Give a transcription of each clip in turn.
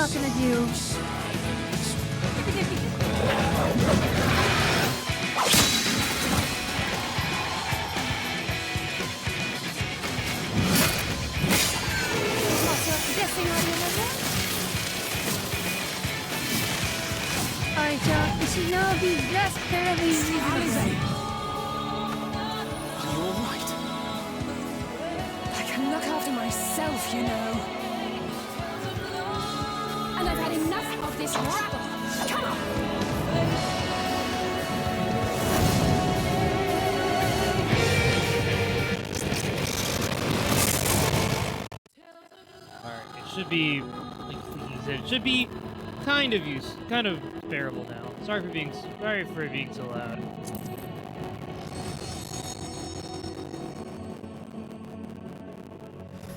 not gonna do. Guessing audio level. Alright, y'all. It should now be just fairly reasonable. Are you alright? I can look after myself, you know. And I've had enough of this rabble. Come on! Alright, it should be, like he said, it should be kind of bearable now. Sorry for being so loud.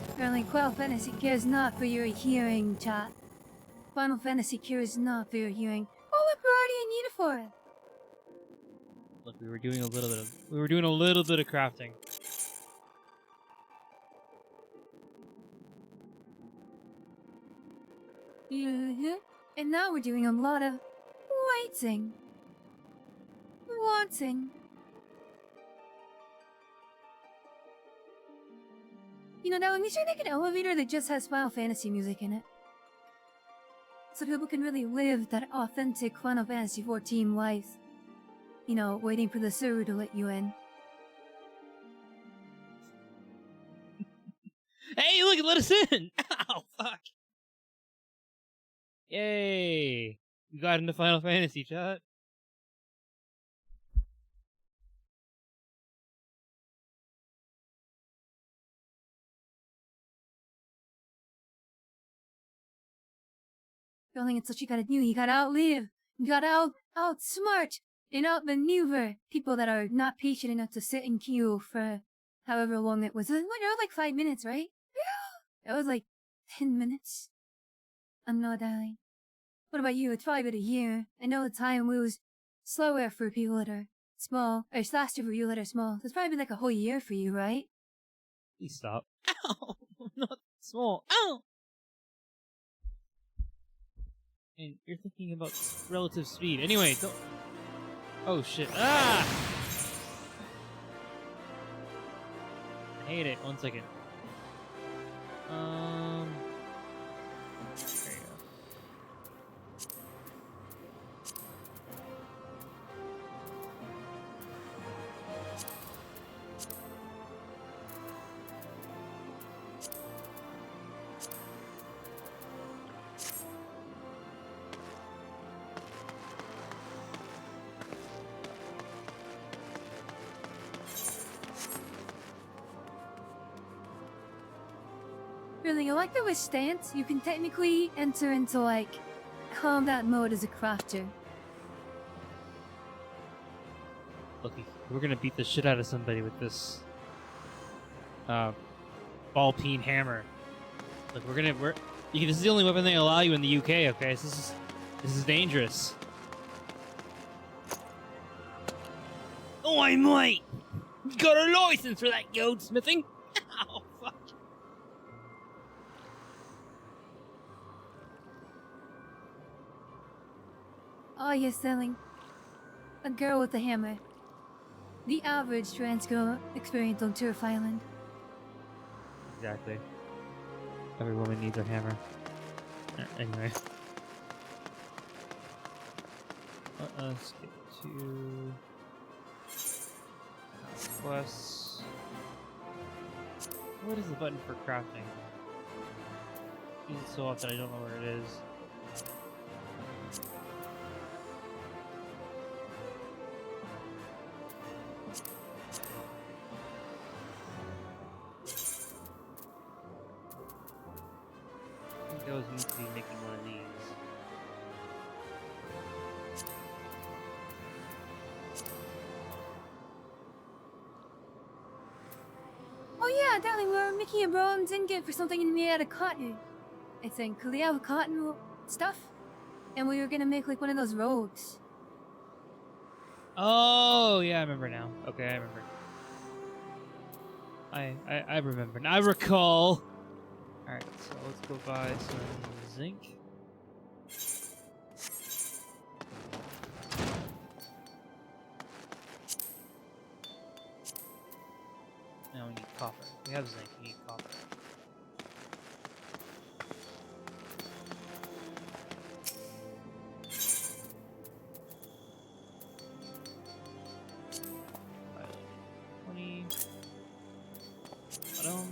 Apparently, Final Fantasy cares not for your hearing, chat. Final Fantasy cares not for your hearing. Oh, look, we're already in uniform. Look, we were doing a little bit of crafting. And now we're doing a lot of waiting. Wanting. You know, now we should make an elevator that just has Final Fantasy music in it. So people can really live that authentic Final Fantasy XIV life. You know, waiting for the server to let you in. Hey, look, it let us in! Ow, fuck! Yay! We got into Final Fantasy, chat. Feeling it's what you gotta do. You gotta outlive. You gotta outsmart and outmaneuver people that are not patient enough to sit in queue for however long it was. It was like 5 minutes, right? Yeah. It was like 10 minutes. I'm not dying. What about you? It's probably been a year. I know the time moves slower for people that are small, or it's faster for people that are small. So it's probably been like a whole year for you, right? Please stop. Ow! I'm not small. Ow! And you're thinking about relative speed. Anyway, don't... Oh shit. Ah! I hate it. 1 second. There you go. Really, I like the stance. You can technically enter into like combat mode as a crafter. Look, we're gonna beat the shit out of somebody with this ball peen hammer. Look, this is the only weapon they allow you in the UK. Okay, so this is dangerous. Oh, I might. You got a license for that goldsmithing? Ow, fuck. Oh, you're selling a girl with a hammer. The average trans girl experience on Turf Island. Exactly. Every woman needs a hammer. Anyway. Let's get to quests. What is the button for crafting? I use it so often I don't know where it is. I always need to be making one of these. Oh yeah, darling, we're making a bronze ingot for something made out of cotton. I think. Could we have cotton stuff? And we were gonna make like one of those robes. Oh, yeah, I remember now. Okay, I remember. I remember. I recall. Alright, so let's go buy some zinc. Now we need copper. We have zinc. We need copper. Violet. 20. Bottom.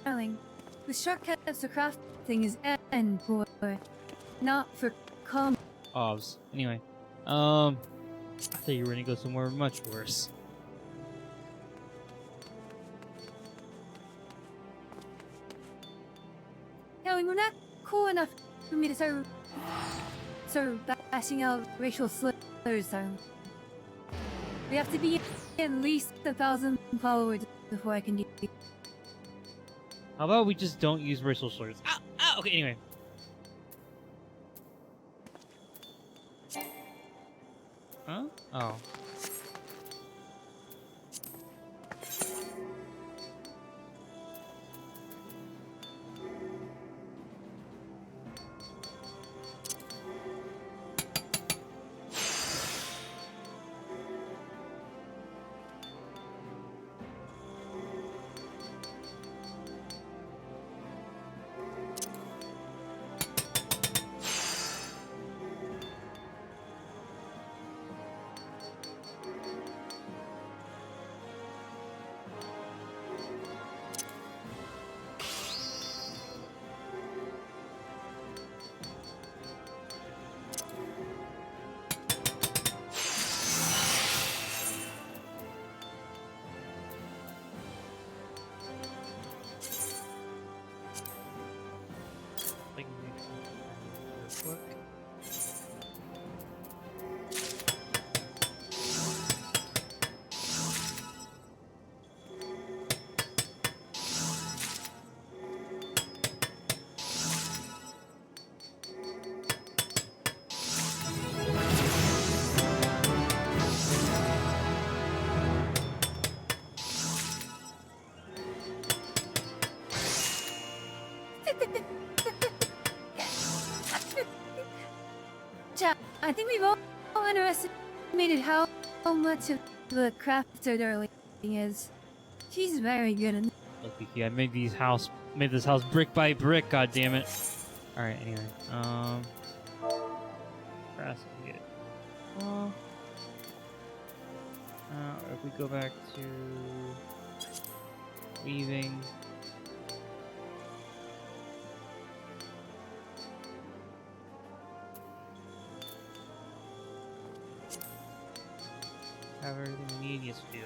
Darling, the shortcuts to crafting is N for, not for Ovs. Anyway, I thought you were gonna go somewhere much worse. Darling, we're not cool enough for me to start bashing out racial slurs, darling. We have to be at least 1,000 followers before I can do it. How about we just don't use racial slurs? Ow! Ow! Okay, anyway. Huh? Oh. Like, look. Chat, I think we've all underestimated how much of the crafter darling is. She's very good at Look, Kiki, I made this house brick by brick. God damn it! All right. Anyway, grass we get. Well, if we go back to weaving. Have everything we need, yes we do.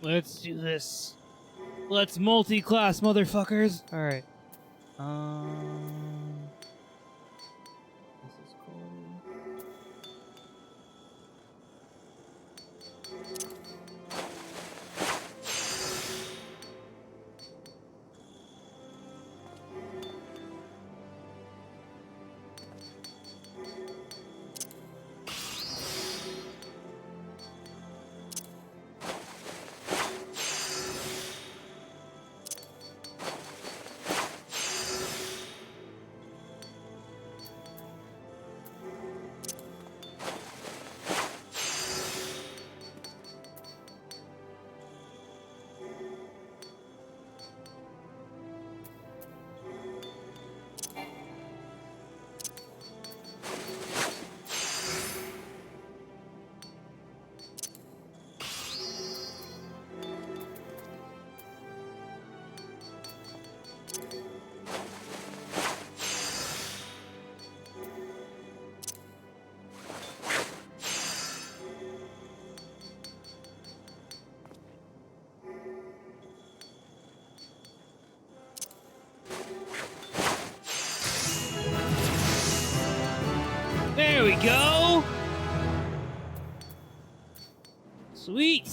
Let's do this. Let's multi-class, motherfuckers. All right. This is cool. There we go. Sweet.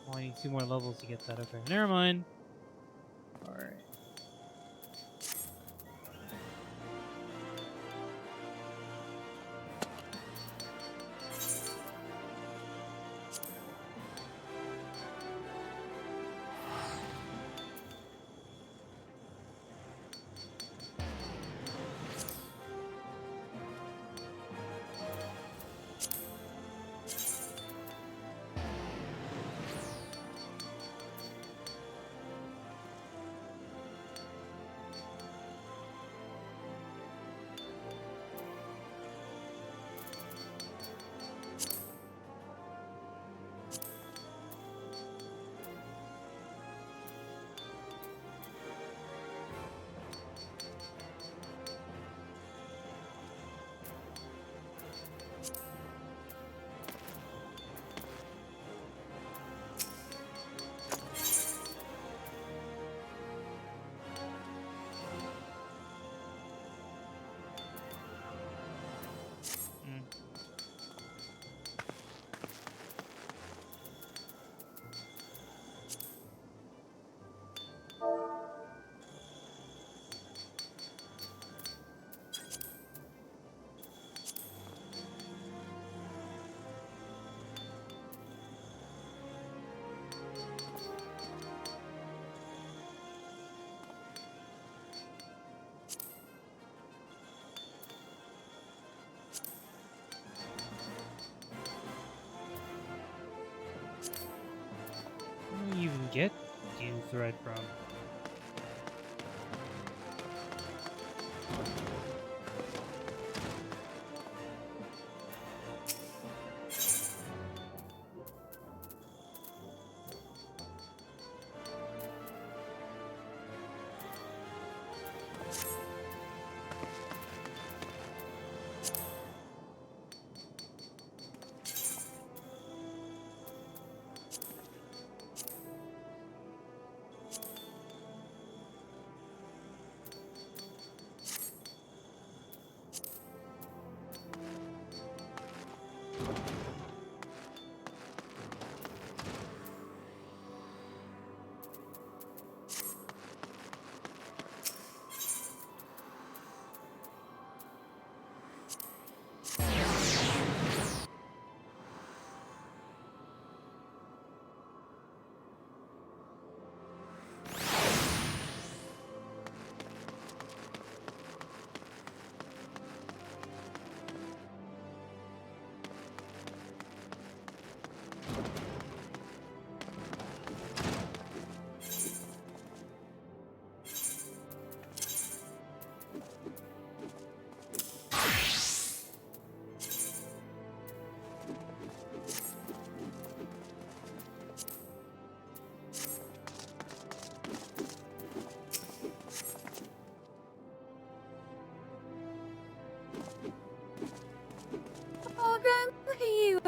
Oh, I need 2 more levels to get that. Okay, never mind. All right. Where do you even get you thread from?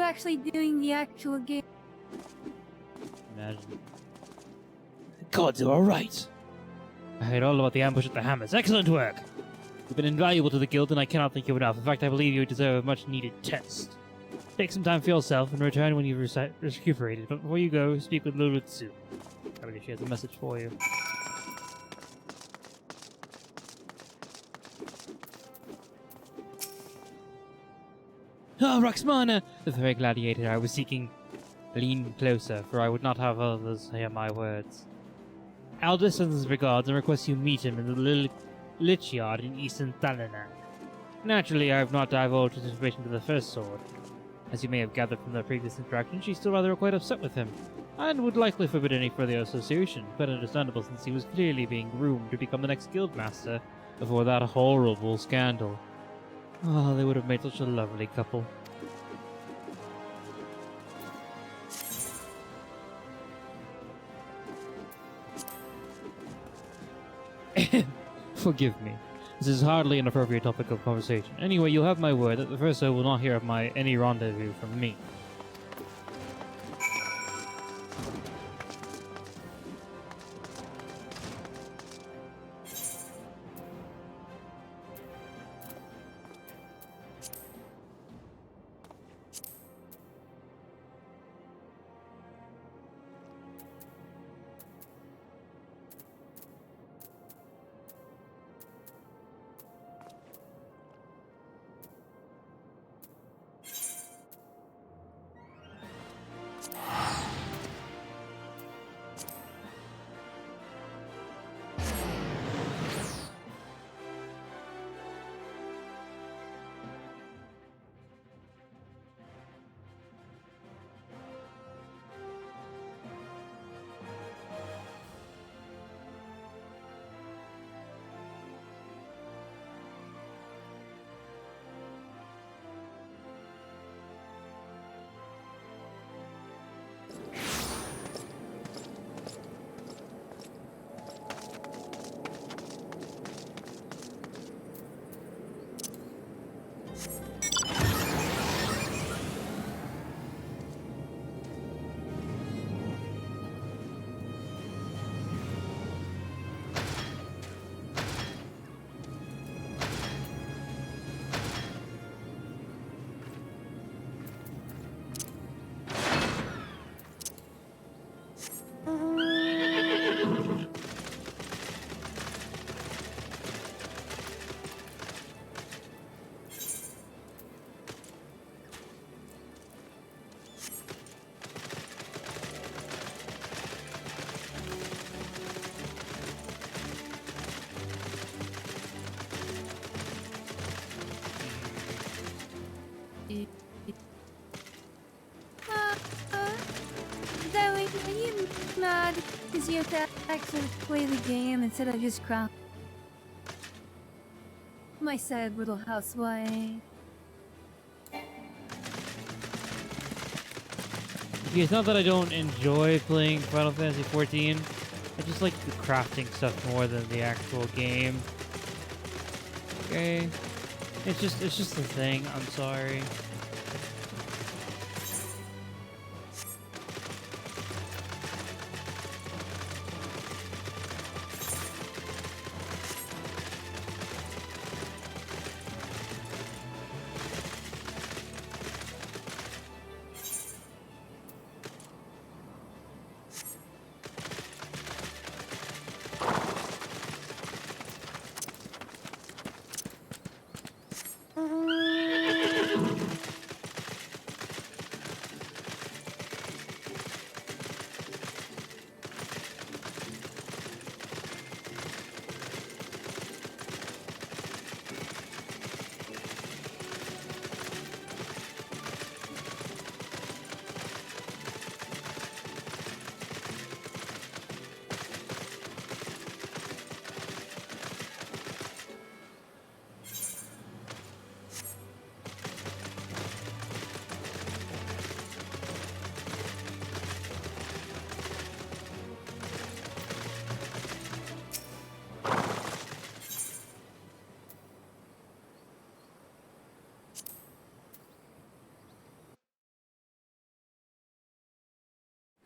actually doing the actual game. Imagine. Gods, you are right. I heard all about the ambush at the Hammers. Excellent work! You've been invaluable to the guild, and I cannot thank you enough. In fact, I believe you deserve a much-needed test. Take some time for yourself and return when you've recuperated. But before you go, speak with Lulutsu. I believe she has a message for you. Ah, Raxmana! The very gladiator I was seeking. Lean closer, for I would not have others hear my words. Aldous sends his regards and requests you meet him in the Lich Yard in Eastern Thalanan. Naturally, I have not divulged his information to the First Sword. As you may have gathered from their previous interaction, she's still rather quite upset with him, and would likely forbid any further association, but understandable since he was clearly being groomed to become the next guildmaster before that horrible scandal. Oh, they would have made such a lovely couple. Forgive me. This is hardly an appropriate topic of conversation. Anyway, you'll have my word that the First Sword will not hear of any rendezvous from me. Zoe, are you mad because you have to actually play the game instead of just cry? My sad little housewife. Yeah, it's not that I don't enjoy playing Final Fantasy XIV. I just like the crafting stuff more than the actual game. Okay. It's just the thing. I'm sorry.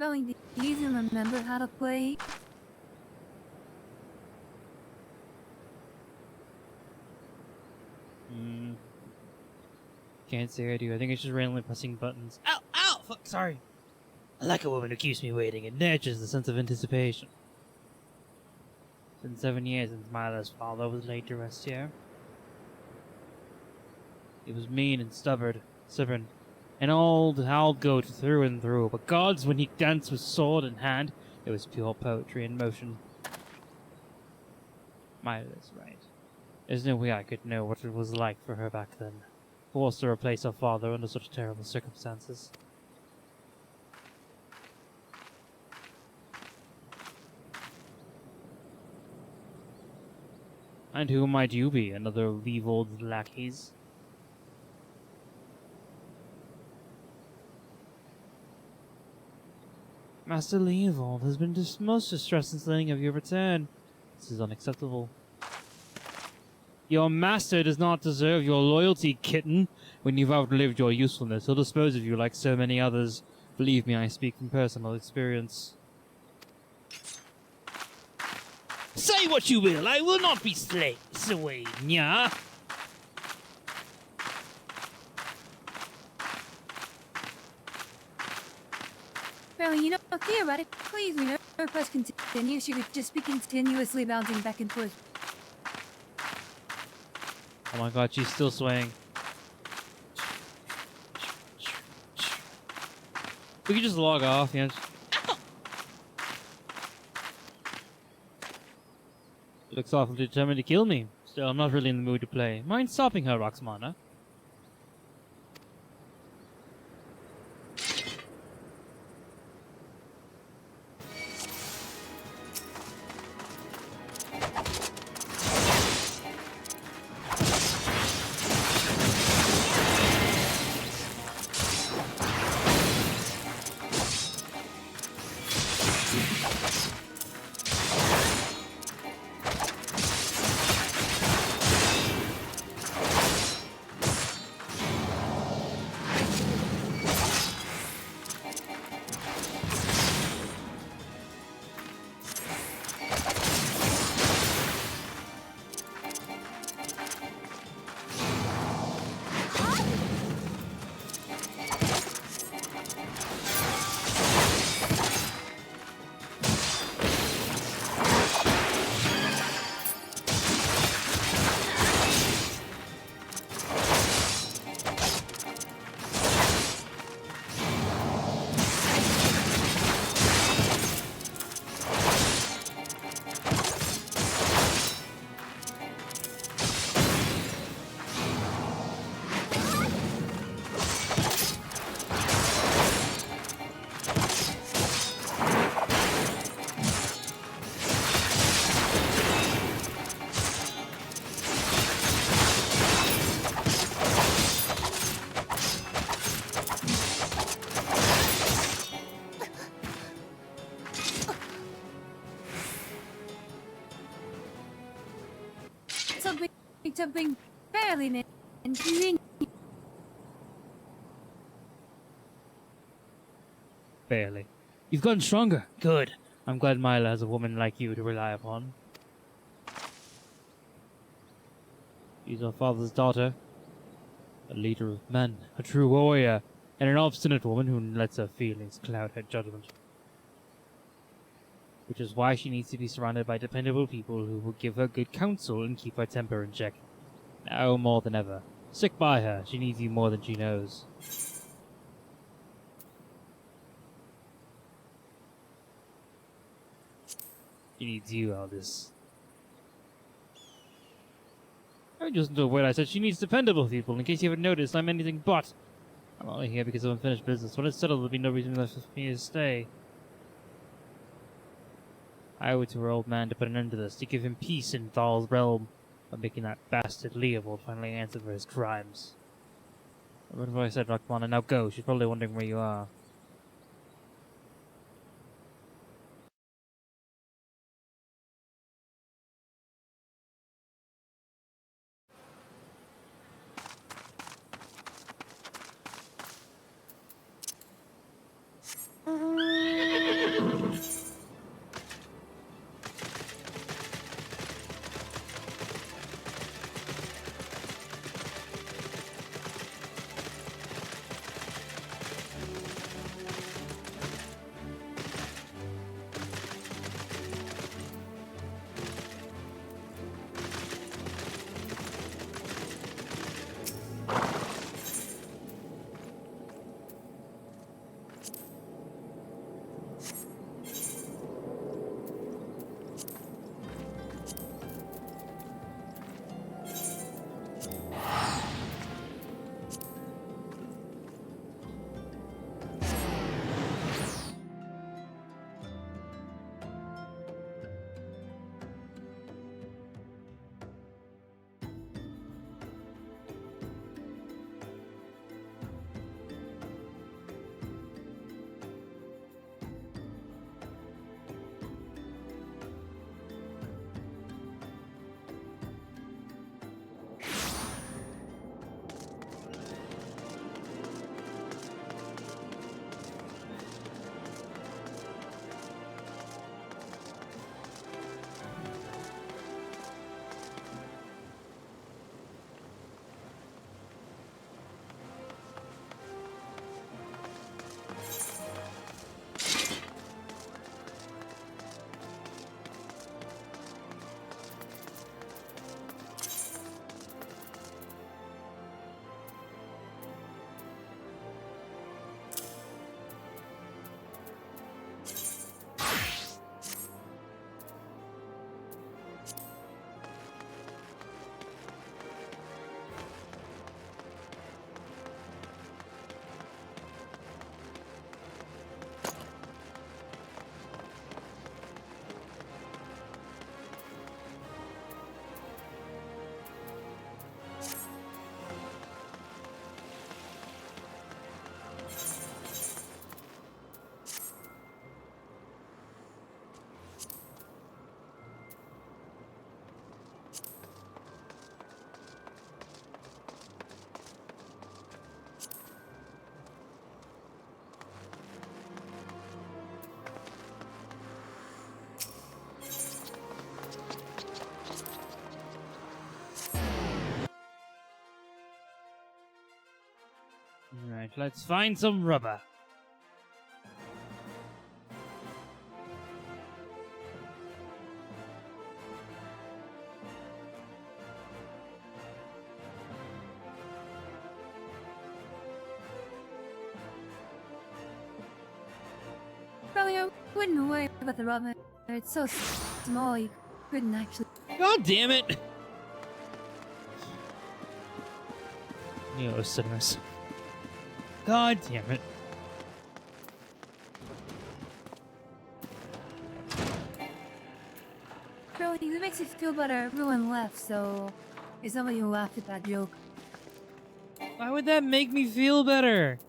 Probably do you even remember how to play? Can't say I do. I think it's just randomly pressing buttons. Ow! Ow! Fuck, sorry. I like a woman who keeps me waiting. It nurtures the sense of anticipation. It's been 7 years since Milo's father was laid to rest here. He was mean and stubborn, an old goat through and through. But gods, when he danced with sword in hand, it was pure poetry in motion. Milo's right. There's no way I could know what it was like for her back then. Forced to replace her father under such terrible circumstances. And who might you be? Another of Leovold's lackeys? Master Leovold has been most distressed since learning of your return. This is unacceptable. Your master does not deserve your loyalty, kitten. When you've outlived your usefulness, he'll dispose of you like so many others. Believe me, I speak from personal experience. Say what you will, I will not be swayed, yeah? Well, you know, theoretically, if we never press continue, she could just be continuously bouncing back and forth. Oh my god, she's still swaying. We could just log off, you know. She looks awfully determined to kill me. Still, I'm not really in the mood to play. Mind stopping her, Roxmana? Something fairly inconvenient. Barely. You've gotten stronger. Good. I'm glad Mila has a woman like you to rely upon. She's her father's daughter. A leader of men. A true warrior. And an obstinate woman who lets her feelings cloud her judgment. Which is why she needs to be surrounded by dependable people who will give her good counsel and keep her temper in check. Now more than ever. Stick by her. She needs you more than she knows. She needs you, Aldous. I just know what I said. She needs dependable people. In case you haven't noticed, I'm anything but. I'm only here because of unfinished business. When it's settled, there'll be no reason left for me to stay. I owe it to her old man to put an end to this, to give him peace in Thal's realm, by making that bastard Leovold finally answer for his crimes. What have I said, Roxmana? Now go. She's probably wondering where you are. let's find some rubber. Probably I wouldn't worry about the rubber. It's so small you couldn't actually. God damn it! Cinemas. God damn it. Bro, it makes you feel better. Everyone left, so it's somebody who laughed at that joke. Why would that make me feel better?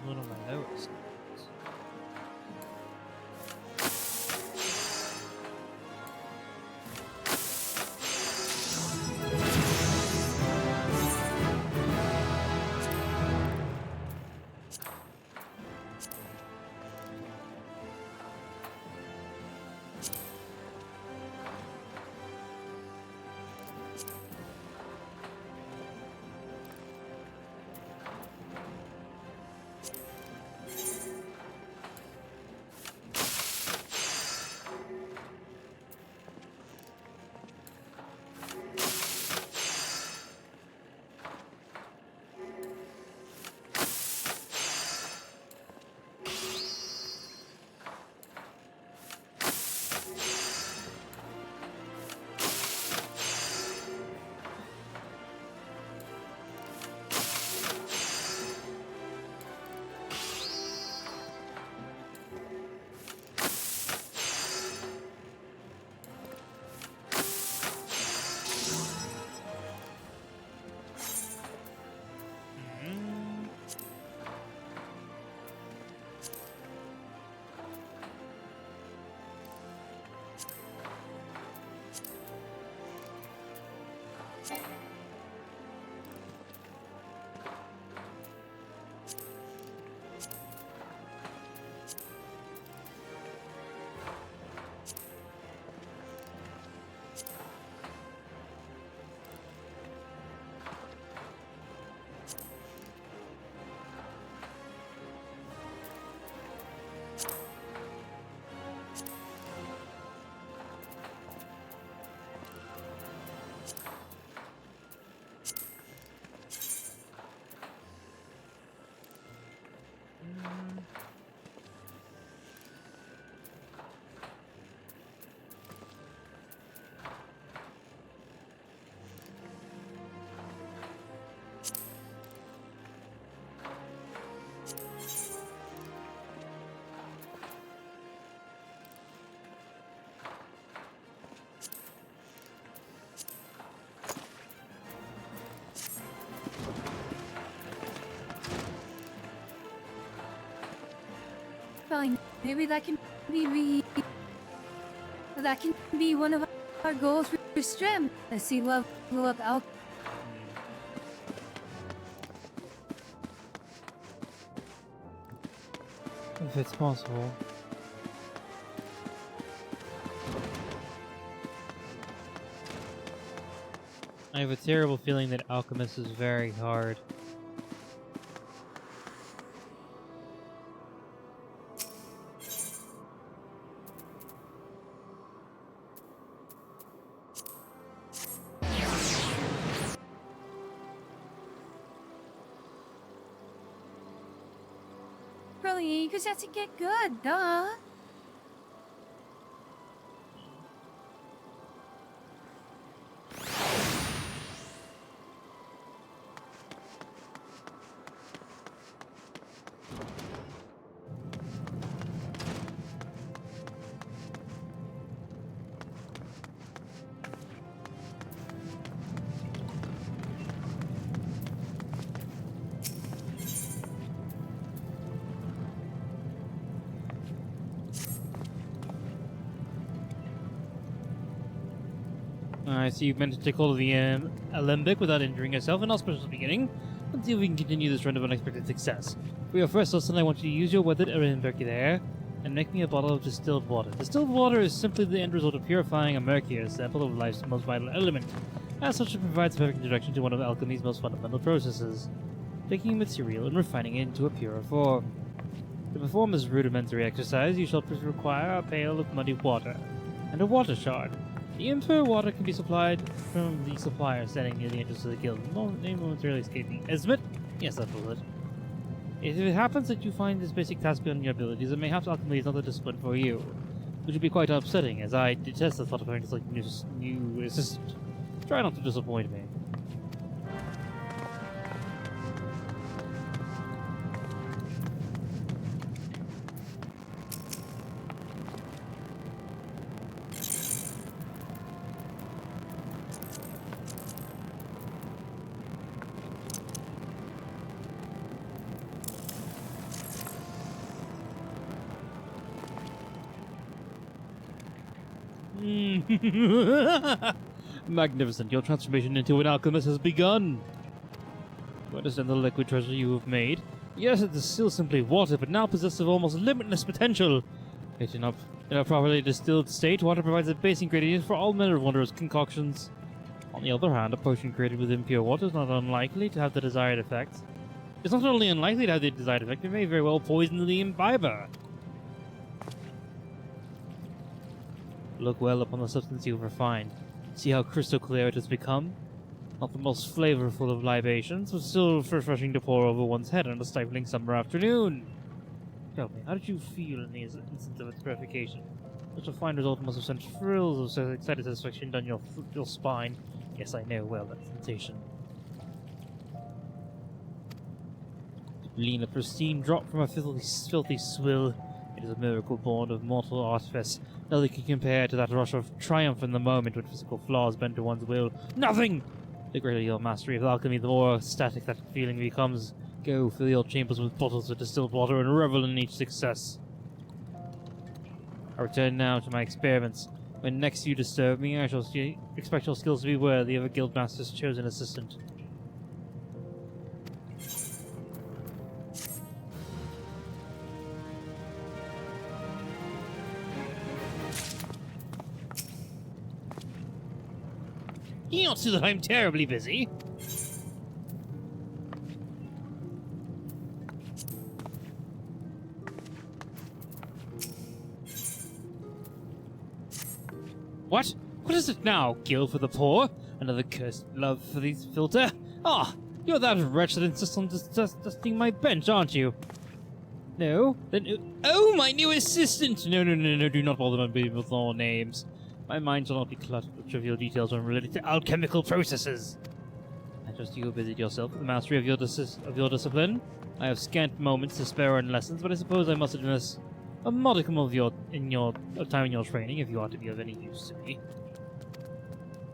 One of my notes. fine. Maybe that can be one of our goals for Strem. Let's see, level up alchemy. If it's possible. I have a terrible feeling that Alchemist is very hard. Really, because that's to get good, duh. I see you've managed to take hold of the alembic without injuring yourself, an auspicious beginning. Let's see if we can continue this run of unexpected success. For your first lesson, I want you to use your weathered alembic there and make me a bottle of distilled water. Distilled water is simply the end result of purifying a mercury, a sample of life's most vital element. As such, it provides a perfect introduction to one of alchemy's most fundamental processes, taking a material and refining it into a purer form. To perform this rudimentary exercise, you shall require a pail of muddy water and a water shard. The impure water can be supplied from the supplier standing near the entrance of the guild. Name momentarily escaped me. Esmit? Yes, that was it. If it happens that you find this basic task beyond your abilities, then mayhaps alchemy is not the discipline for you. Which would be quite upsetting, as I detest the thought of having this like new assistant. Try not to disappoint me. Magnificent, your transformation into an alchemist has begun. You understand the liquid treasure you have made? Yes, it is still simply water, but now possessed of almost limitless potential. In a properly distilled state, water provides a base ingredient for all manner of wondrous concoctions. On the other hand, a potion created with impure water is not unlikely to have the desired effect. It's not only unlikely to have the desired effect, it may very well poison the imbiber. Look well upon the substance you have refined. See how crystal clear it has become? Not the most flavorful of libations, but still refreshing to pour over one's head on a stifling summer afternoon. Tell me, how did you feel in the instant of its purification? Such a fine result must have sent thrills of excited satisfaction down your spine. Yes, I know well that sensation. To glean a pristine drop from a filthy swill, it is a miracle born of mortal artifice. Nothing can compare to that rush of triumph in the moment when physical flaws bend to one's will. Nothing! The greater your mastery of alchemy, the more ecstatic that feeling becomes. Go, fill your chambers with bottles of distilled water and revel in each success. I return now to my experiments. When next you disturb me, I shall expect your skills to be worthy of a guildmaster's chosen assistant. You don't see that I'm terribly busy. What? What is it now? Guild for the poor? Another cursed love for these filter? Ah, you're that wretch that insists on dusting my bench, aren't you? No? Then oh, my new assistant! No, do not bother me with all names. My mind shall not be cluttered with trivial details unrelated to alchemical processes. I trust you have busied yourself with the mastery of your discipline. I have scant moments to spare on lessons, but I suppose I must invest a modicum of time in your training if you are to be of any use to me.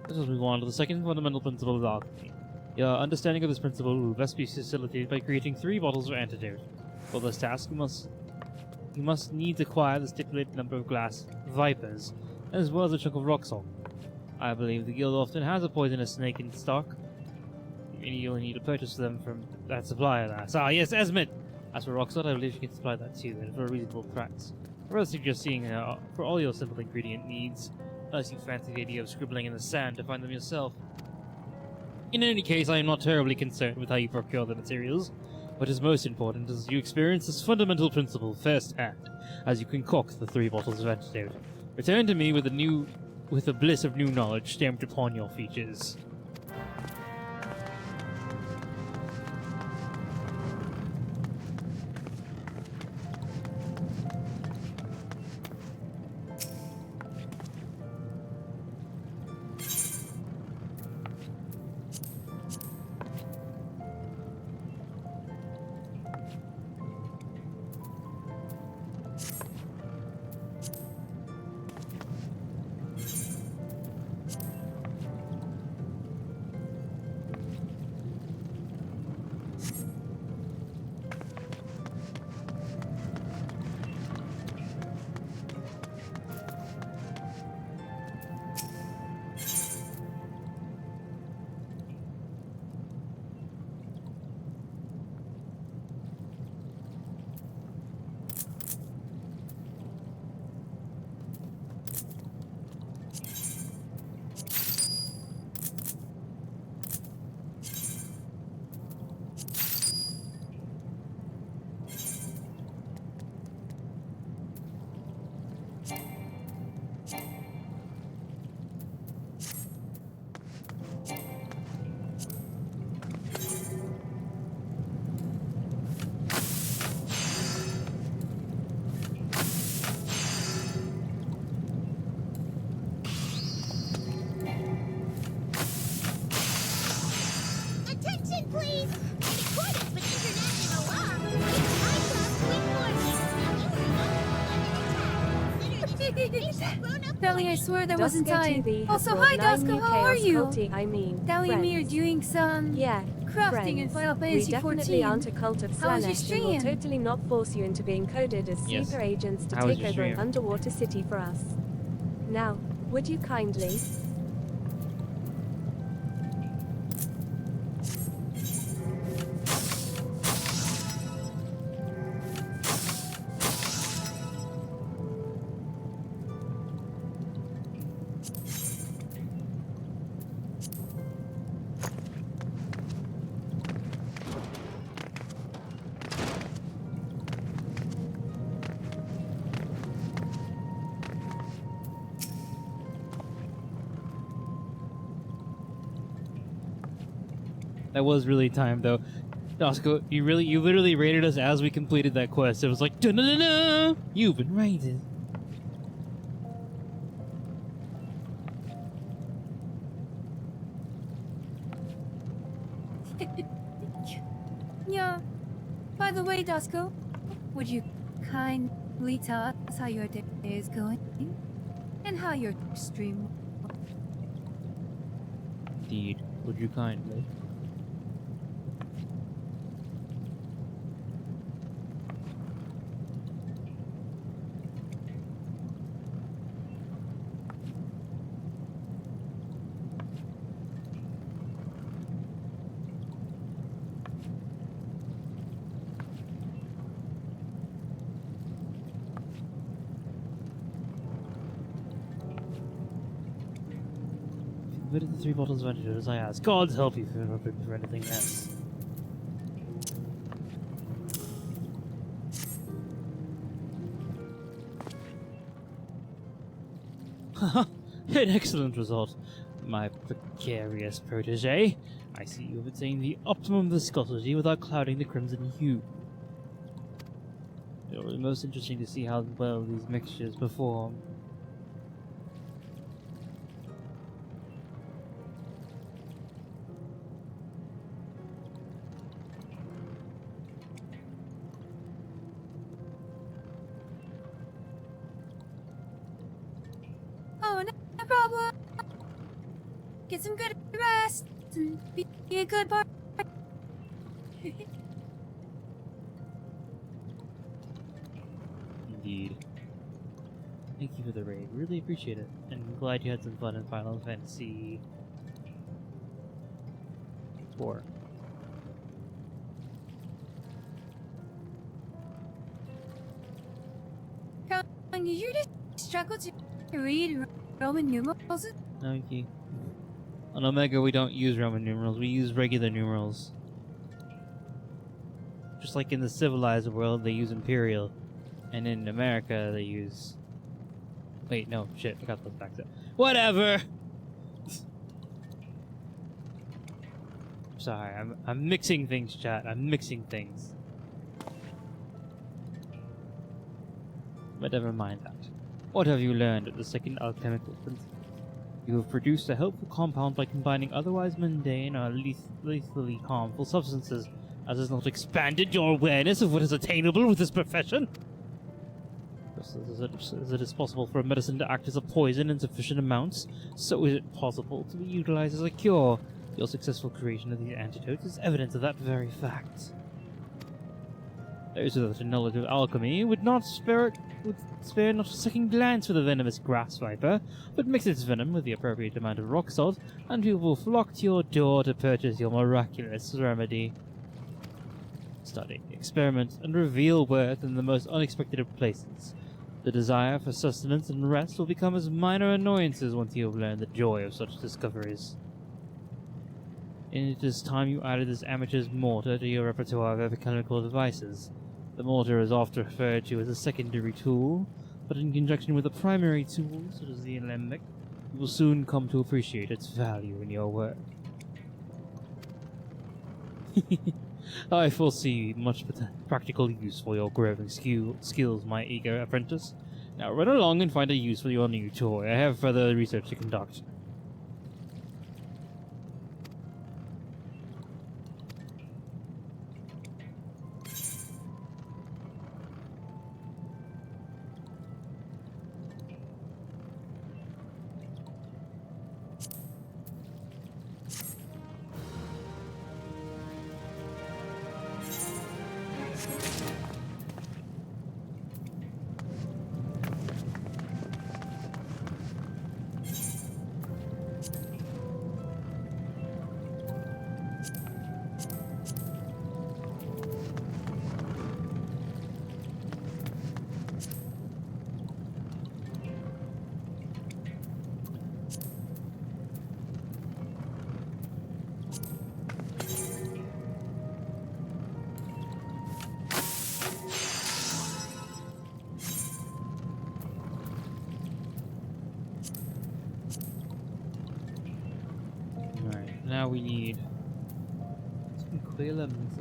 Let us move on to the second fundamental principle of alchemy. Your understanding of this principle will best be facilitated by creating 3 bottles of antidote. For this task, you must you must needs acquire the stipulated number of glass vipers, as well as a chunk of rock salt. I believe the guild often has a poisonous snake in stock. You'll need to purchase them from that supplier there. Ah, yes, Esmond! As for rock salt, I believe you can supply that too, and for a reasonable price. I rather suggest seeing for all your simple ingredient needs, unless you fancy the idea of scribbling in the sand to find them yourself. In any case, I am not terribly concerned with how you procure the materials. What is most important is you experience this fundamental principle firsthand, as you concoct the 3 bottles of antidote. Return to me with the bliss of new knowledge stamped upon your features. Attention, please! In accordance with international law, Darling, I swear that wasn't time. TV has Also, brought hi 9 Dusko, new how are chaos you? culty, I mean, Telling me you're friends. doing some Yeah, crafting in friends. Final We Fantasy definitely 14. aren't a cult of How was your Slanesh and will stream? totally not force you into being coded as Yes. sleeper agents to How was take your over an stream? underwater city for us. Now, would you kindly? That was really timed, though. Dusko, you literally rated us as we completed that quest. It was like, da-na-na-na! You've been rated. Yeah. By the way, Dusko, would you kindly tell us how your day is going? And how your stream... Indeed. Would you kindly? Where did the 3 bottles of antidote, as I asked? God help you if you're not hoping for anything else. Haha, an excellent result, my precarious protege. I see you have attained the optimum viscosity without clouding the crimson hue. It will be most interesting to see how well these mixtures perform. Oh, no problem. Get some good rest and be a good part. Thank you for the raid. Really appreciate it. And I'm glad you had some fun in Final Fantasy 4. Can you just struggle to read Roman numerals? Thank you. On Omega, we don't use Roman numerals. We use regular numerals. Just like in the civilized world, they use Imperial. And in America, they use... Wait, no, shit, I got those back there. Whatever! Sorry, I'm mixing things, chat. I'm mixing things. But never mind that. What have you learned at the second alchemical principle? You have produced a helpful compound by combining otherwise mundane or lethally harmful substances. That has not expanded your awareness of what is attainable with this profession? Just as it is possible for a medicine to act as a poison in sufficient amounts, so is it possible to be utilized as a cure. Your successful creation of these antidotes is evidence of that very fact. Those without a knowledge of alchemy would spare not a second glance for the venomous grass viper, but mix its venom with the appropriate amount of rock salt, and people will flock to your door to purchase your miraculous remedy. Study, experiment, and reveal worth in the most unexpected of places. The desire for sustenance and rest will become as minor annoyances once you have learned the joy of such discoveries. And it is time you added this amateur's mortar to your repertoire of alchemical devices. The mortar is often referred to as a secondary tool, but in conjunction with a primary tool, such as the alembic, you will soon come to appreciate its value in your work. I foresee much practical use for your growing skills, my eager apprentice. Now run along and find a use for your new toy. I have further research to conduct. Now we need some clear lemons.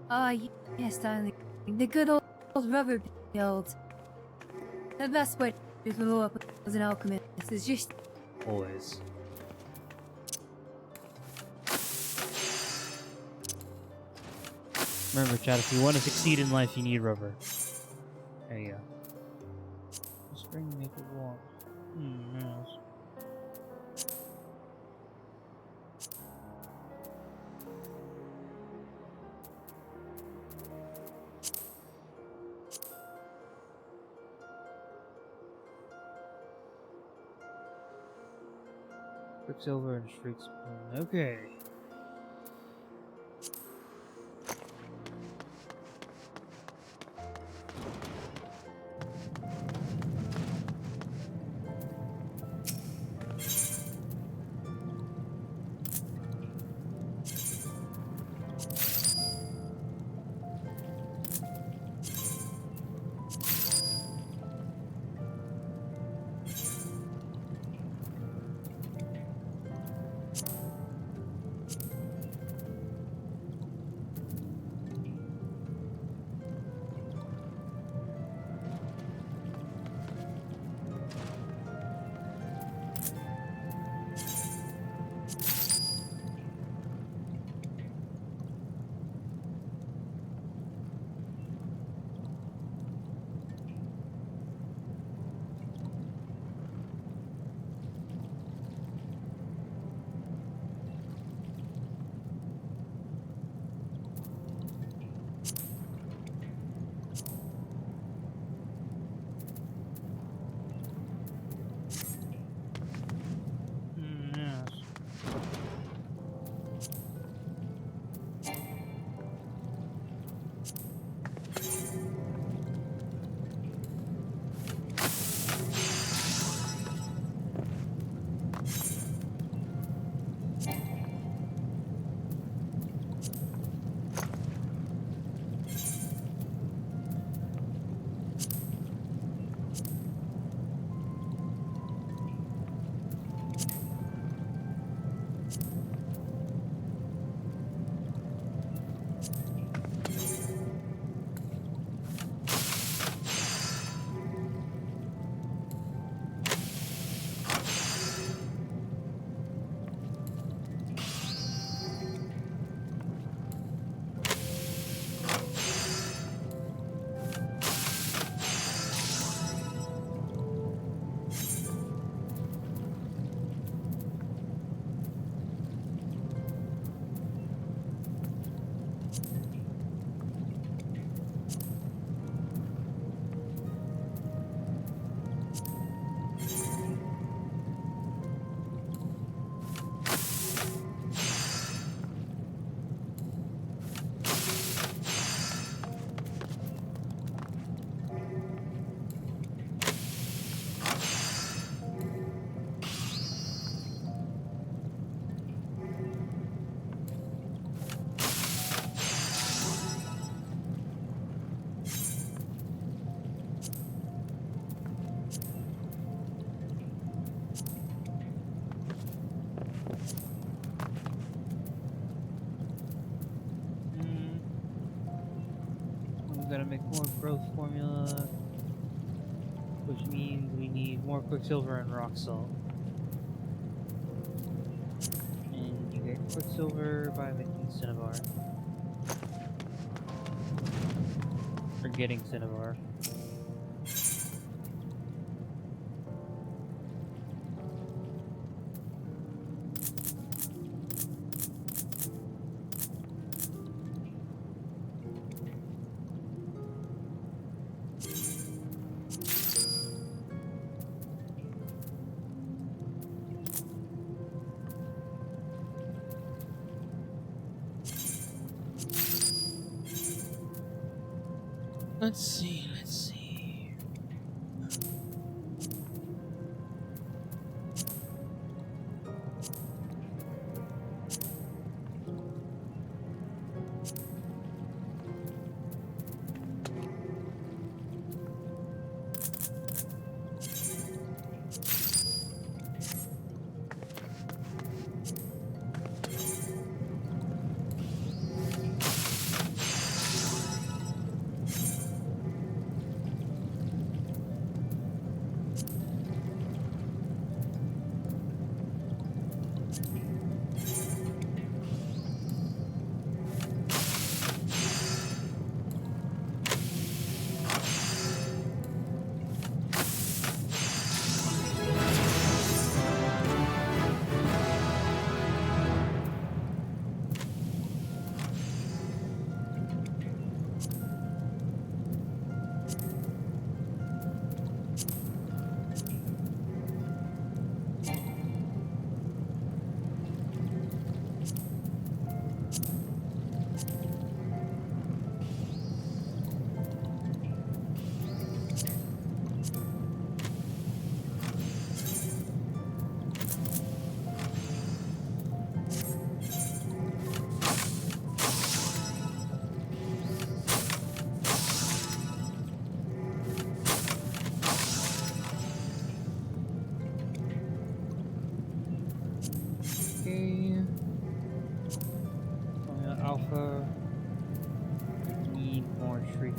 Ah, yes, darling. The good old rubber build. The best way to grow up as an alchemist is just... Always. Remember, chat, if you want to succeed in life, you need rubber. There you go. Spring maple wall. Yes. Quicksilver and street spoon. Okay. Yes. We gotta make more growth formula, which means we need more quicksilver and rock salt. And you get quicksilver by making cinnabar. Or getting cinnabar. Let's see. treat.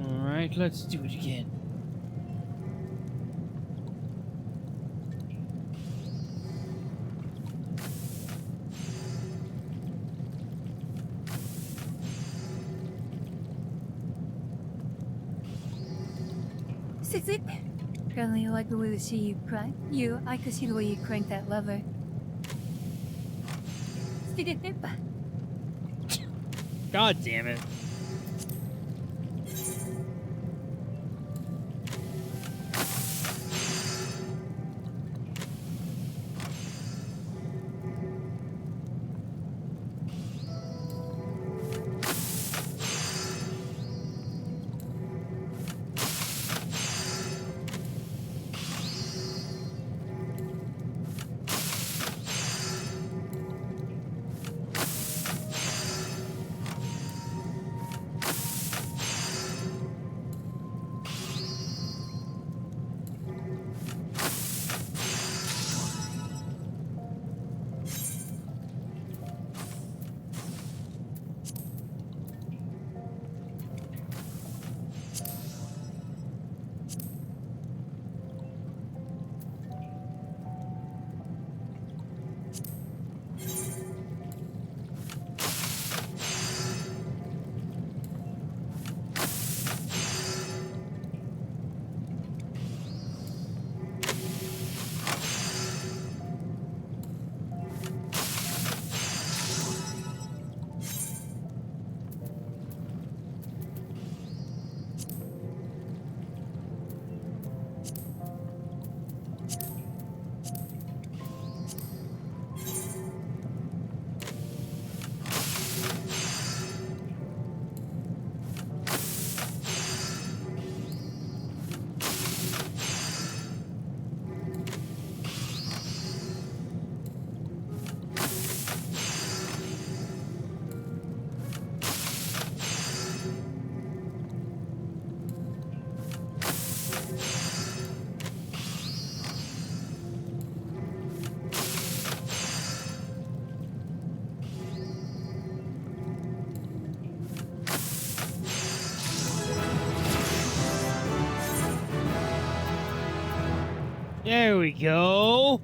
Alright, let's do it again. Is it? Apparently, I like the way to see you crank. I could see the way you crank that lever. God damn it. There we go.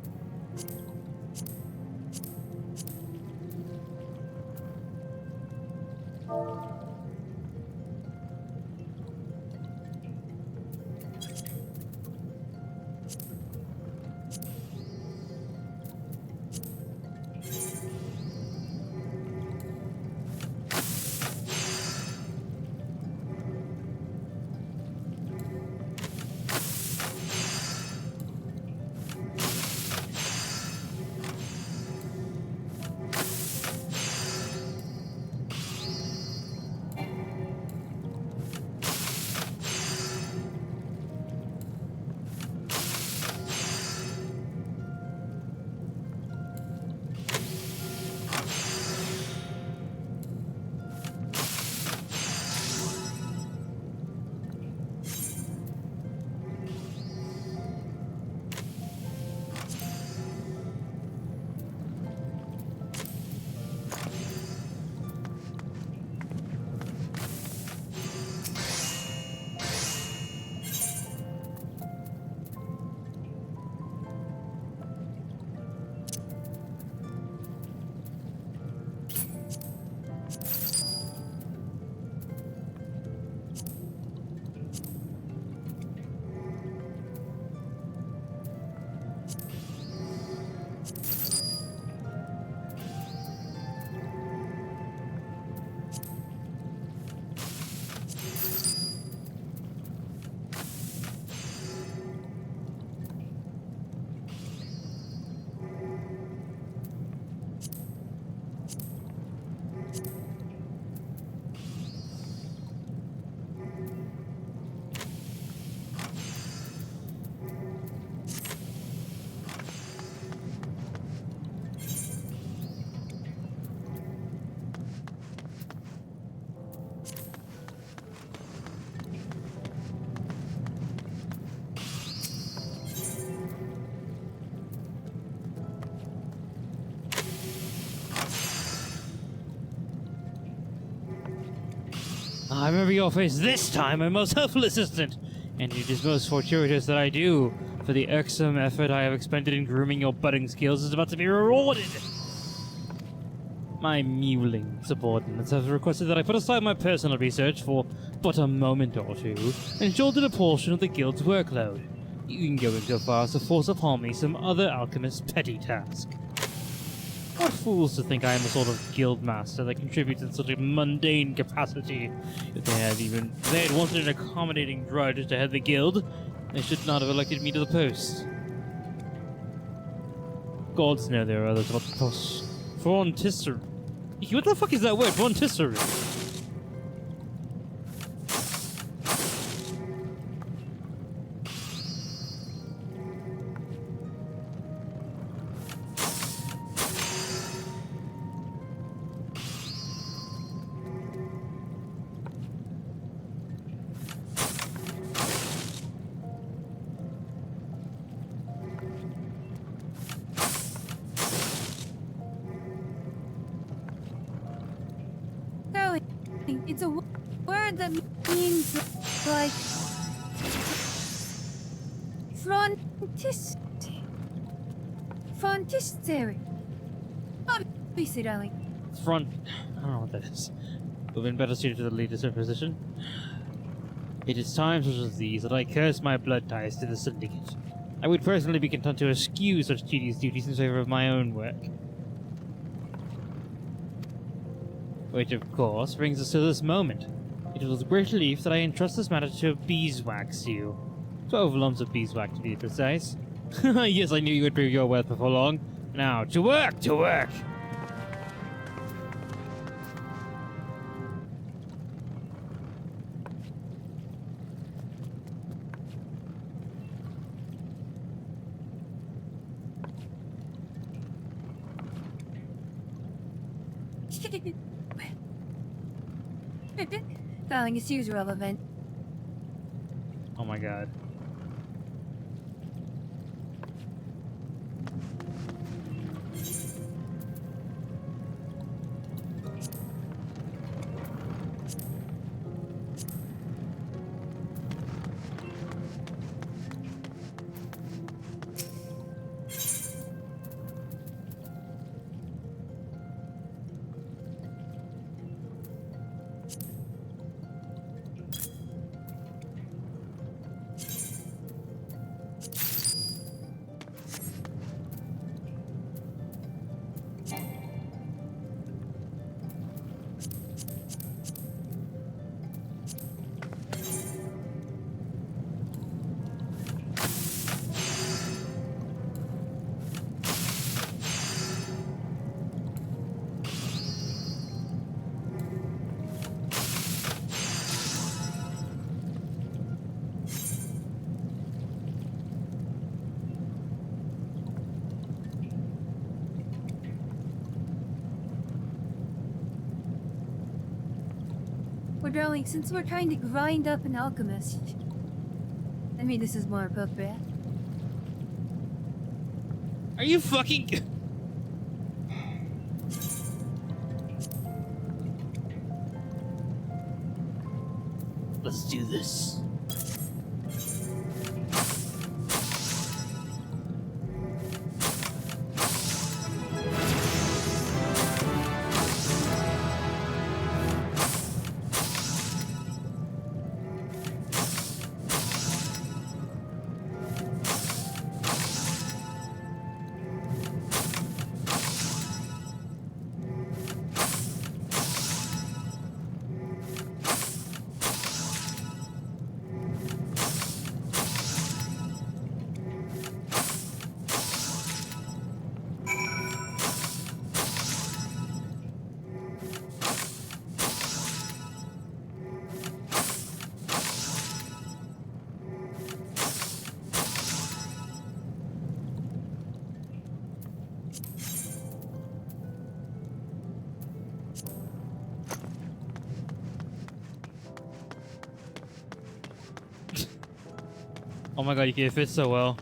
I remember your face this time, my most helpful assistant, and it is most fortuitous that I do, for the irksome effort I have expended in grooming your budding skills is about to be rewarded. My mewling subordinates have requested that I put aside my personal research for but a moment or two, and shoulder a portion of the guild's workload. You can go in so far as to force upon me some other alchemist's petty task. What fools to think I am a sort of guild master that contributes in such a mundane capacity. If they had wanted an accommodating drudge to head the guild, they should not have elected me to the post. Gods know there are others about the post. Frontistery. What the fuck is that word? Frontistery. Darling, it's a word that means like frontistery. Obviously, darling. Front. I don't know what that is. We've been better suited to the leadership position. It is times such as these that I curse my blood ties to the syndicate. I would personally be content to eschew such tedious duties in favor of my own work. Which, of course, brings us to this moment. It was with great relief that I entrust this matter to beeswax you. 12 lumps of beeswax to be precise. Yes, I knew you would prove your worth before long. Now, to work! To work! Darling, it's usually relevant. Oh my god. Well, darling, since we're trying to grind up an alchemist, I mean, this is more appropriate. Are you fucking... Let's do this. Oh my god, you can fit so well.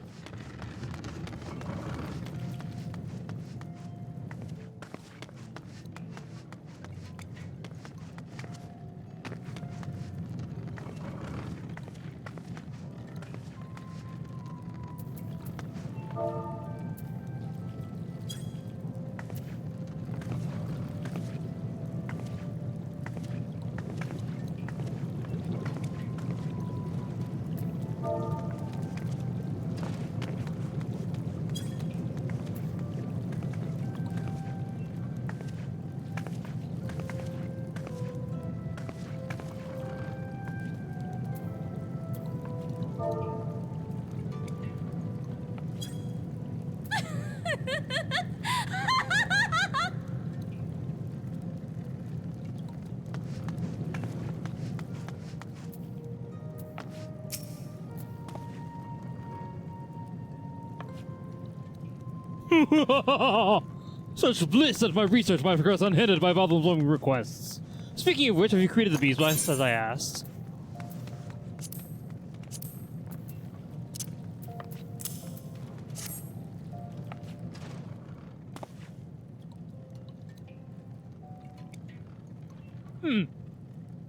Such bliss that my research might progress unhindered by problem-solving requests. Speaking of which, have you created the beeswax as I asked?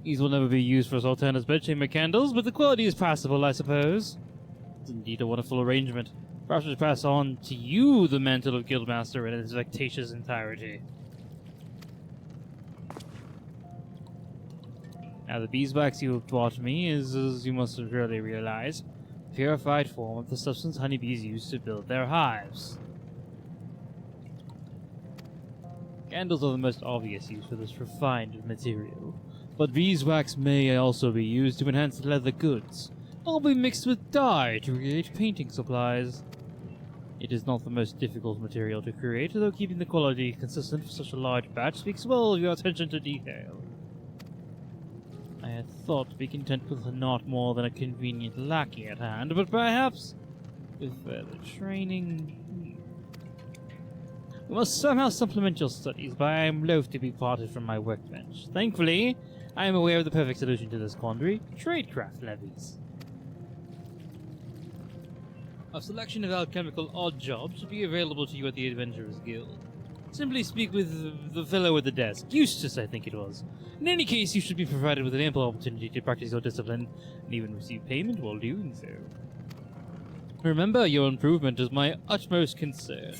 These will never be used for Sultana's bedchamber candles, but the quality is passable, I suppose. It's indeed a wonderful arrangement. Perhaps I should pass on to you the mantle of Guildmaster in its vexatious entirety. Now, the beeswax you have brought me is, as you must have surely realized, a purified form of the substance honeybees use to build their hives. Candles are the most obvious use for this refined material, but beeswax may also be used to enhance leather goods, or be mixed with dye to create painting supplies. It is not the most difficult material to create, though keeping the quality consistent for such a large batch speaks well of your attention to detail. I had thought to be content with not more than a convenient lackey at hand, but perhaps with further training... We must somehow supplement your studies, but I am loath to be parted from my workbench. Thankfully, I am aware of the perfect solution to this quandary: tradecraft levies. A selection of alchemical odd jobs will be available to you at the Adventurers Guild. Simply speak with the fellow at the desk, Eustace I think it was. In any case, you should be provided with an ample opportunity to practice your discipline, and even receive payment while doing so. Remember, your improvement is my utmost concern.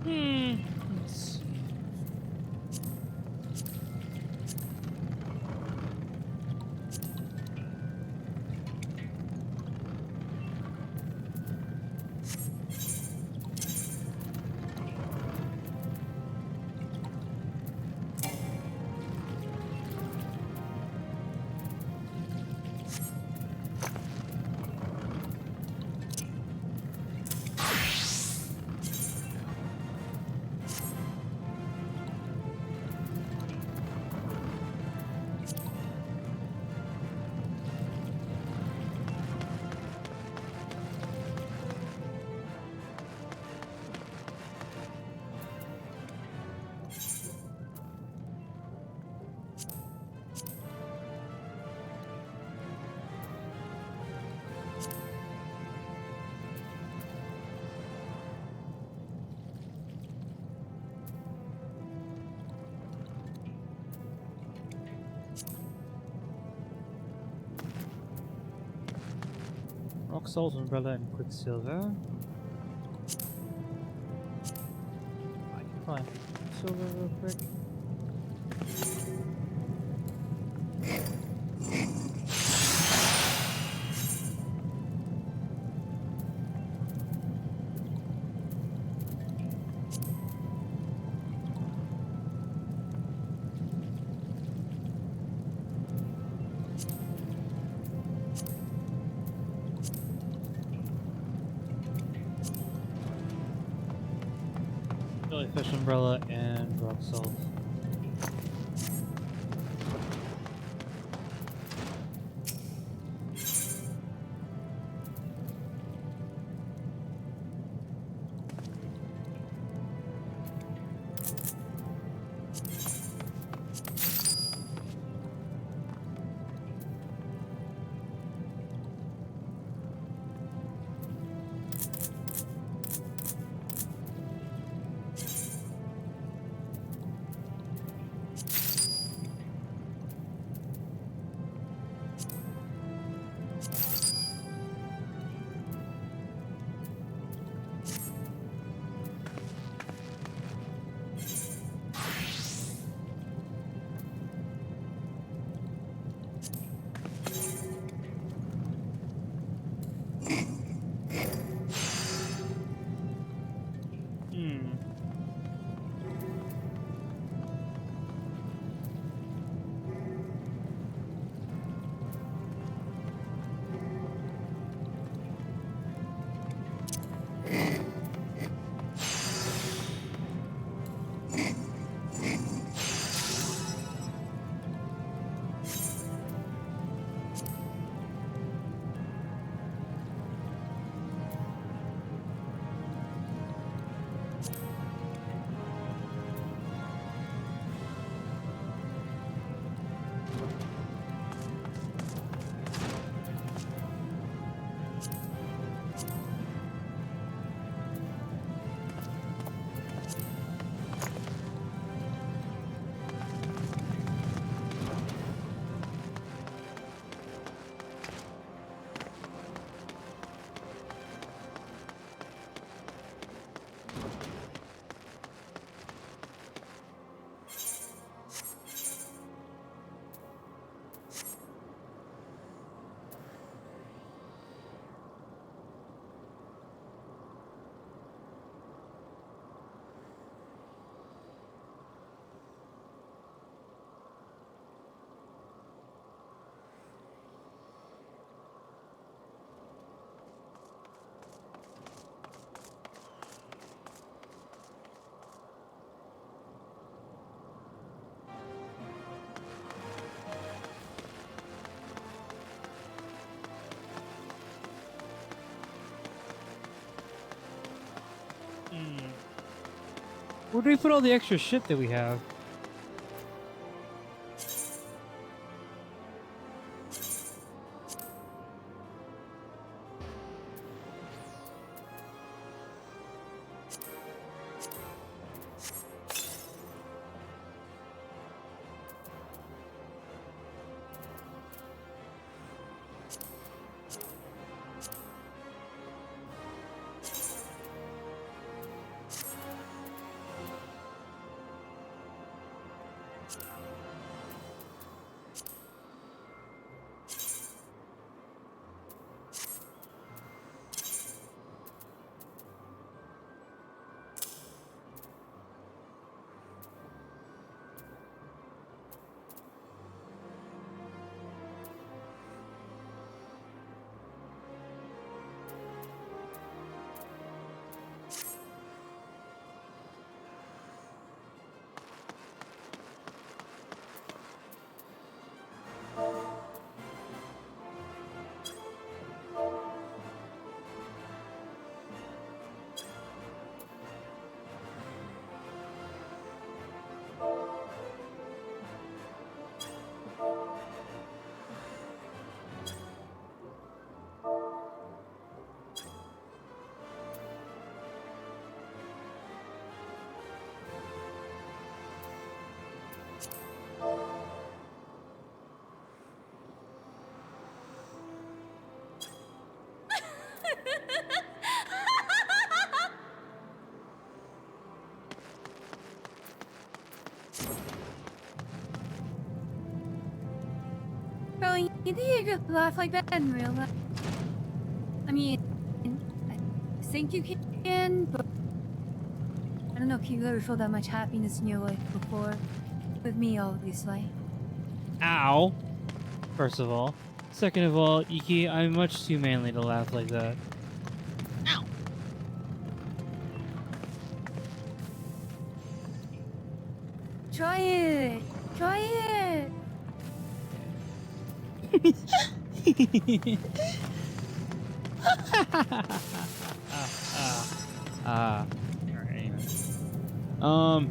Let's see. Rock salt, umbrella, and quicksilver. I can find silver real quick. Jellyfish umbrella and rock salt. Where do we put all the extra shit that we have? You think you could laugh like that in real life? I mean, I think you can, but I don't know if you've ever felt that much happiness in your life before. With me, obviously. Ow! First of all. Second of all, Iki, I'm much too manly to laugh like that. Ow. Try it! Try it! Alright, anyway. Ow.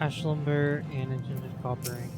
Ash lumber and enchanted copper ring.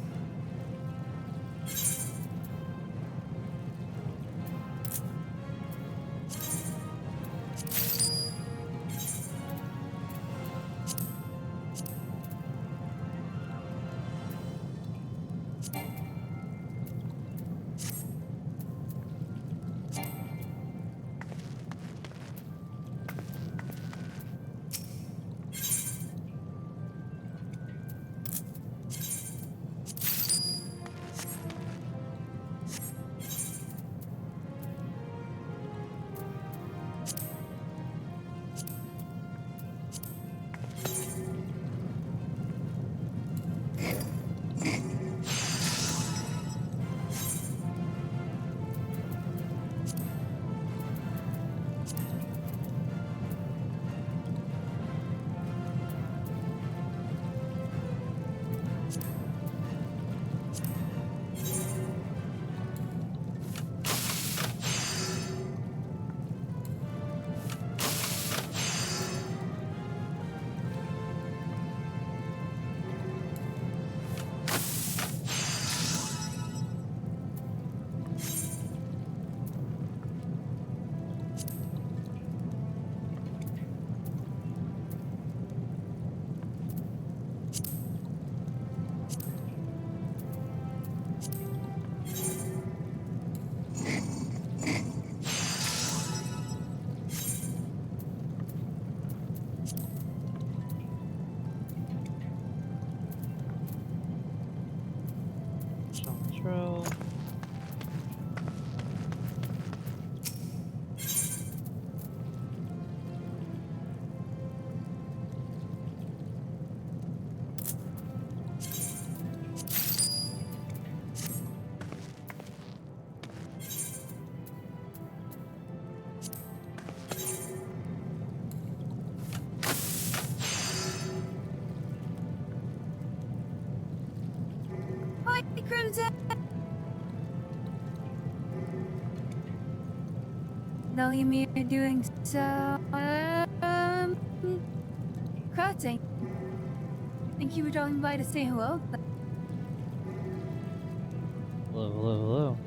throw. Hi, Crimson! Now you're doing some crafting. Think you were dropping by to say hello? Hello, hello, hello.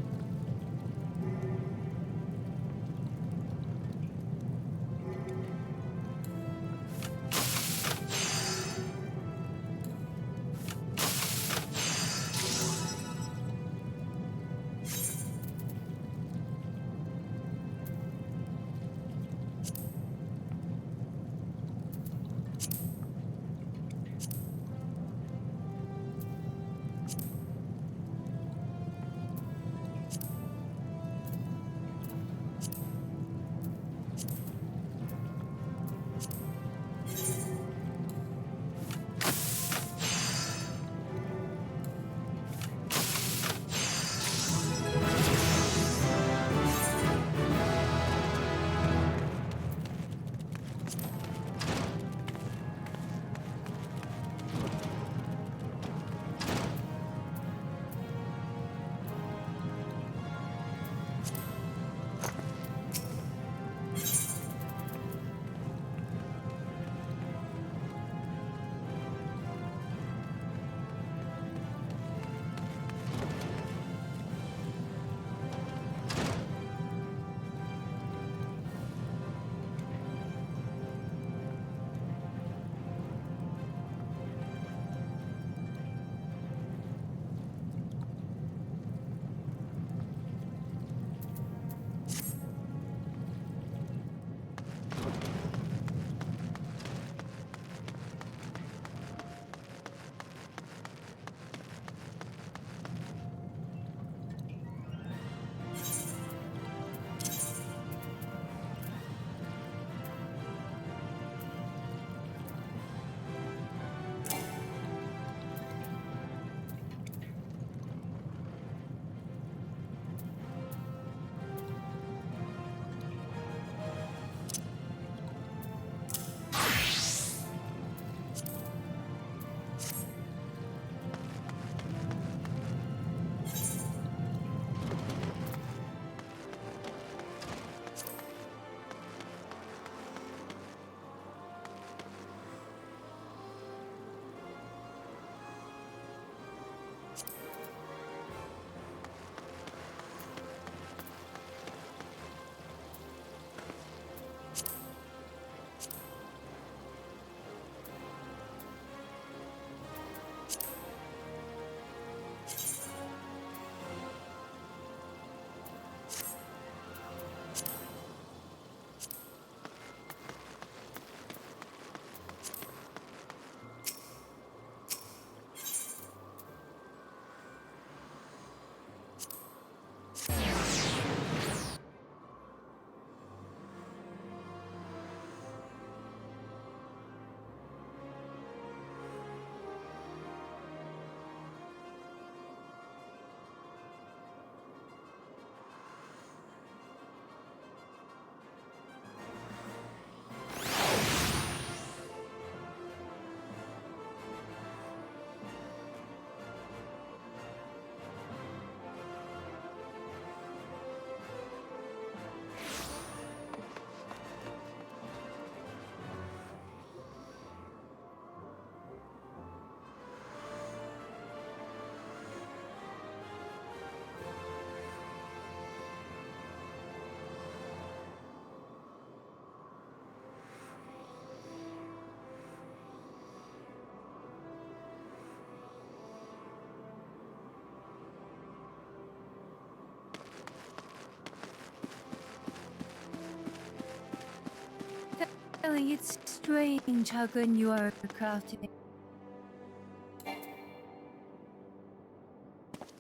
Ellie, it's strange how good you are at crafting.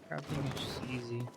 Crafting is just easy.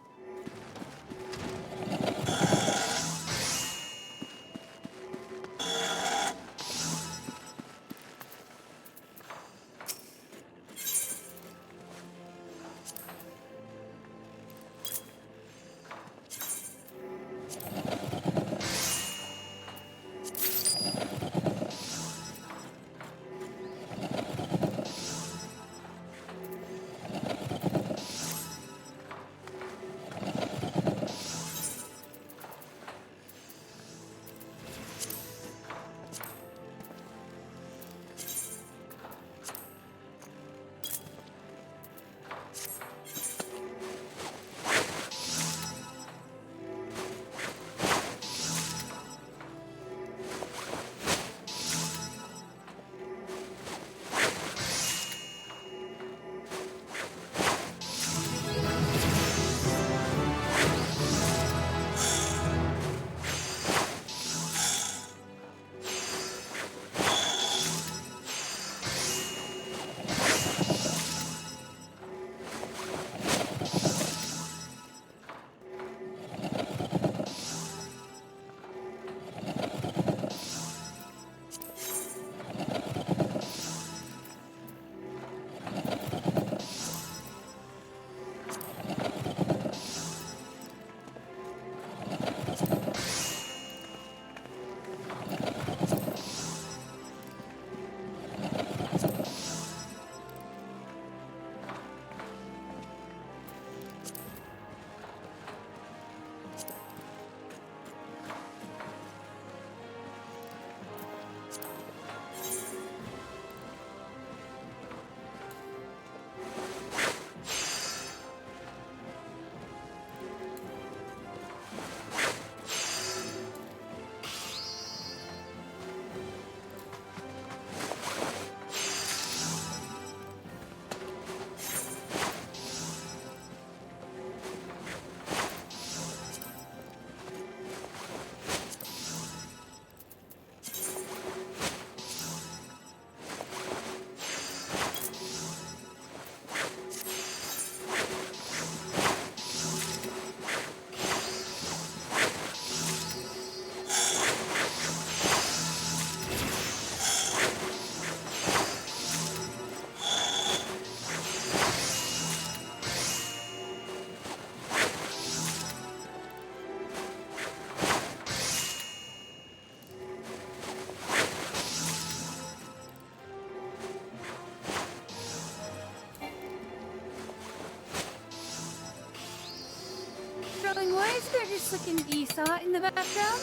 Darling, why is there just like an Esau in the background?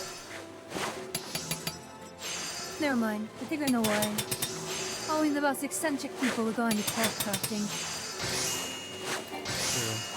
Never mind. I think I know why. Only the most eccentric people would go into crafting. True.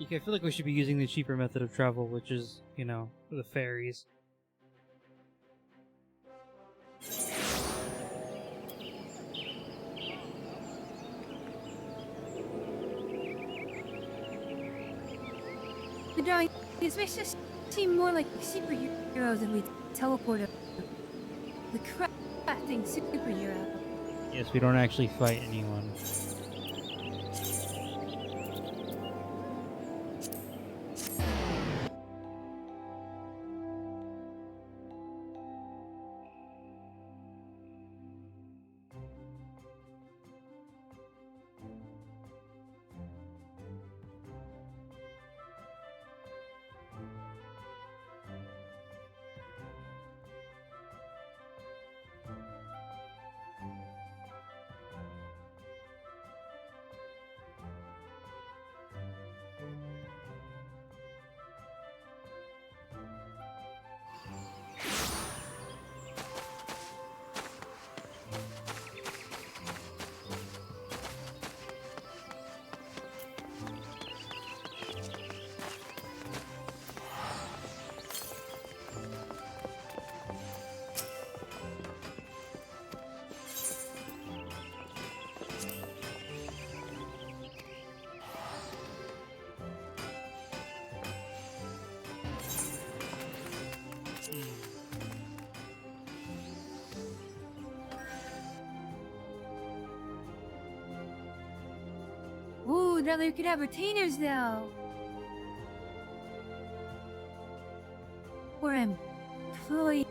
I feel like we should be using the cheaper method of travel, which is, you know, the ferries. The drawing these makes us seem more like superheroes if we teleport up. The crafting superhero. Yes, we don't actually fight anyone. Ooh, now we could have retainers now. Or employers.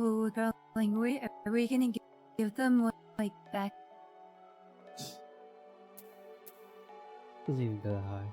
Ooh, darling, are we gonna give them like back? Doesn't even go that high.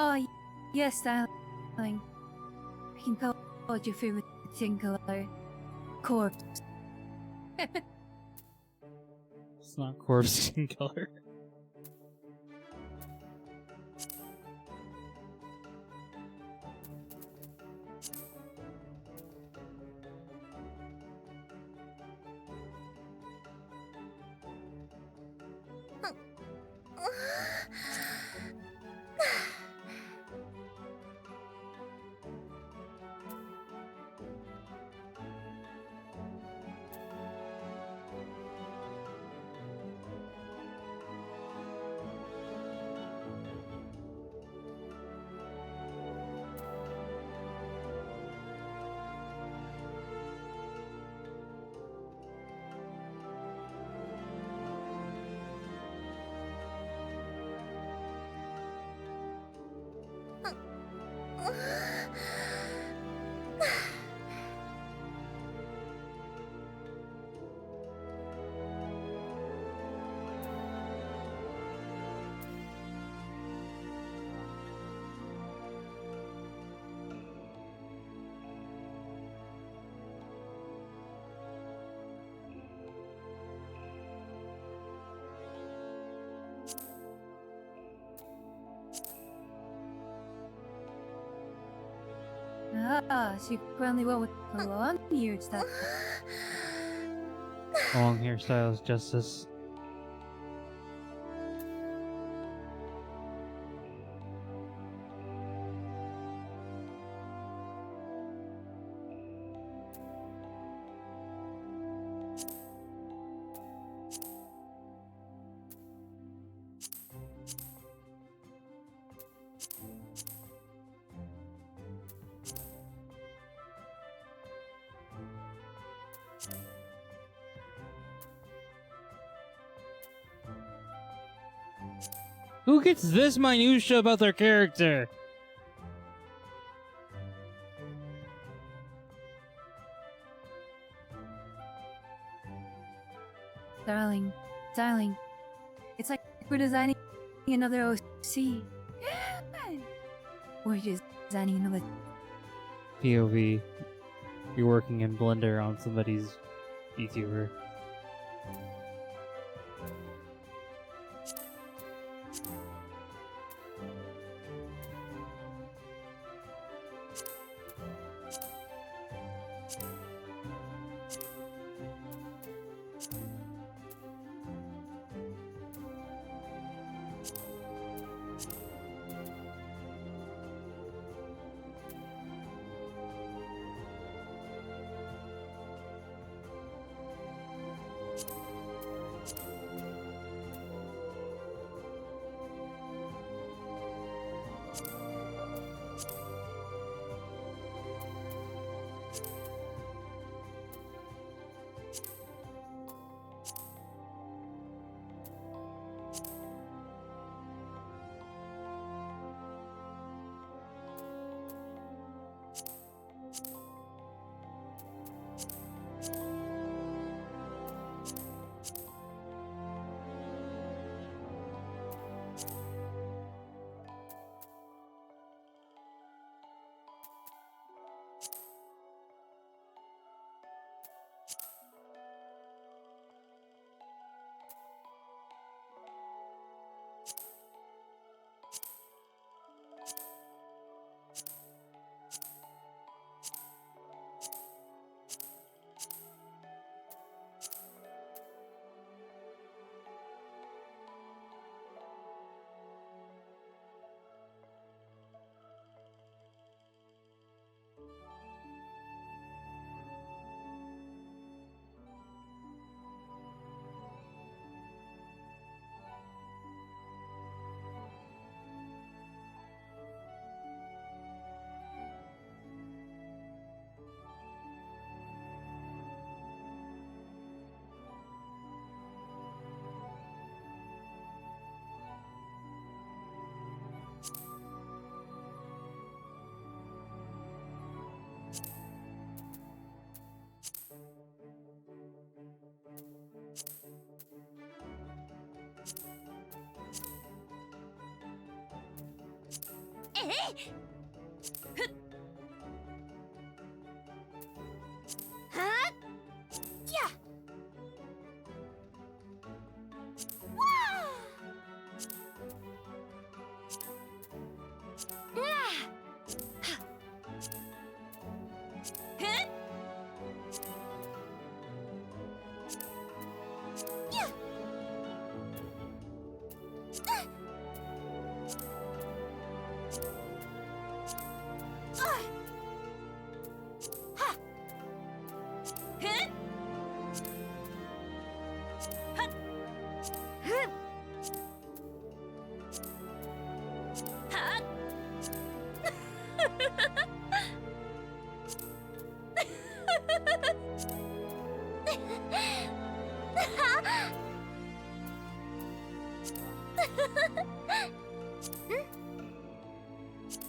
Oh, yes, darling. I can tell what your favorite skin color. Corpse. It's not corpse skin color. Ah, she friendly well with the long eared stuff. Long hairstyles, justice. Who gets this minutia about their character? Darling, darling, it's like we're designing another OC. We're just designing another. POV. You're working in Blender on somebody's VTuber. Huh? Yeah. Wow. Ah. Huh? Yeah. Ha. Huh? Huh. Huh. Huh?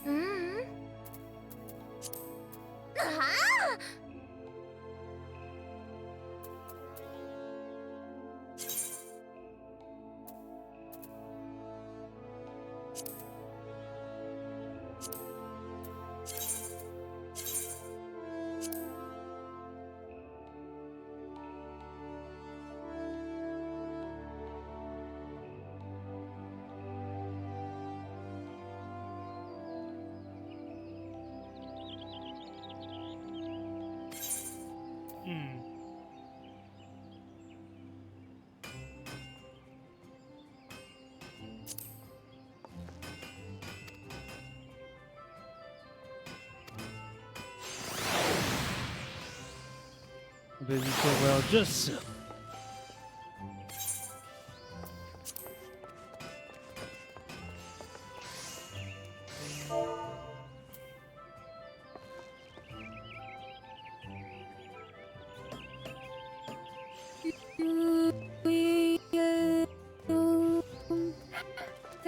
Mm. Ah! Busy so well, just so.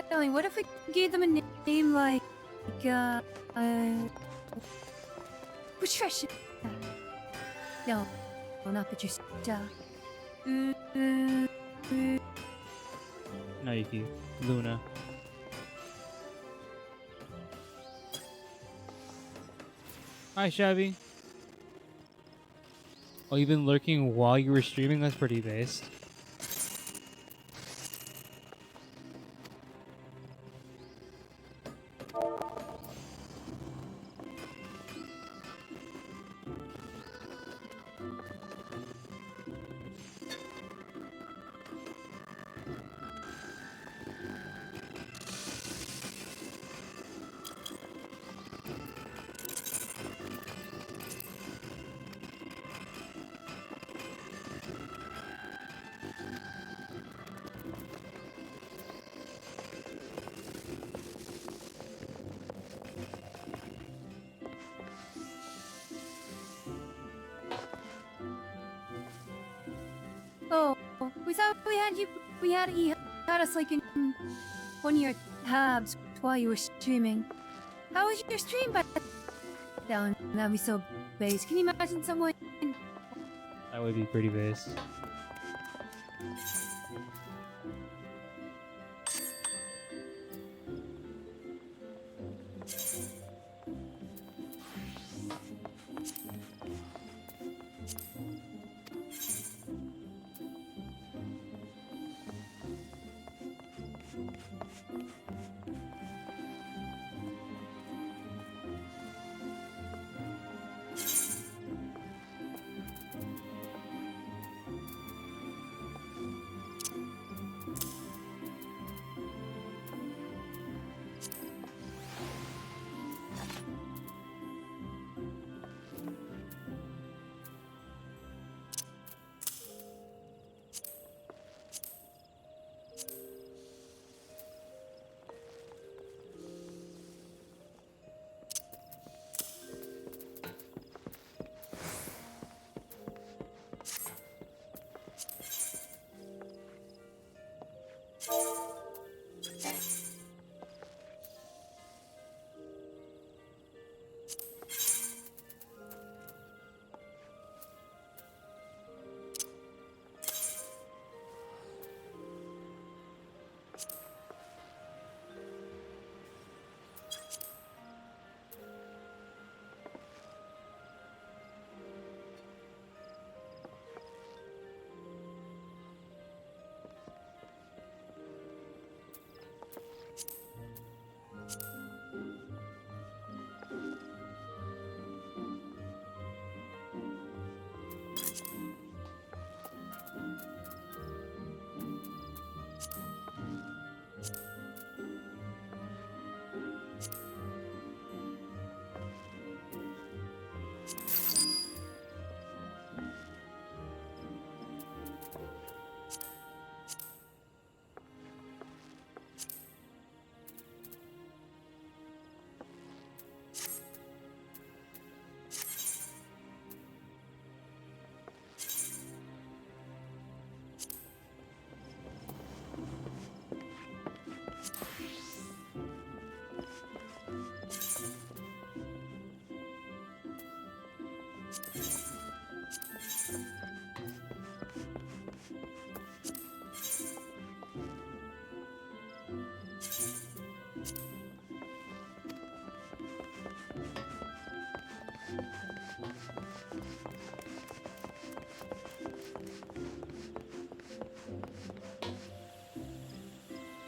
Darling, what if we gave them a name like, Patricia? No, not Patricia. No, Yuki. Luna. Hi, Shabby. Oh, you've been lurking while you were streaming? That's pretty based. Oh, we thought he had us like in one of your tabs while you were streaming. How was your stream, but that'd be so base. Can you imagine someone? That would be pretty based.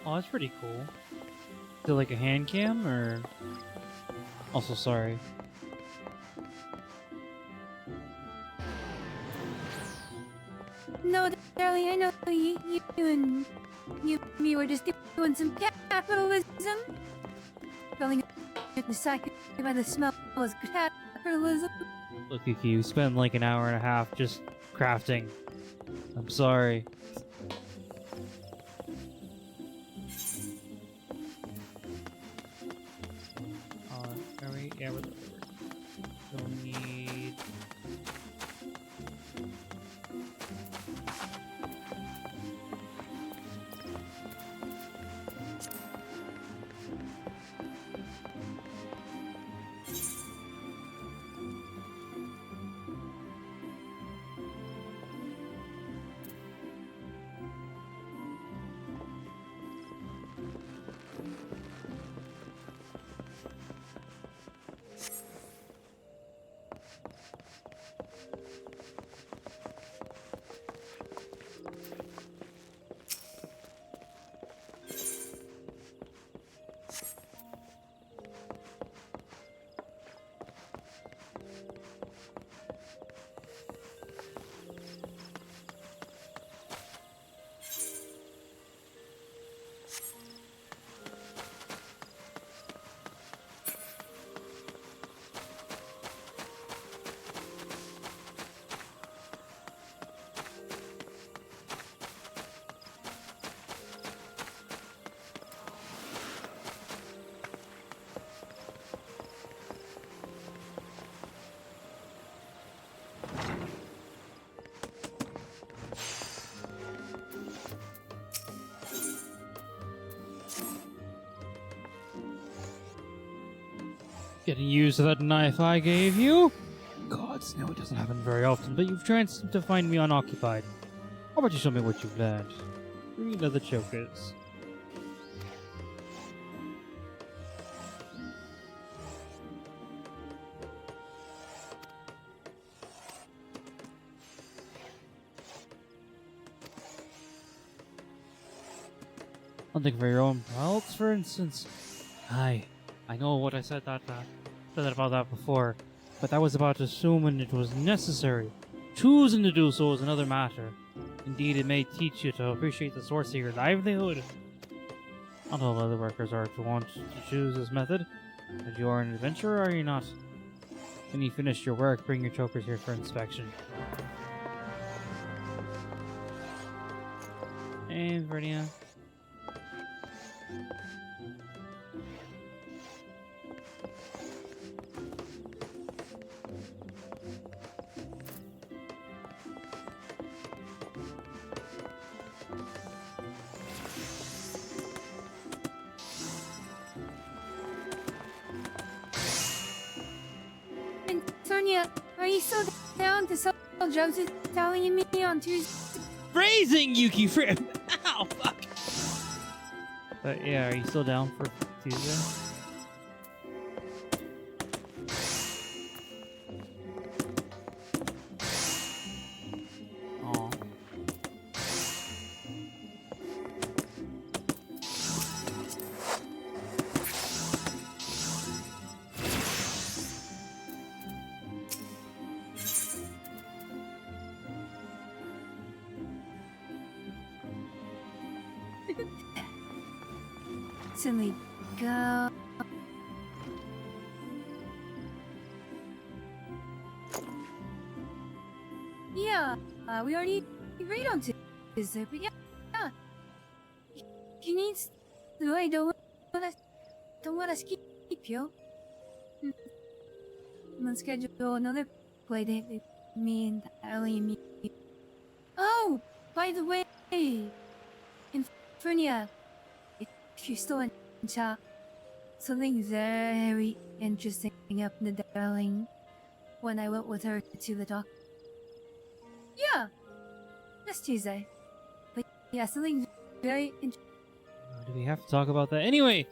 Oh, that's pretty cool. Is it like a hand cam or? Also, sorry. No, darling, I know you and me were just doing some capitalism. Feeling the sack by the smell was Elizabeth. Look, Yuki, you spent like an hour and a half just crafting. I'm sorry. Are we? Yeah, we'll need. Getting used to that knife I gave you? Gods, no, it doesn't happen very often, but you've chanced to find me unoccupied. How about you show me what you've learned? 3 leather chokers. Something for your own pelts, for instance. Aye, I know what I said said about that before, but that was about assuming it was necessary. Choosing to do so is another matter. Indeed, it may teach you to appreciate the source of your livelihood. Not all other workers are to want to choose this method, but you are an adventurer, are you not? When you finish your work, bring your chokers here for inspection. And Vernia. And Sonia, are you so down to sell drugs with Sally and me on Tuesday? Phrasing, Yuki! Ow, fuck! But yeah, are you still down for Tuesday? Aw. Silly girl. Yeah, we already agreed on Tuesday, but yeah. He needs to I don't wanna skip you. Let's schedule another play date with me and Ellie and me. Oh, by the way, in Fernia, if you're still in chat, something very interesting happened to Darling when I went with her to the dock. Yeah, this Tuesday. But yeah, something very interesting. Do we have to talk about that? Anyway,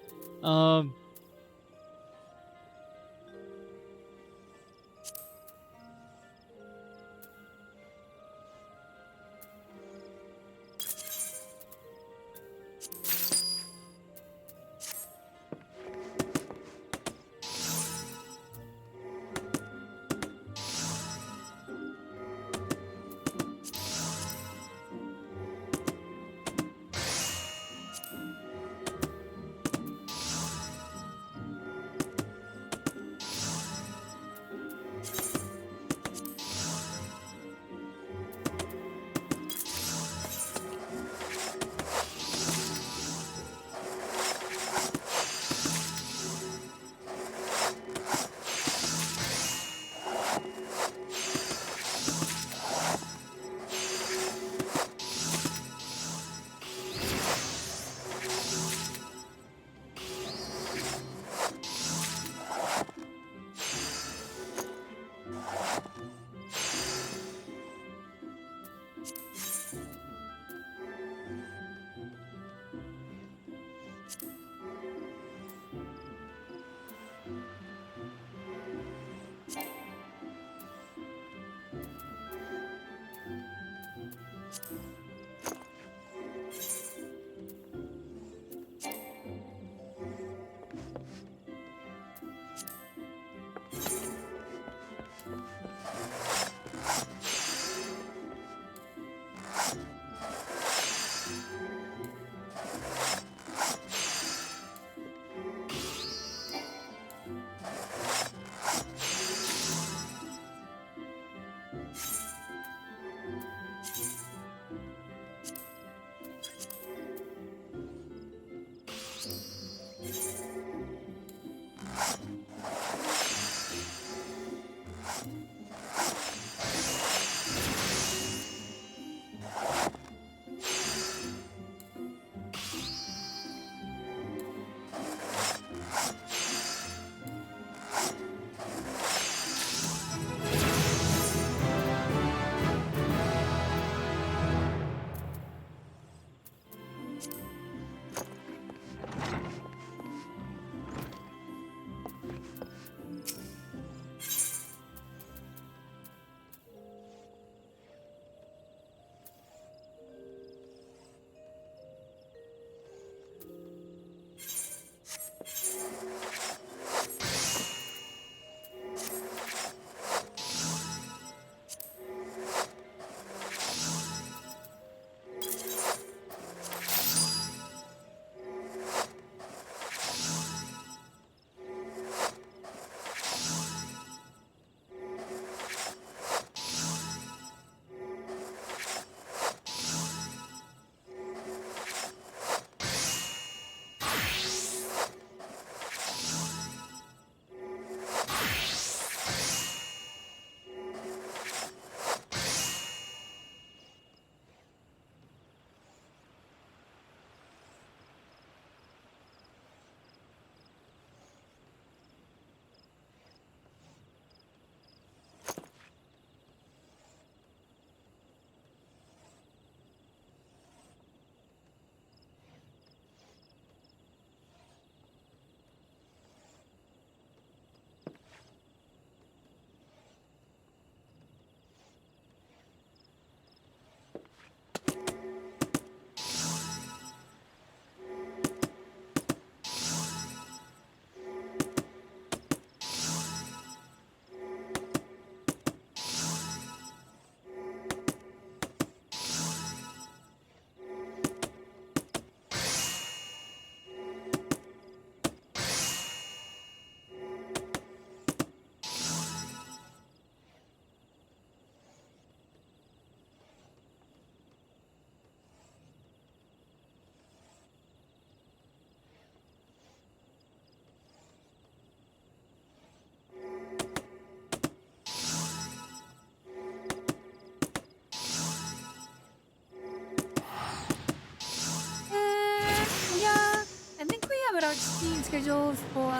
Yeah, I think we have our stream scheduled for.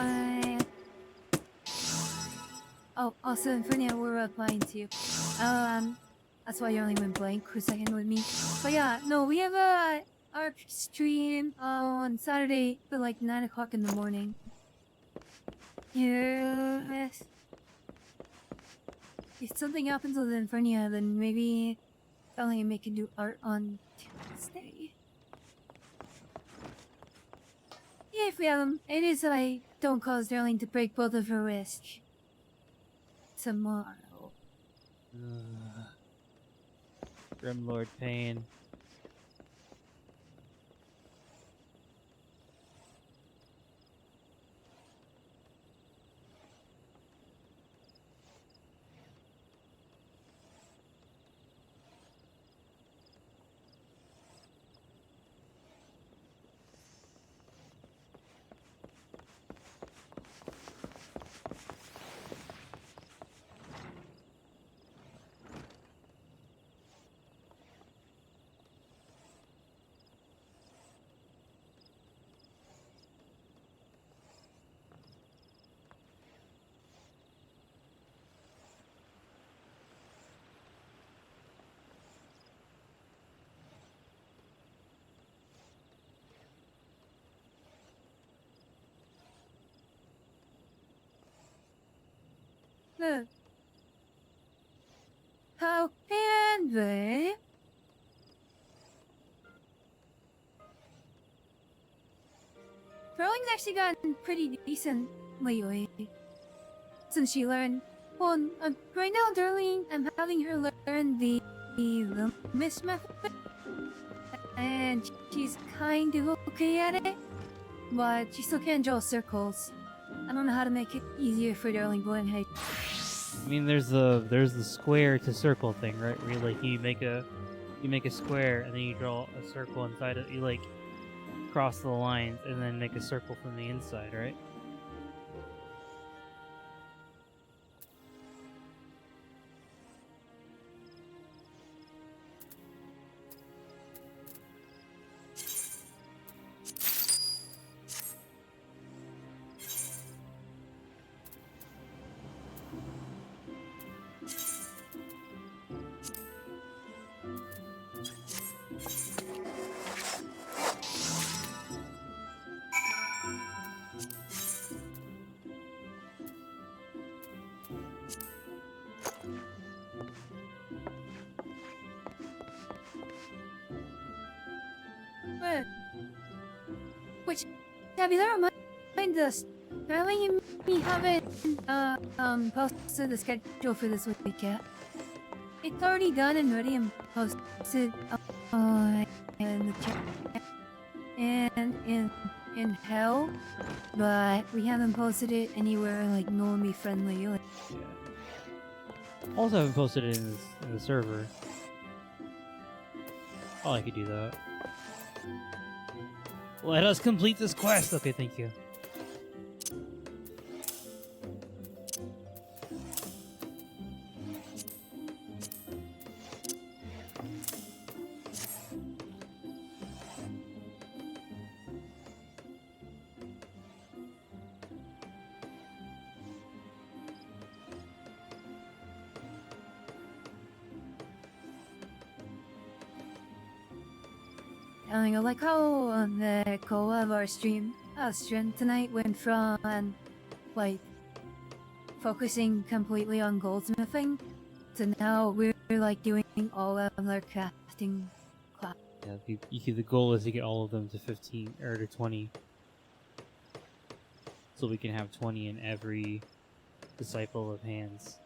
Oh, also Infernia, we're replying to you. That's why you only went blank for a second with me. But yeah, no, we have our stream on Saturday at like 9 o'clock in the morning. Yes. If something happens with Infernia, then maybe Ellie may can do art on Tuesday. Yeah, if we have them, it is I don't cause Darling to break both of her wrists. Tomorrow. Grimlord Pain. Look. How can they? Throwing's actually gotten pretty decent lately. Since she learned Well, right now, Darlene, I'm having her learn the Loomis method, and she's kind of okay at it, but she still can't draw circles. I don't know how to make it easier for Darlene Boyhenhead. I mean, there's the square to circle thing, right? Where you like you make a square and then you draw a circle inside it. You like cross the lines and then make a circle from the inside, right? But, which, Tabby, that reminds us, Darlene and me haven't posted the schedule for this week yet. It's already done and ready and posted in the chat and in hell, but we haven't posted it anywhere like normally friendly. Like, Also, haven't posted it in the server. Oh, I could do that. Let us complete this quest. Okay, thank you. I like how the core of our stream tonight went from like focusing completely on goldsmithing to now we're like doing all of our crafting class. Yeah, the goal is to get all of them to 15 or to 20, so we can have 20 in every disciple of hands.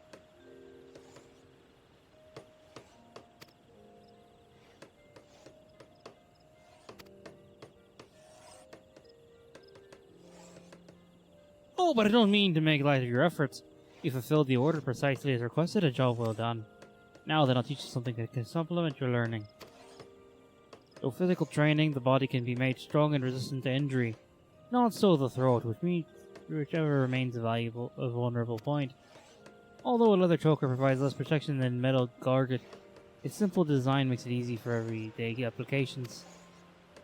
Oh, but I don't mean to make light of your efforts. You fulfilled the order precisely as requested, a job well done. Now then, I'll teach you something that can supplement your learning. Through physical training, the body can be made strong and resistant to injury. Not so the throat, whichever remains a vulnerable point. Although a leather choker provides less protection than metal garget, its simple design makes it easy for everyday applications.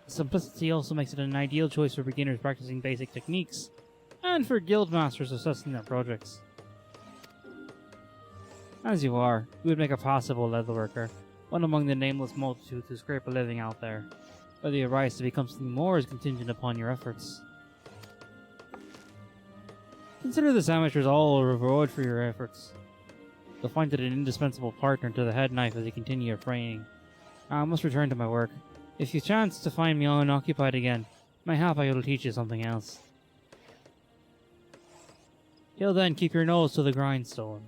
Simplicity also makes it an ideal choice for beginners practicing basic techniques, and for guild masters assessing their projects. As you are, you would make a passable leatherworker, one among the nameless multitude who scrape a living out there. Whether you rise to become something more is contingent upon your efforts. Consider this amateur's all a reward for your efforts. You'll find it an indispensable partner to the head knife as you continue your training. I must return to my work. If you chance to find me unoccupied again, mayhap I will teach you something else. Till then, keep your nose to the grindstone.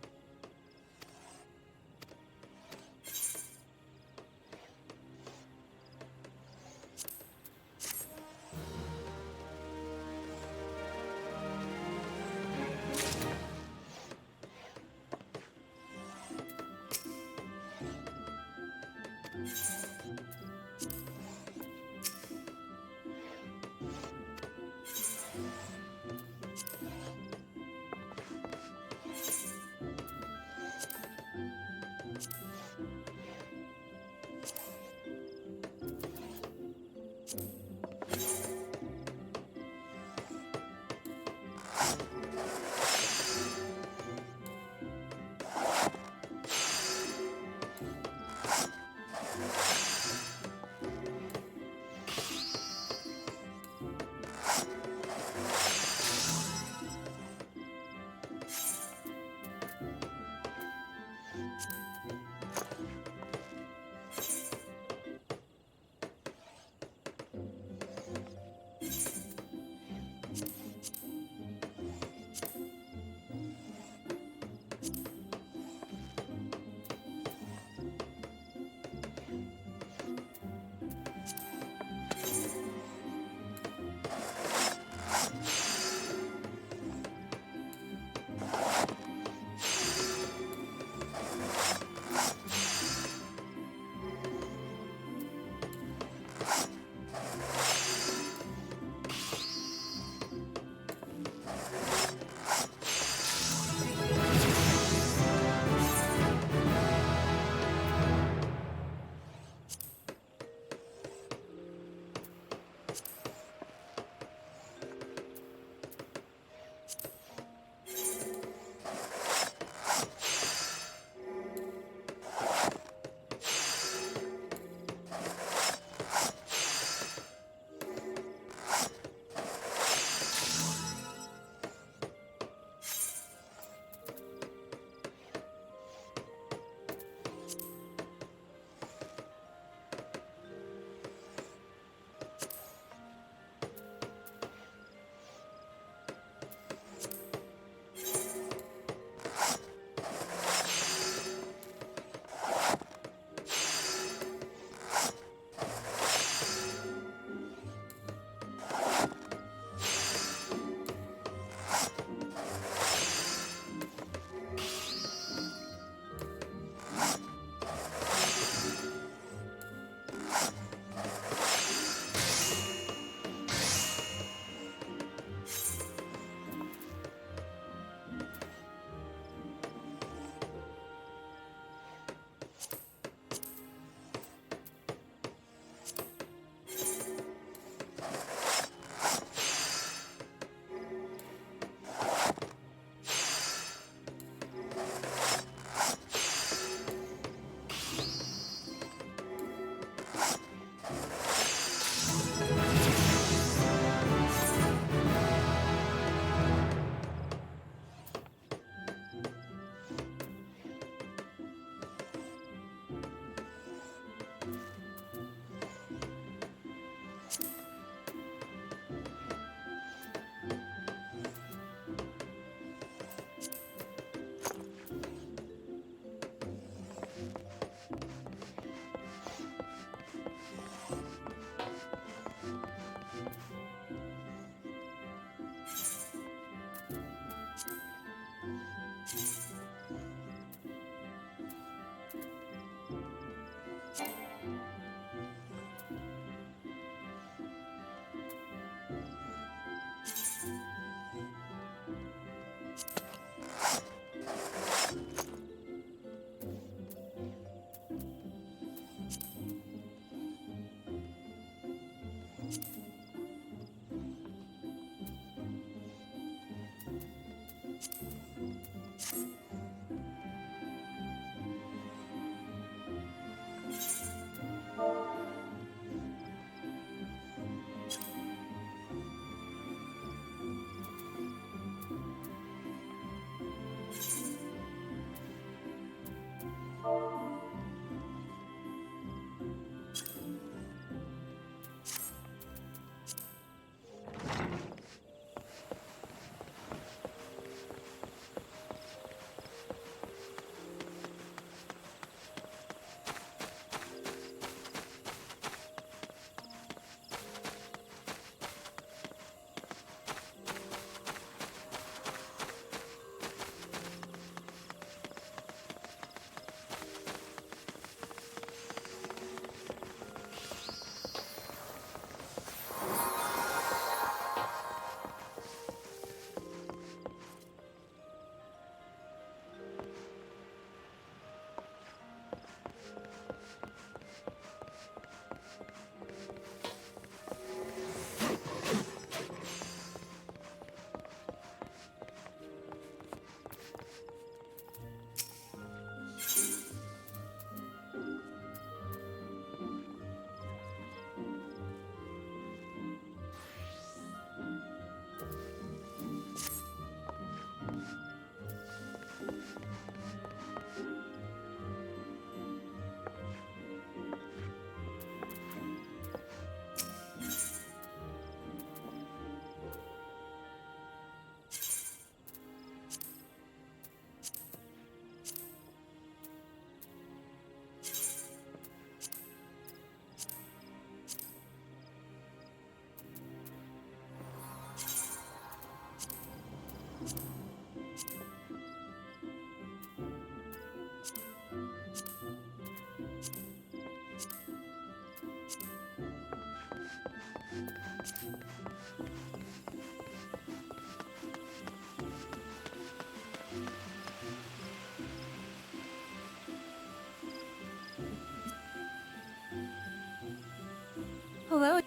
Hello.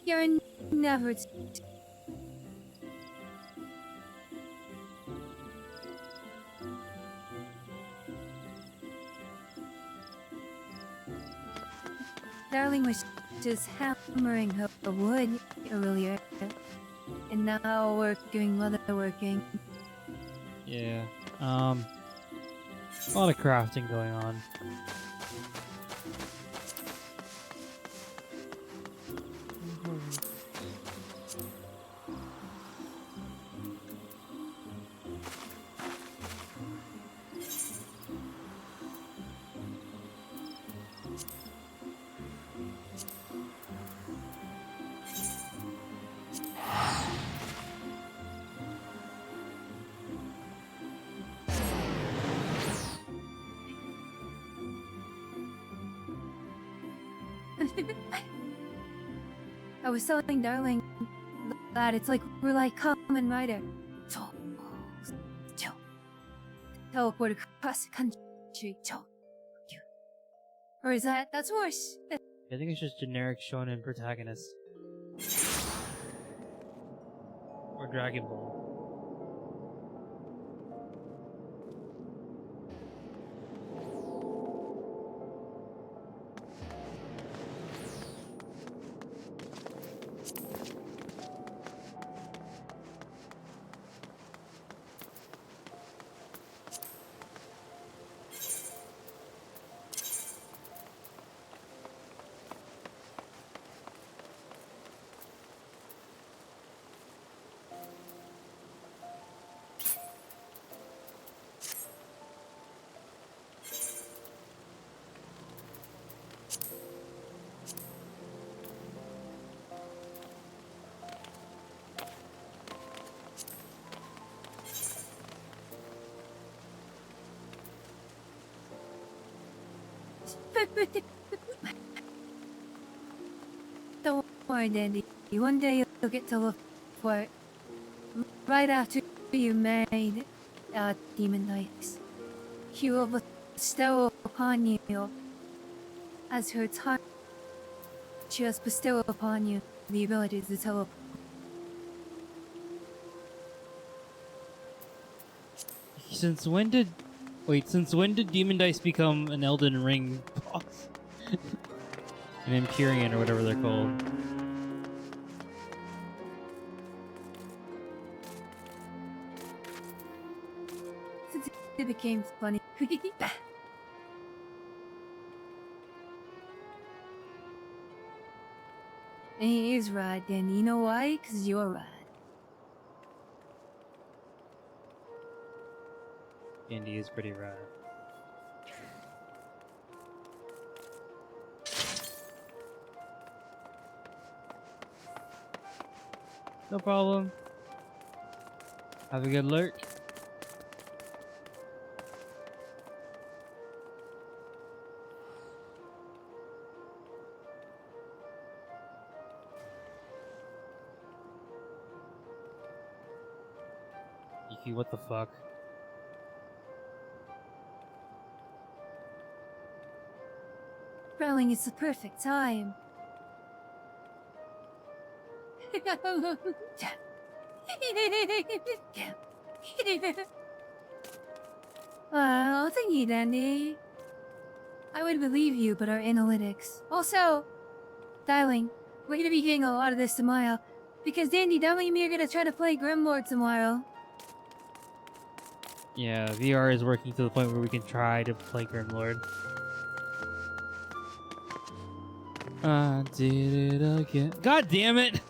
You're never. Darling was just hammering her wood earlier, and now we're doing leatherworking. Yeah. A lot of crafting going on. I was telling Darling that it's like we're like Kamen Rider. Teleport across the country. Or is that's worse? I think it's just generic shonen protagonist. Or Dragon Ball. Don't worry, Dandy. One day you'll get to look for it. Right after you made demon dice, he will bestow upon you, as her time, she has bestowed upon you the ability to teleport. Since when did Demon Dice become an Elden Ring boss? An Empyrean or whatever they're called. Since it became funny. He is right, and you know why? 'Cause you're right. Andy is pretty rad. No problem. Have a good lurk. Yuki, what the fuck? Rowling is the perfect time. Well, thank you, Dandy. I would believe you, but our analytics. Also, darling, we're gonna be getting a lot of this tomorrow. Because Dandy, Darling, and me are gonna try to play Grimlord tomorrow. Yeah, VR is working to the point where we can try to play Grimlord. I did it again. God damn it!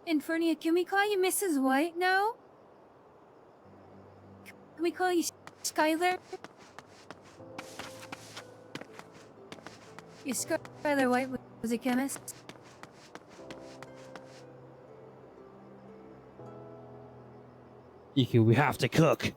Infernia, can we call you Mrs. White now? Can we call you Skylar? Your Skylar White was a chemist. Iku, we have to cook.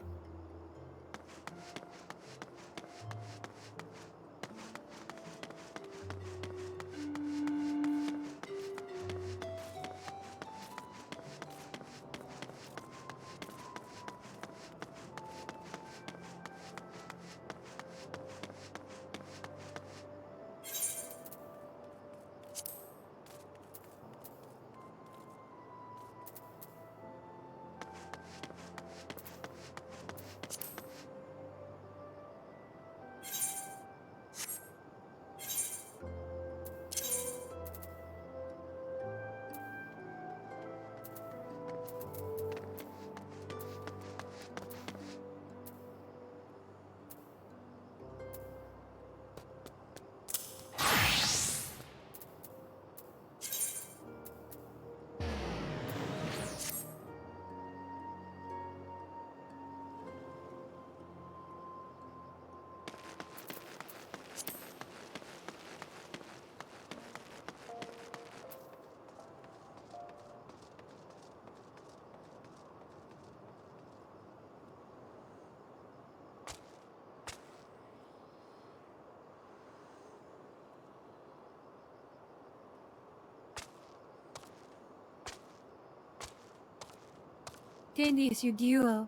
Tandy, it's your duo.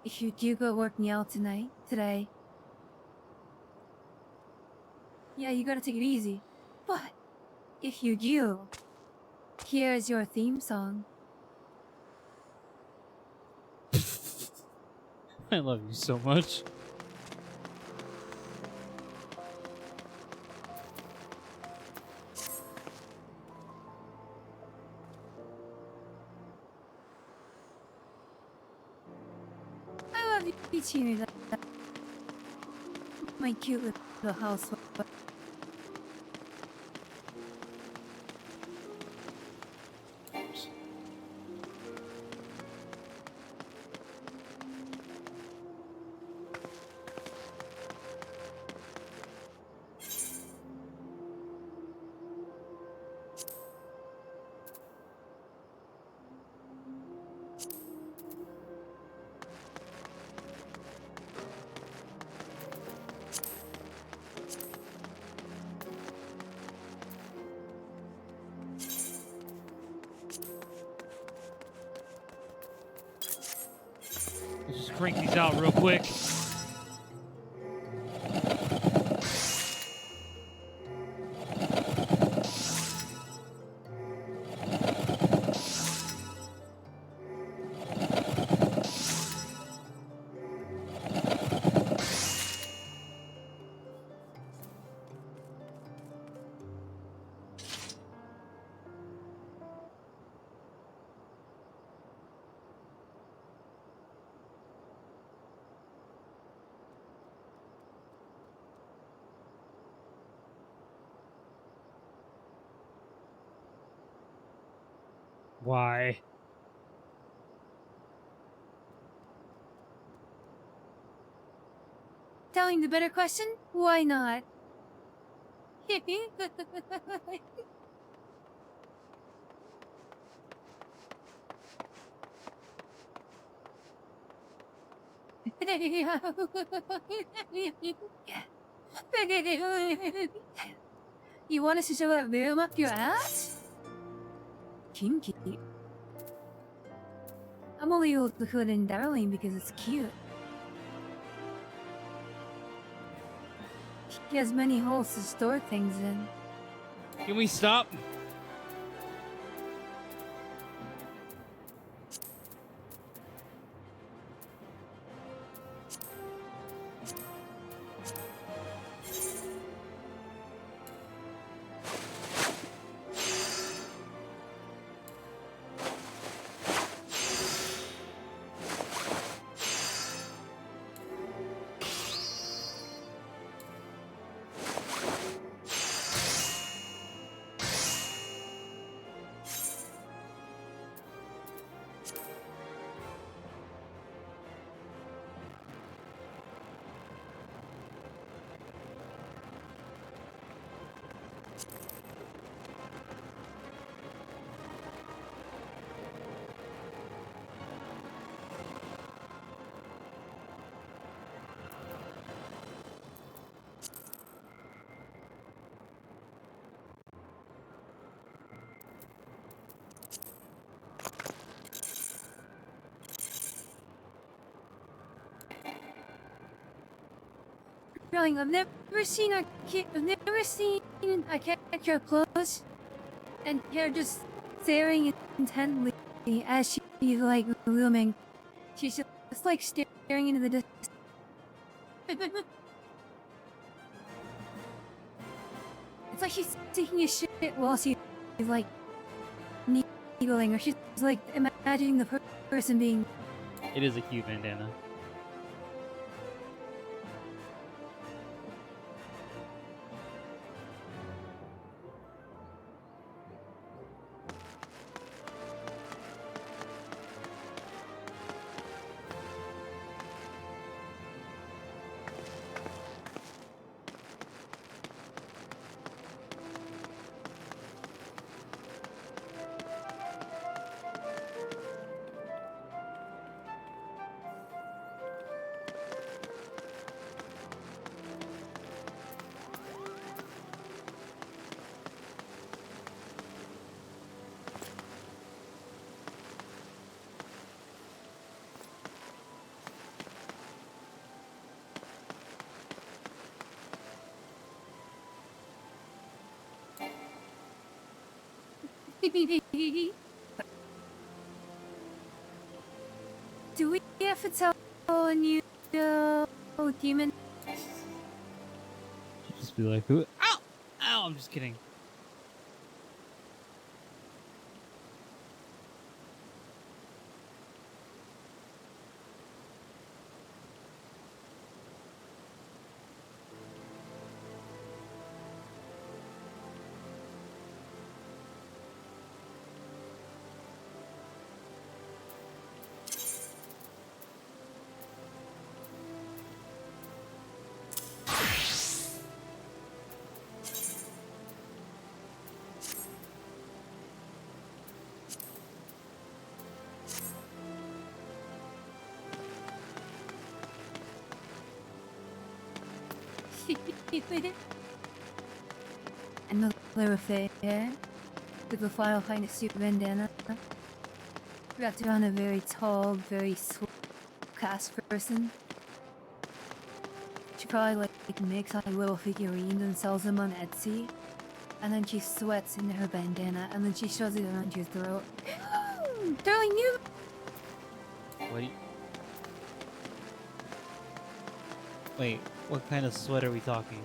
If you do go work me out today. Yeah, you gotta take it easy. But, if you do, here's your theme song. I love you so much. I love you teaching me that. My cute little housewife. Let's just crank these out real quick. Why? Telling the better question? Why not? You want us to show that room up your ass? Kinky. I'm only able to put in Darling because it's cute. He has many holes to store things in. Can we stop? Darling, I've never seen a character up close and her just staring intently as she's like looming. She's just like staring into the distance. It's like she's taking a shit while she's like needling, or she's like imagining the person being. It is a cute bandana. Do we have to tell a new demon? She'd just be like, "Who? Ow! Ow!" I'm just kidding. Another affair with the final kind of suit bandana wrapped around a very tall, very cast person. She probably like makes like little figurines and sells them on Etsy, and then she sweats into her bandana, and then she shoves it around your throat. Darling, you. What? Wait, what kind of sweat are we talking?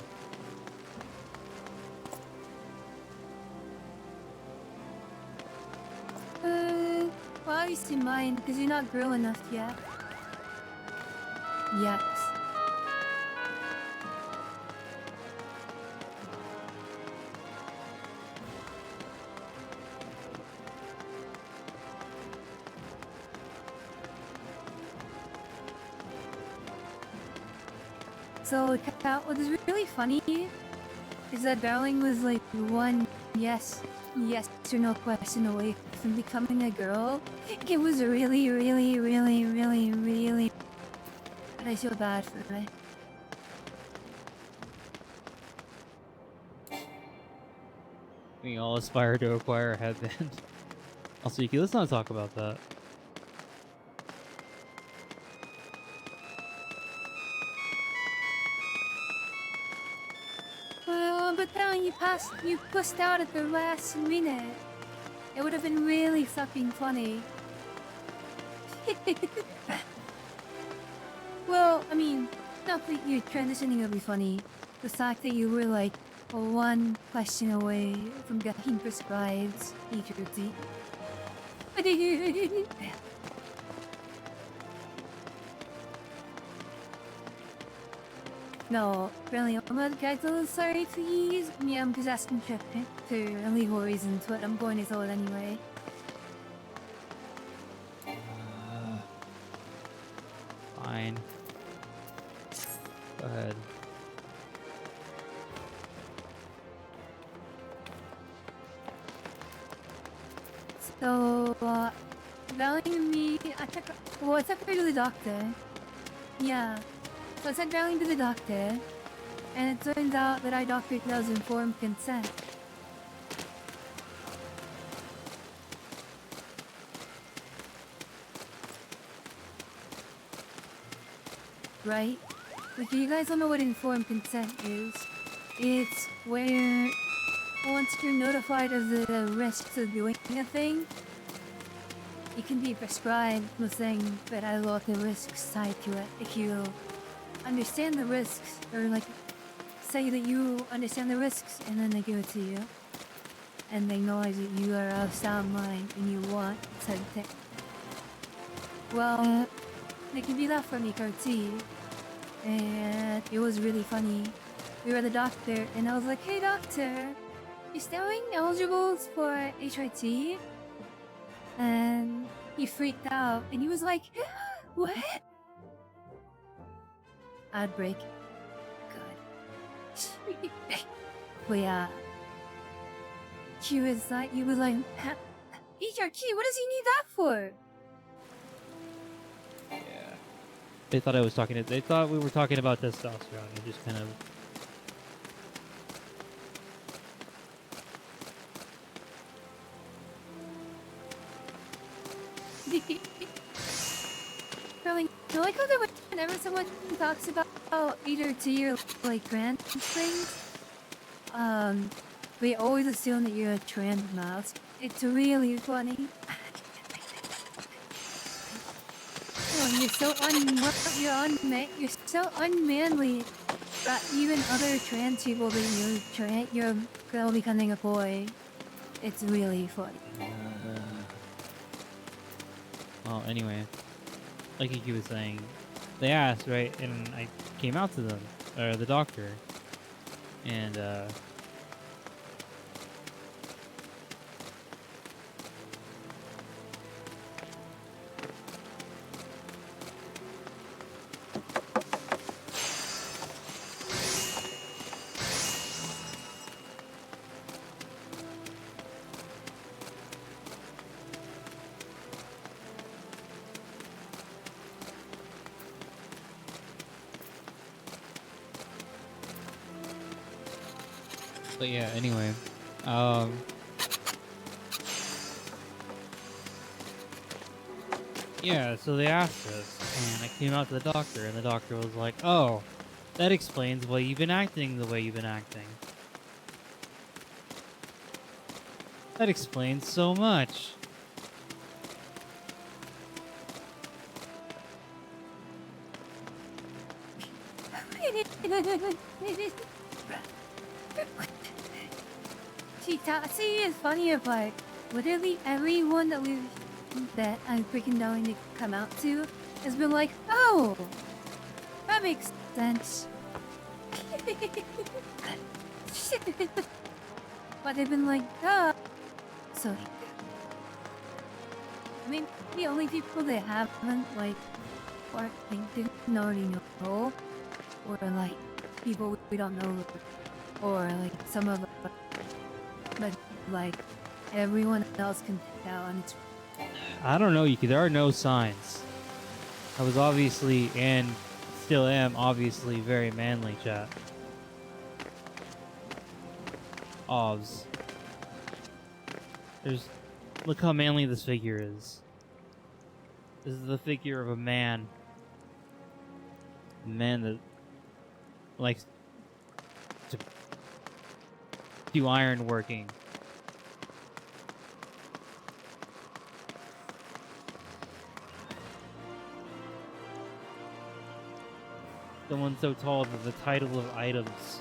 Well, obviously mine, because you're not grown enough yet. Yes. So, what is really funny is that Darling was like one yes or no question away from becoming a girl. It was really, but I feel bad for her. We all aspire to acquire a headband. Also, Yuki, let's not talk about that. But then you pushed out at the last minute. It would have been really fucking funny. Well, I mean, not that you're transitioning will be funny. The fact that you were like one question away from getting prescribed HRT. No, really, I'm not guys, sorry please. Yeah, I'm just asking for legal reasons, but I'm going to tell it anyway. Fine. Go ahead. So, valuing me, I took her to the doctor. Yeah. So I sent Darling to the doctor, and it turns out that our doctor does informed consent. Right? Like, you guys don't know what informed consent is. It's where once you're notified of the risks of doing a thing, it can be prescribed the thing that has a lot of risks tied to it. If you understand the risks, or like say that you understand the risks and then they give it to you, and they acknowledge that you are of sound mind and you want said thing. Well, they can do that for me, Carty. And it was really funny. We were at the doctor, and I was like, "Hey, doctor, you still eligible for HRT?" And he freaked out, and he was like, "What?" Outbreak. Good. But yeah. He was like, HRT, what does he need that for? Yeah. They thought I was talking to. They thought we were talking about testosterone. And just kind of. Really, I like how whenever someone talks about HRT or like trans things, they always assume that you're a trans mouse. It's really funny. Oh, you're so unmanly that even other trans people that you're a girl becoming a boy. It's really funny. Well, anyway, like he was saying, they asked, right, and I came out to them, or the doctor, and but yeah, anyway, yeah, so they asked us, and I came out to the doctor, and the doctor was like, "Oh, that explains why you've been acting the way you've been acting. That explains so much." See, it's funny if like literally everyone that I'm freaking going to come out to has been like, "Oh, that makes sense." But they've been like, "Duh." So, I mean, the only people they haven't like, or like didn't already know, or like people we don't know, or like some of us, but like everyone else can tell, and it's. I don't know, Yuki. There are no signs. I was obviously, and still am, obviously very manly, chat. Ovs. Look how manly this figure is. This is the figure of a man. A man that likes to do iron working. Someone so tall that the title of items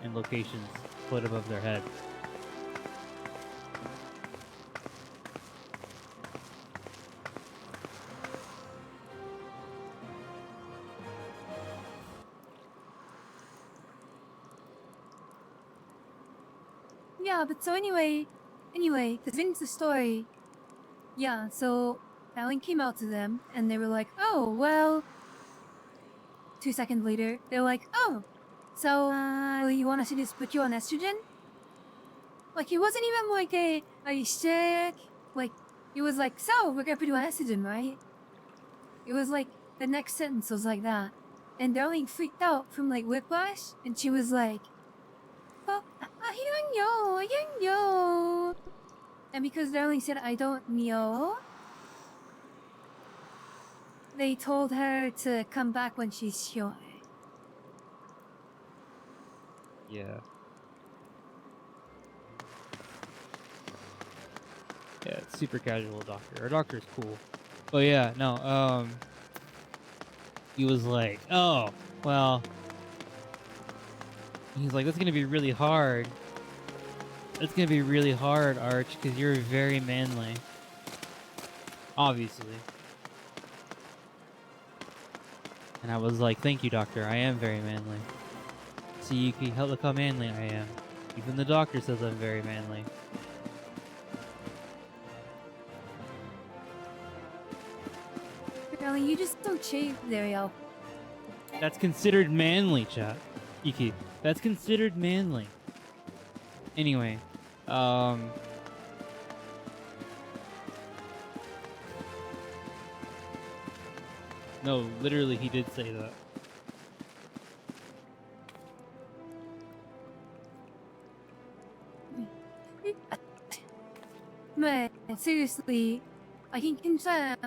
and locations put above their head. Yeah, but so anyway, to finish the story, yeah, so Alan came out to them, and they were like, "Oh, well," 2 seconds later, they're like, "Oh, so, you want us to just put you on estrogen?" Like, it wasn't even like are you sick? Like, it was like, "So, we're gonna put you on estrogen, right?" It was like, the next sentence was like that. And Darling freaked out from like whiplash, and she was like, "Oh, yo." And because Darling said, "I don't know," they told her to come back when she's sure. Yeah. Yeah, it's super casual doctor. Our doctor's cool. But yeah, no, he was like, oh, well, he's like, that's gonna be really hard. It's gonna be really hard, Arch, because you're very manly. Obviously. And I was like, thank you, doctor, I am very manly. See, you can look how manly I am. Even the doctor says I'm very manly. Really, you just don't shave there, yo. That's considered manly, chat. Iki, that's considered manly. Anyway, no, literally he did say that. Man, seriously, I can confirm.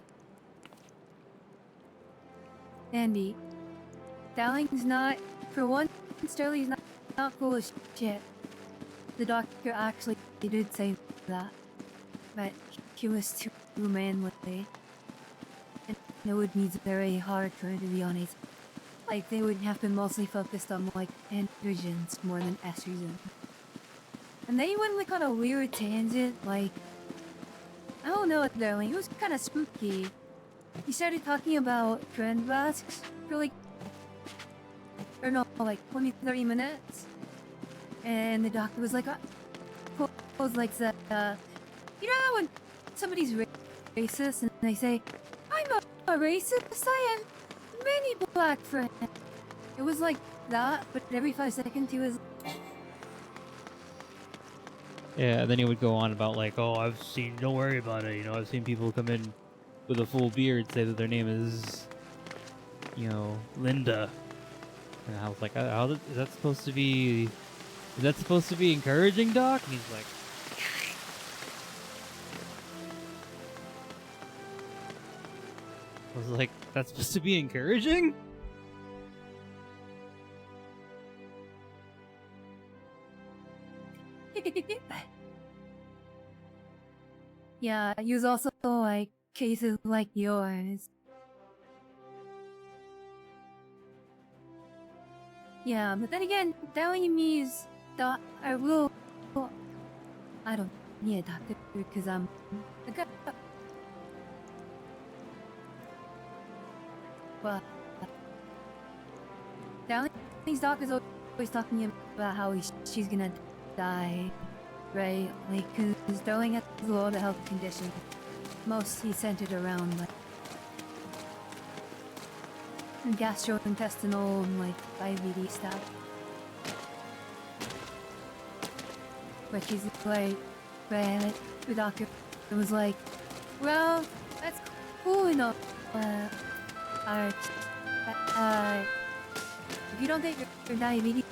Andy, Dowling's not, for one, Sterling's not full of shit. The doctor actually did say that, but he was too manly, and it would be very hard for her to be honest. Like, they would have been mostly focused on, like, androgens more than estrogen. And then he went, like, on a weird tangent, like, I don't know, Darling, it was kind of spooky. He started talking about trend masks for, like, or no, like 20-30 minutes. And the doctor was like, was like, you know when somebody's racist and they say, I'm a racist, I have many black friends. It was like that, but every 5 seconds he was... Yeah, then he would go on about like, oh, don't worry about it, you know, I've seen people come in with a full beard say that their name is, you know, Linda. And I was like, is that supposed to be... Is that supposed to be encouraging, Doc? And he's like... I was like, that's supposed to be encouraging? Yeah, use also like cases like yours. Yeah, but then again, telling me is that I will. I don't need a doctor because I'm a guy. But Darling's doctor's always talking about how she's gonna die, right? Like, cause Darling has a lot of health conditions, mostly centered around like gastrointestinal and like IBD stuff. But she's like, right? The doctor was like, well, that's cool enough. Arch, if you don't take your diabetes,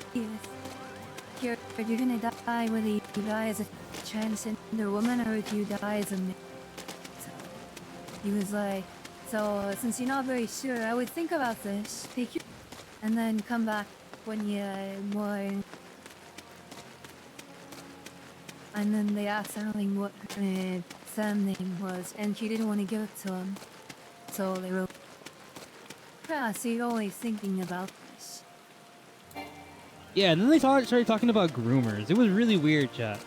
you're gonna die whether you die as a transgender woman or if you die as a man. So he was like, so since you're not very sure, I would think about this, take your, and then come back when you're more. And then they asked Darling what her surname was, and she didn't want to give it to him, so they wrote. Yeah, so you're always thinking about this. Yeah, and then they started talking about groomers. It was really weird, chat.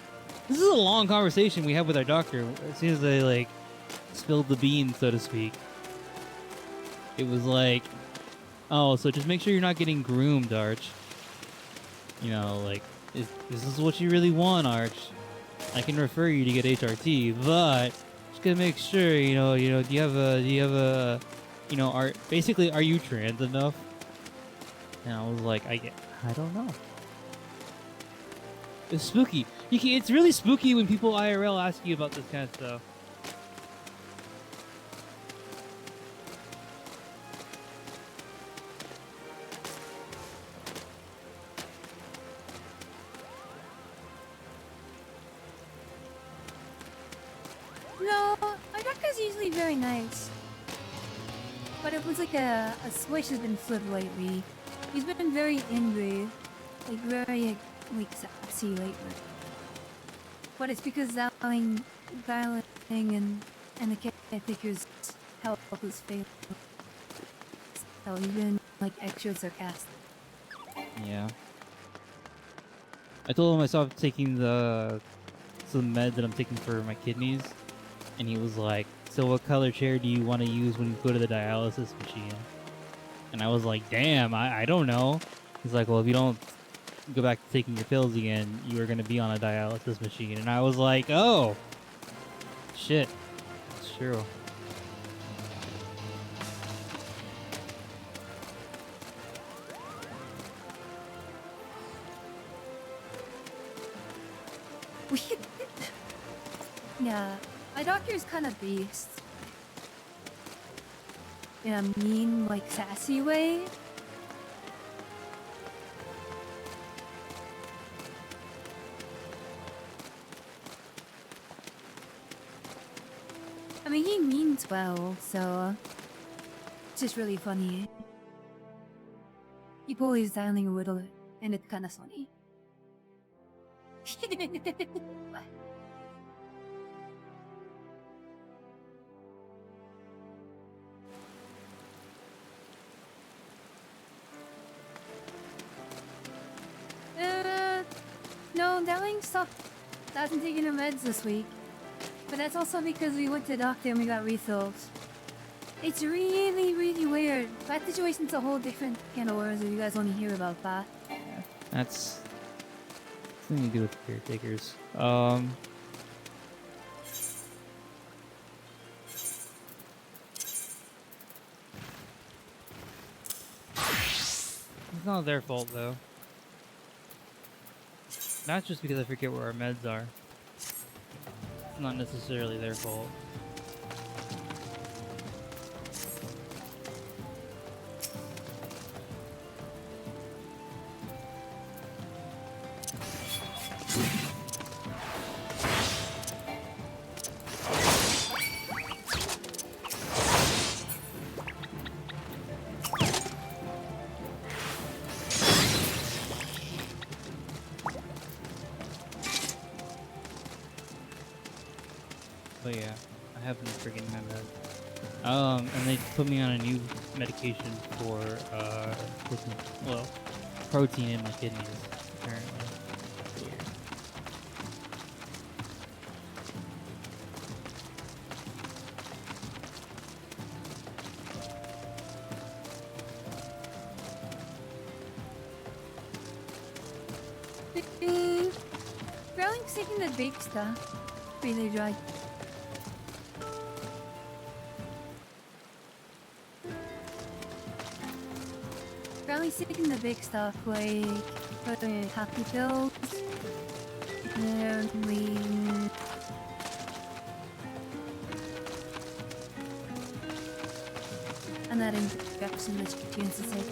This is a long conversation we had with our doctor as soon as they, like, spilled the beans, so to speak. It was like, oh, so just make sure you're not getting groomed, Arch. You know, like, this is what you really want, Arch. I can refer you to get HRT, but just gotta make sure, you know, do you have a, you know, basically, are you trans enough? And I was like, I don't know. It's spooky. It's really spooky when people IRL ask you about this kind of stuff. No, my doctor's usually very nice. But it was like a switch has been flipped lately. He's been very angry. Like very like sassy lately. But it's because Darling and the caretakers help us fail. So even like extra sarcastic. Yeah. I told him I stopped taking some meds that I'm taking for my kidneys, and he was like, "So what color chair do you want to use when you go to the dialysis machine?" And I was like, "Damn, I don't know." He's like, "Well, if you don't go back to taking your pills again, you are going to be on a dialysis machine." And I was like, "Oh, shit, it's true." Yeah, my doctor's kind of beast. In a mean, like sassy way. I mean, he means well, so it's just really funny. He bullies Darling a little, and it's kind of funny. No, Darling stopped. Hasn't taken her meds this week. But that's also because we went to the doctor and we got refills. It's really, really weird. That situation's a whole different can of worms if you guys want to hear about that. That's something to do with caretakers. It's not their fault though. Not just because I forget where our meds are. It's not necessarily their fault. But yeah, I have been forgetting my meds. And they put me on a new medication for putting, well, protein in my kidneys, apparently. Darling's taking the big stuff. Really dry. Darling's taking the big stuff, like putting happy pills, and lean. And that injection that she wants to take.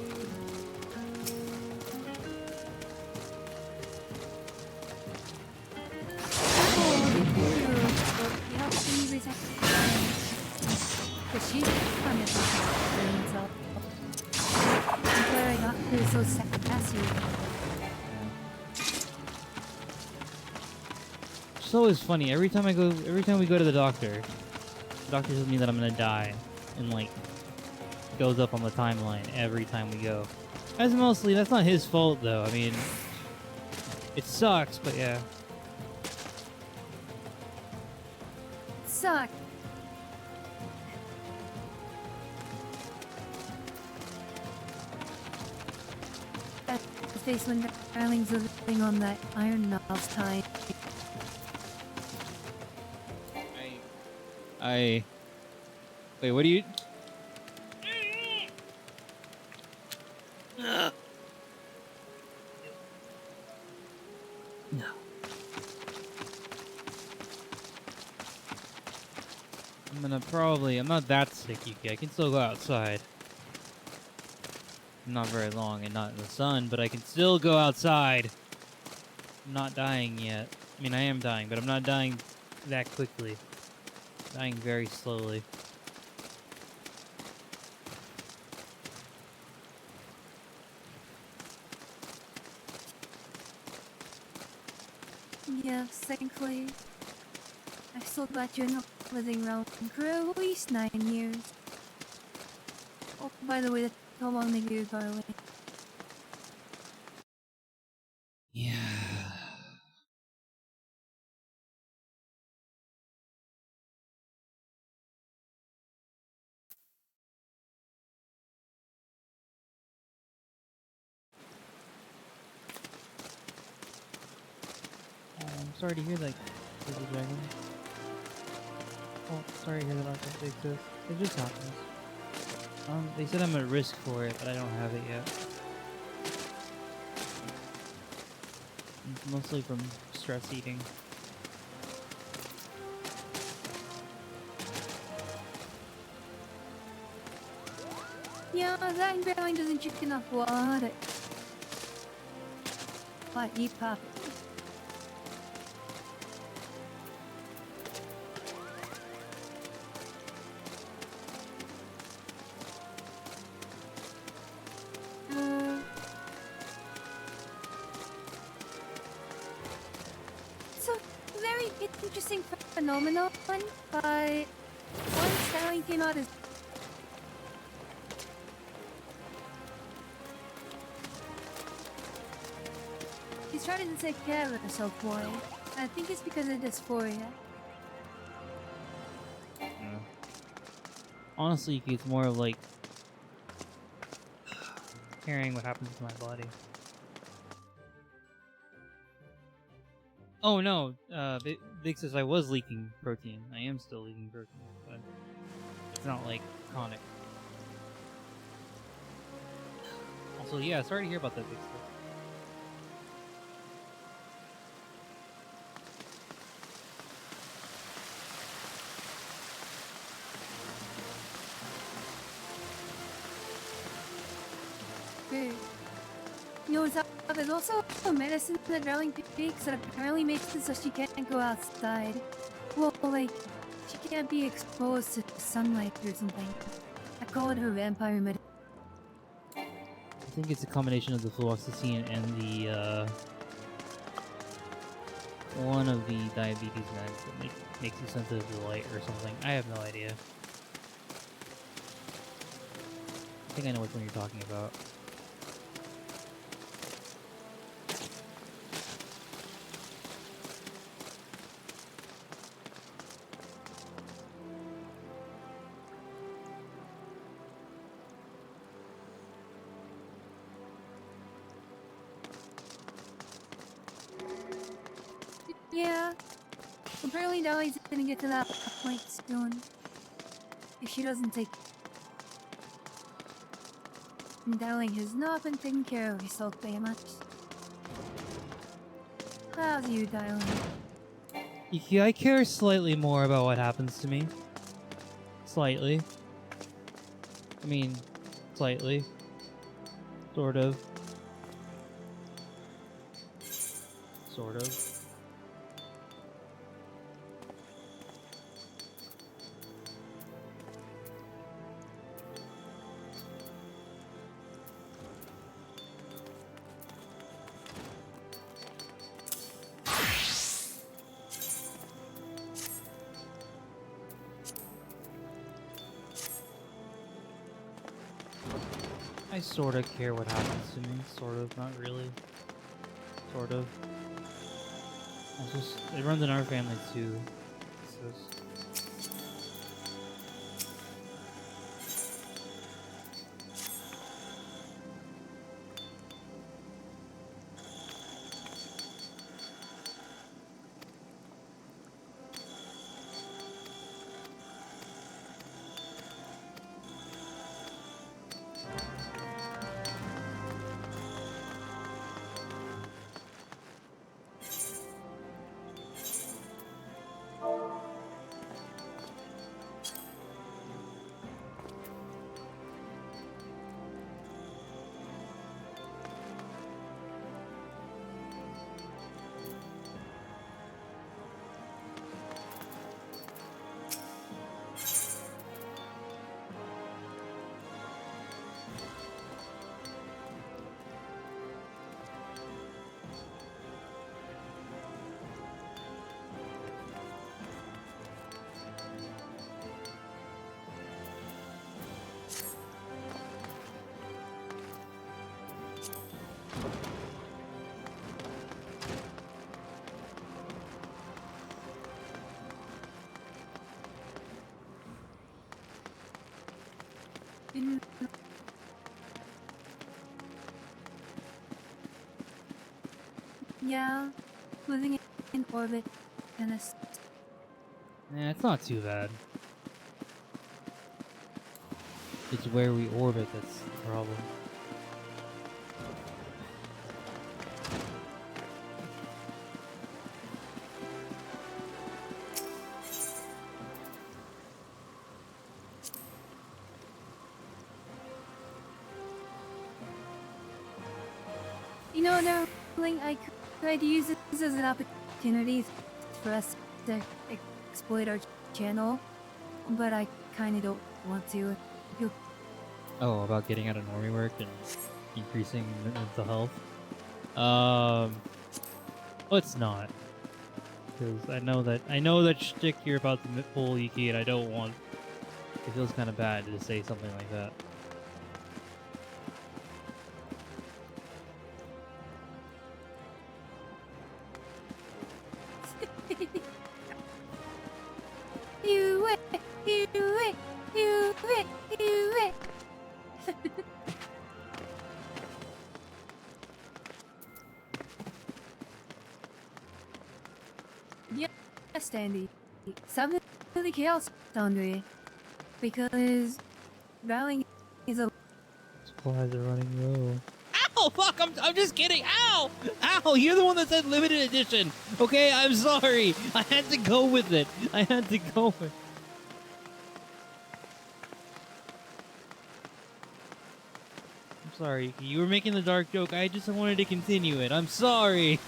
Because she's kind of herself. That's where I got her so sassy. It's always funny. Every time we go to the doctor tells me that I'm gonna die, and like goes up on the timeline every time we go. That's not his fault though. I mean, it sucks, but yeah. Suck. That face when Darling's living on that iron knobs time. Wait, what do you... No. I'm not that sick, Yuki. I can still go outside. Not very long and not in the sun, but I can still go outside. I'm not dying yet. I mean, I am dying, but I'm not dying that quickly. Dying very slowly. Yes, thankfully. I've still got you in the living room for at least 9 years. Oh, by the way, that's how long they do garlic. Yeah. I'm sorry to hear that, Baby Dragon. Oh, sorry to hear that autistic exists. It just happens. They said I'm at risk for it, but I don't have it yet. It's mostly from stress eating. Yeah, that growling doesn't drink enough water. But eat pop. So, very interesting phenomenon, but one styling came out as he's trying to take care of herself, boy. I think it's because of dysphoria. Yeah. Honestly, it's more of like caring what happens to my body. Oh no, Big says I was leaking protein. I am still leaking protein, but it's not like chronic. Also, yeah, sorry to hear about that, Big stuff. Good. You know, there's also a medicine that Darling takes that apparently makes it so she can't go outside. Well, like, she can't be exposed to sunlight or something. I call it her vampire medicine. I think it's a combination of the fluoxetine and the one of the diabetes meds that makes you sensitive to light or something. I have no idea. I think I know which one you're talking about. Yeah. Apparently Dolly's gonna get to that point soon. If she doesn't take... And Darling has not been taking care of herself very much. How's you, Darling? Yeah, I care slightly more about what happens to me. Slightly. I mean, slightly. Sort of. Sort of. I sort of care what happens to me. Sort of, not really. Sort of. It's just, it runs in our family too. So Yeah, living in orbit and a Eh, it's not too bad. It's where we orbit that's the problem. You know, darling, I could use this as an opportunity for us to exploit our channel, but I kind of don't want to. Oh, about getting out of normie work and increasing mental health? Let's not. Because I know that shtick you're about to pull, Iki, and I don't want. It feels kind of bad to say something like that. You it, you it, you it, you it. Yes, Andy. Something really chaos, Andre. Because Rowling is a Supplies are running low. Ow! Fuck! I'm just kidding! Ow! Ow! You're the one that said limited edition! Okay, I'm sorry! I had to go with it! I had to go with it. I'm sorry, Yuki. You were making the dark joke. I just wanted to continue it. I'm sorry!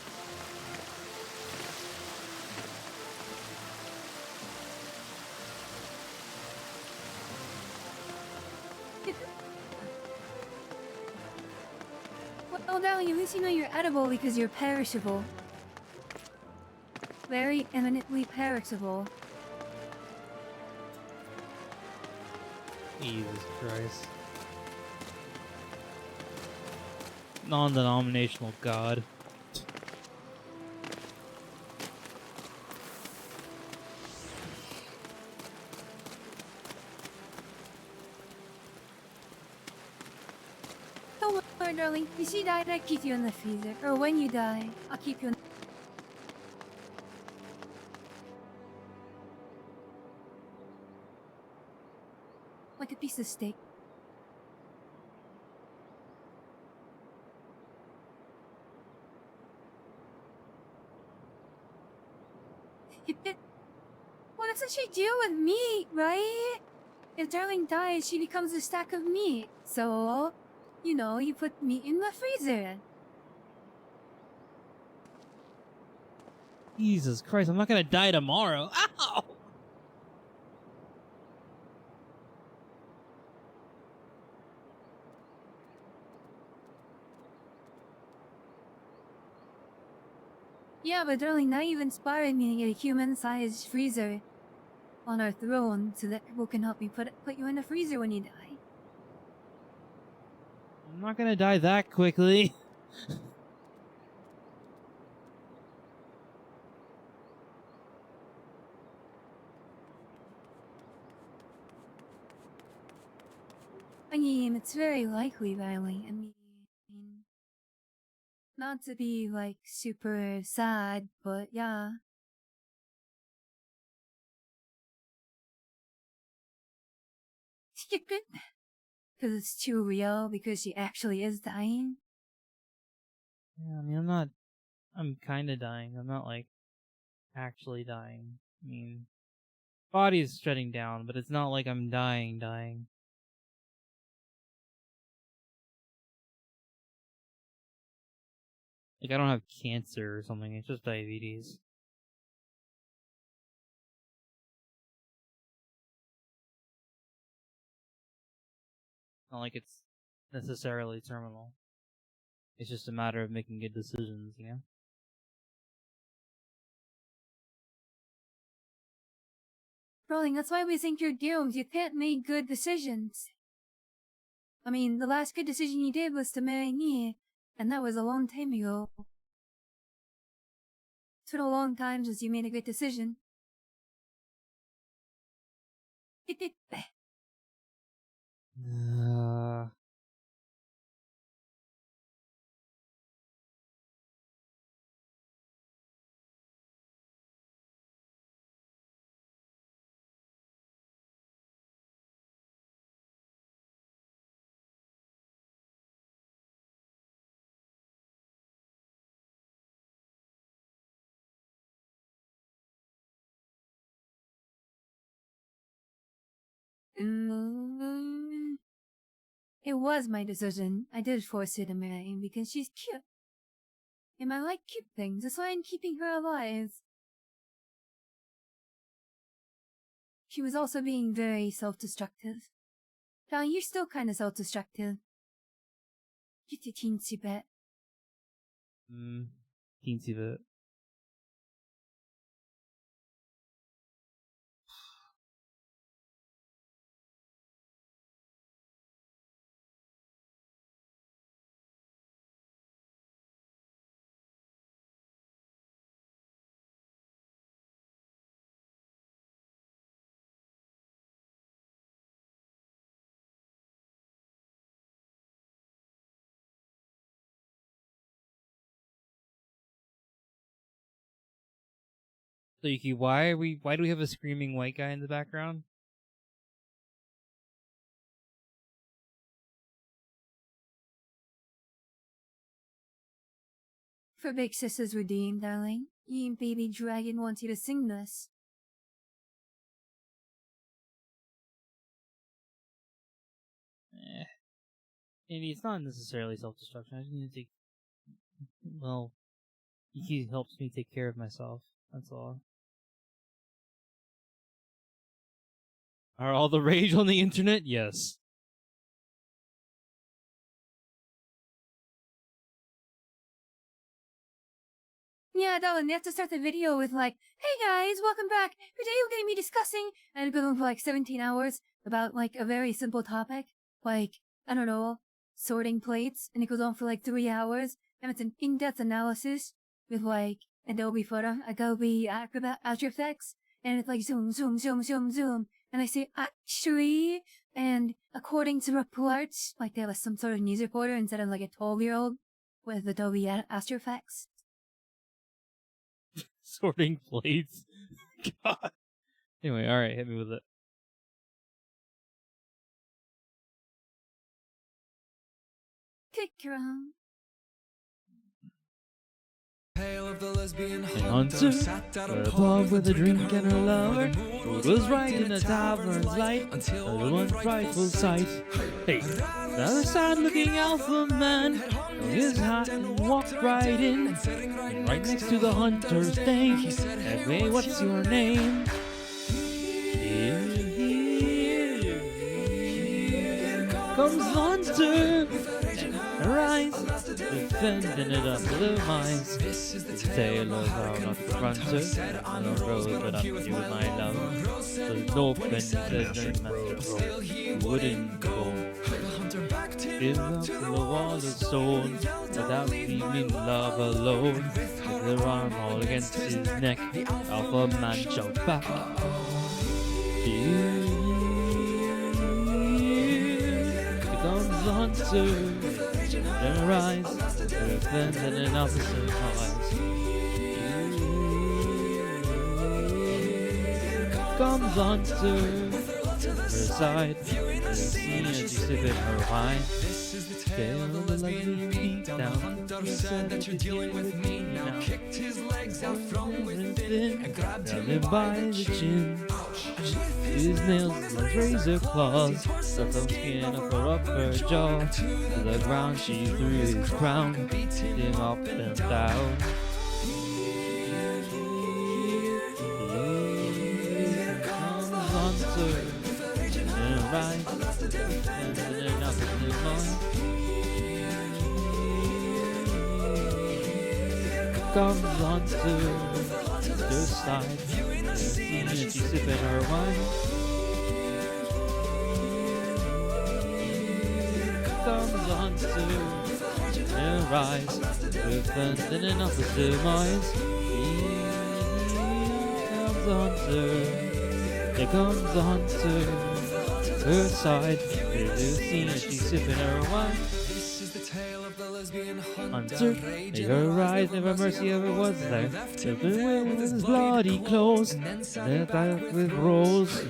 well, darling, at least you know you're edible because you're perishable. Very eminently perishable. Jesus Christ. Non-denominational God. Don't worry, darling. If she died, I'd keep you in the freezer. Or when you die, I'll keep you in. Like a piece of steak. Well, that's what she do with meat, right? If darling dies, she becomes a stack of meat. So, you know, you put meat in the freezer. Jesus Christ, I'm not gonna die tomorrow. Ow! Yeah, but darling, now you've inspired me to get a human-sized freezer on our throne so that people can help me put you in the freezer when you die. I'm not gonna die that quickly. I mean, it's very likely, Riley. I mean, not to be, like, super sad, but yeah. Because it's too real, because she actually is dying. Yeah, I mean, I'm kinda dying. I'm not, like, actually dying. I mean, body is shutting down, but it's not like I'm dying. Like, I don't have cancer or something, it's just diabetes. Not like it's necessarily terminal. It's just a matter of making good decisions, you know? Rolling, that's why we think you're doomed. You can't make good decisions. I mean, the last good decision you did was to marry me, and that was a long time ago. It's been a long time since you made a good decision. It was my decision. I did force her to marry because she's cute. And I like cute things. That's why I'm keeping her alive. She was also being very self-destructive. Now, you're still kind of self-destructive. Just a teensy bit. Teensy bit. So Yuki, why do we have a screaming white guy in the background? For Big Sister's redeem, darling. You and Baby Dragon wants you to sing this. Maybe it's not necessarily self-destruction. I just need to take... Well, Yuki helps me take care of myself. That's all. Are all the rage on the internet? Yes. Yeah, darling, you have to start the video with like, hey guys, welcome back. Today we're going to be discussing, and it goes on for like 17 hours, about like a very simple topic. Like, I don't know, sorting plates, and it goes on for like 3 hours, and it's an in-depth analysis with like Adobe Photo, Adobe Acrobat, After Effects, and it's like zoom, zoom, zoom, zoom, zoom, and I say actually, and according to reports, like they have some sort of news reporter instead of like a 12-year-old with Adobe After Effects. Sorting plates. God. Anyway, alright, hit me with it. Kick around. Tale of the lesbian A hunter, at a pub with a drink and her lover, who was right in the tavern's light, until one frightful sight. Hey, the other sad-looking alpha man took his hat and walked right in, and right next to the hunter's thing, he said, "Hey, what's your name?" Here comes the hunter, arise, defending it up the mines. The tale of how not the fronter, on the road that I'm you with my love. The Northman said the master who wouldn't go. Give up to the wall of stone, without leaving love alone. With their arm all against his neck, Alpha Man shot back. Here comes the hunter. Then rise, defend an officer cause. Comes the hunter, her side, the scene as she sipping her wine. Tale of the lovely beat down. The said that you're dealing with me now. Kicked his legs out from within and grabbed him by the chin. His nails like razor claws, stuck some skin up her upper jaw. To the ground she threw his crown, beat him up and down. Here comes the hunter, in a rise, and then another new line. Comes the hunter, to her side, seeing that she's sipping her wine. Comes the hunter, and rise, defending an officer minds. Here comes the hunter, here comes the hunter, her side, seeing that she's sipping her wine. Hunter, may her rise, never mercy ever was there. Took away with his bloody clothes, and then back with rolls.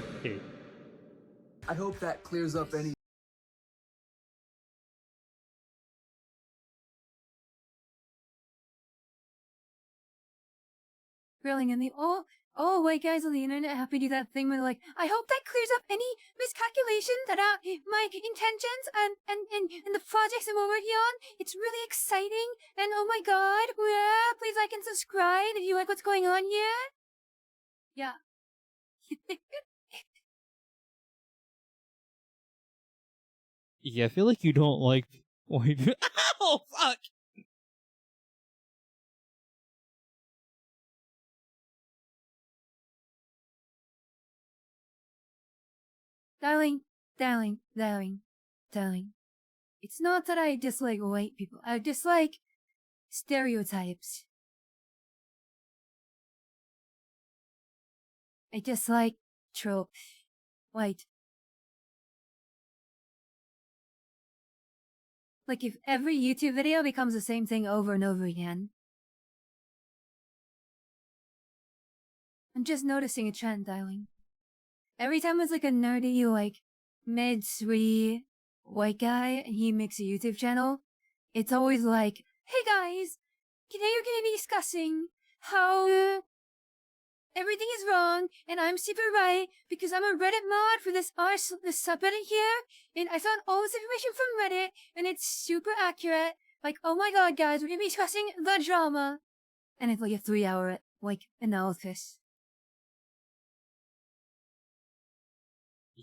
I hope that clears up any grilling, and all white guys on the internet have to do that thing where like, I hope that clears up any miscalculations about my intentions and the projects that we're working on. It's really exciting, and oh my god, yeah, please like and subscribe if you like what's going on here. Yeah. Yeah, I feel like you don't like white people. Oh, fuck! Darling, darling, darling, darling. It's not that I dislike white people. I dislike stereotypes. I dislike tropes. White. Like if every YouTube video becomes the same thing over and over again. I'm just noticing a trend, darling. Every time it's like a nerdy, like, mid-3 white guy and he makes a YouTube channel, it's always like, hey guys, today you're gonna be discussing how everything is wrong and I'm super right because I'm a Reddit mod for this subreddit here, and I found all this information from Reddit and it's super accurate. Like, oh my god, guys, we're gonna be discussing the drama. And it's like a 3-hour, like, analysis.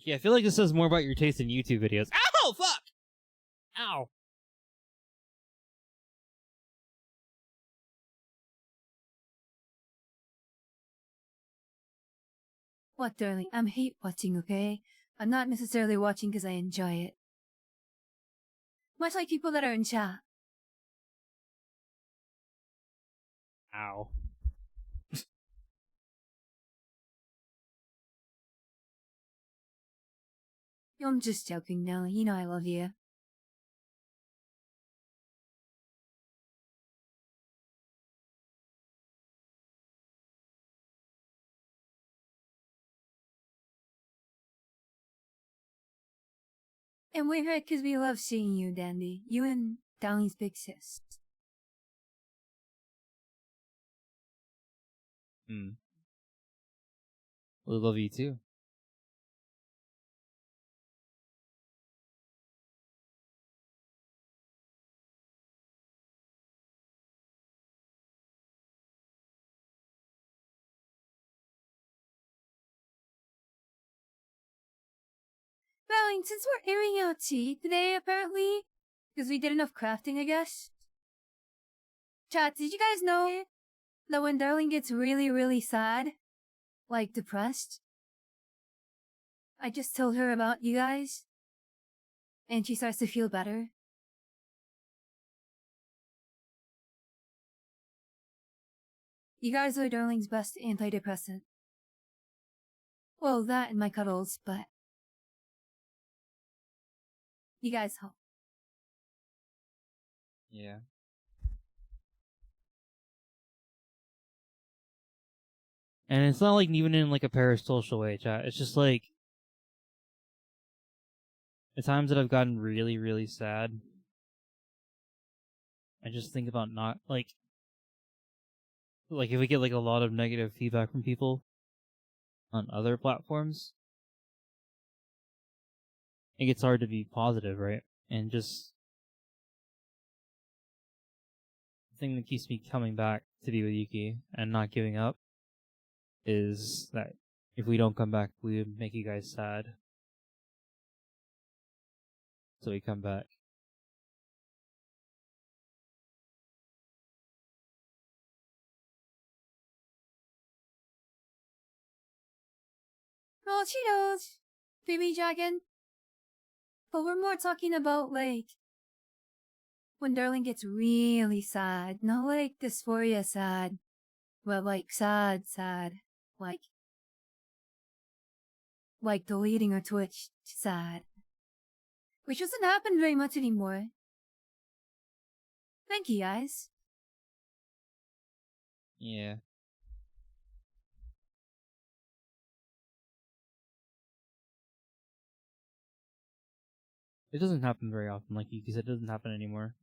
Yeah, I feel like this says more about your taste in YouTube videos. Ow! Fuck! Ow! What, darling? I'm hate watching, okay? I'm not necessarily watching because I enjoy it. Much like people that are in chat. Ow. I'm just joking, Nelly. You know I love you. And we're here because we love seeing you, Dandy. You and Downey's big sis. Hmm. We love you too. Darling, since we're airing out tea today, apparently, because we did enough crafting, I guess. Chat, did you guys know that when Darling gets really, really sad, like depressed, I just told her about you guys, and she starts to feel better? You guys are Darling's best antidepressant. Well, that and my cuddles, but you guys help. Yeah. And it's not like even in like a parasocial way, chat. It's just like the times that I've gotten really, really sad. I just think about not like if we get like a lot of negative feedback from people on other platforms, it gets hard to be positive, right? And just the thing that keeps me coming back to be with Yuki and not giving up is that if we don't come back, we would make you guys sad. So we come back. Oh, Cheetos! Baby dragon. But we're more talking about, like, when Darling gets really sad. Not like dysphoria sad, but like sad. Like deleting her Twitch sad. Which doesn't happen very much anymore. Thank you, guys. Yeah. It doesn't happen very often, like Yuki said, it doesn't happen anymore.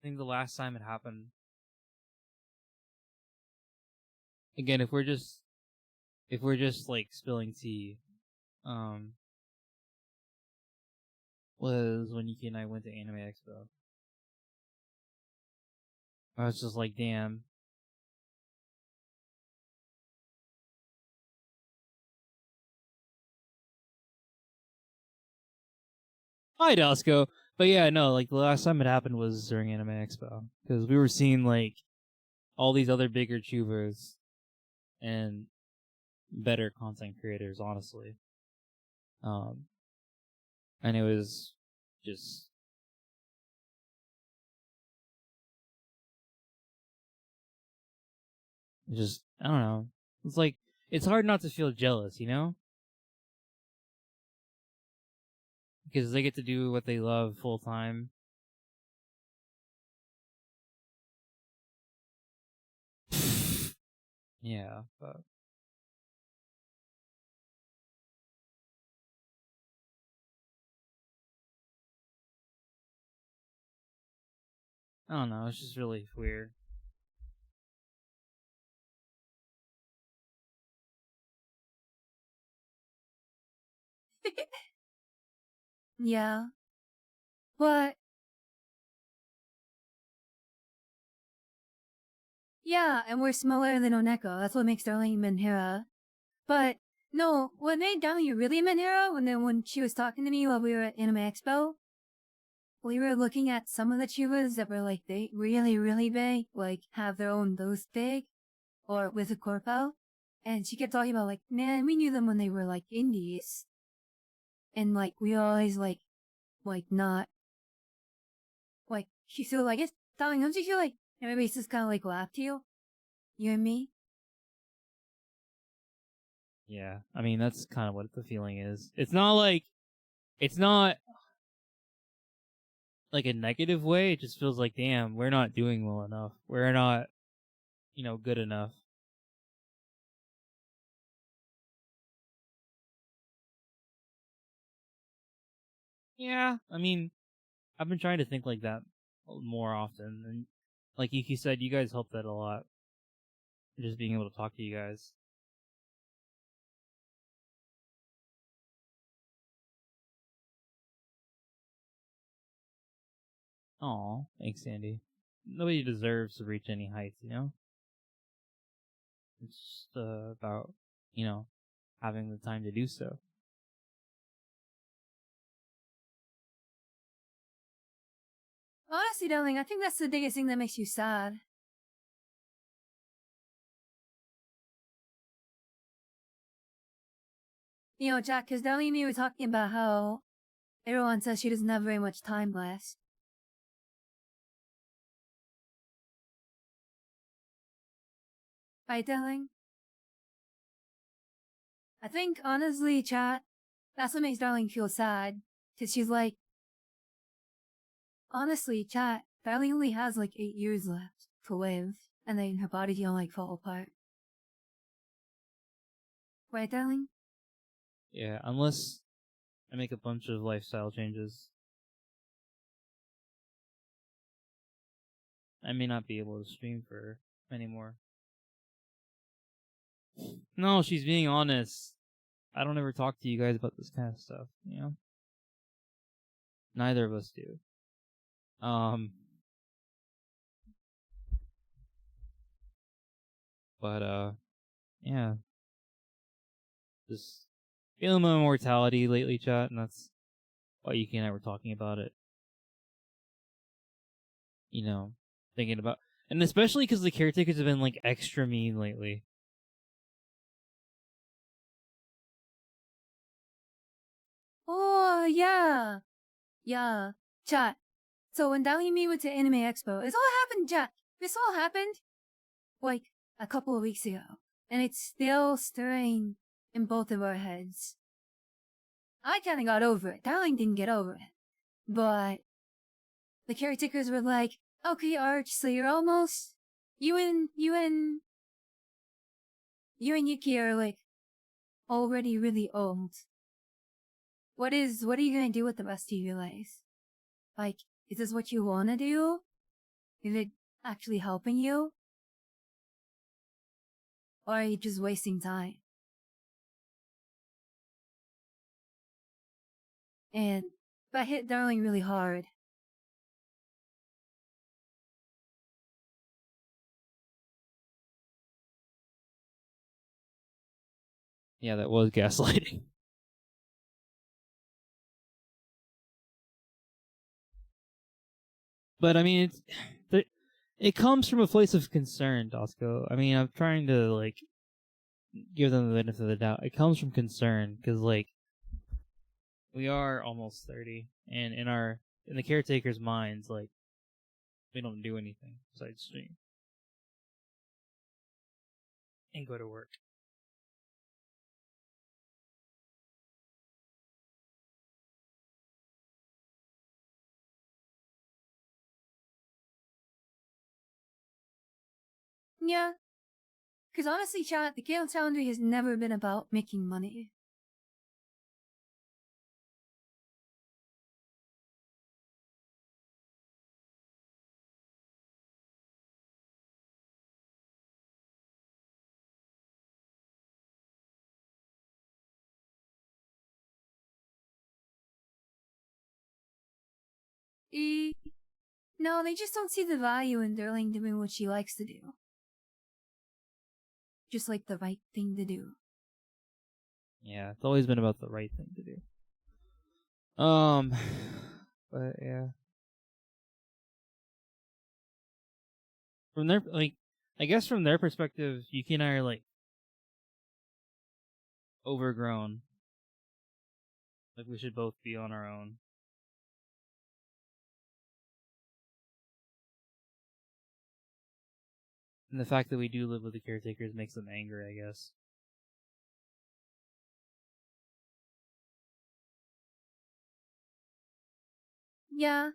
think the last time it happened. Again, if we're just like spilling tea, was when Yuki and I went to Anime Expo. I was just like, damn. Hi, Dasco. But yeah, no, like the last time it happened was during Anime Expo. Because we were seeing like all these other bigger tubers and better content creators, honestly. And it was just I don't know. It's like it's hard not to feel jealous, you know? Because they get to do what they love full time. Yeah, but I don't know, it's just really weird. Yeah. But yeah, and we're smaller than Oneko. That's what makes Darling Menhera. But no, what made Darling really Menhera when she was talking to me while we were at Anime Expo, we were looking at some of the tubers that were like they really, really big, like have their own those big, or with a corpo. And she kept talking about like, man, we knew them when they were like indies. And like we always like not like she feel like it's Darling, don't you feel like everybody's just kinda like laughed to you? You and me? Yeah, I mean that's kind of what the feeling is. It's not like a negative way. It just feels like, damn, we're not doing well enough. We're not, good enough. Yeah, I mean, I've been trying to think like that more often, and like Yuki said, you guys helped that a lot. Just being able to talk to you guys. Aw, thanks, Sandy. Nobody deserves to reach any heights, you know? It's just about, having the time to do so. Honestly, darling, I think that's the biggest thing that makes you sad. You know, Jack, because darling and me were talking about how everyone says she doesn't have very much time left. Right, darling? I think, honestly, chat, that's what makes darling feel sad. Because she's like, honestly, chat, darling only has like 8 years left to live. And then her body's gonna like fall apart. Right, darling? Yeah, unless I make a bunch of lifestyle changes, I may not be able to stream for anymore. No, she's being honest. I don't ever talk to you guys about this kind of stuff, you know? Neither of us do. But yeah. Just feeling my mortality lately, chat, and that's why Yuki and I were talking about it. Thinking about, and especially because the caretakers have been like extra mean lately. Oh, yeah. Yeah. Chat. So when darling and me went to Anime Expo, this all happened, Jack. This all happened like a couple of weeks ago. And it's still stirring in both of our heads. I kinda got over it. Darling didn't get over it. But the caretakers were like, okay, Arch, so you're almost you and Yuki are like already really old. What are you gonna do with the rest of your life? Like, is this what you wanna do? Is it actually helping you? Or are you just wasting time? And if I hit Darling really hard, Yeah, that was gaslighting. But I mean, it comes from a place of concern, Dosco. I mean, I'm trying to like give them the benefit of the doubt. It comes from concern because like we are almost 30, and in the caretaker's minds, like we don't do anything besides stream and go to work. yeah. Because honestly, chat, the Gale Foundry has never been about making money. No, they just don't see the value in Darling doing what she likes to do. Just like the right thing to do. Yeah, it's always been about the right thing to do. But yeah. From their I guess from their perspective, Yuki and I are like overgrown. Like we should both be on our own. And the fact that we do live with the caretakers makes them angry, I guess. Yeah.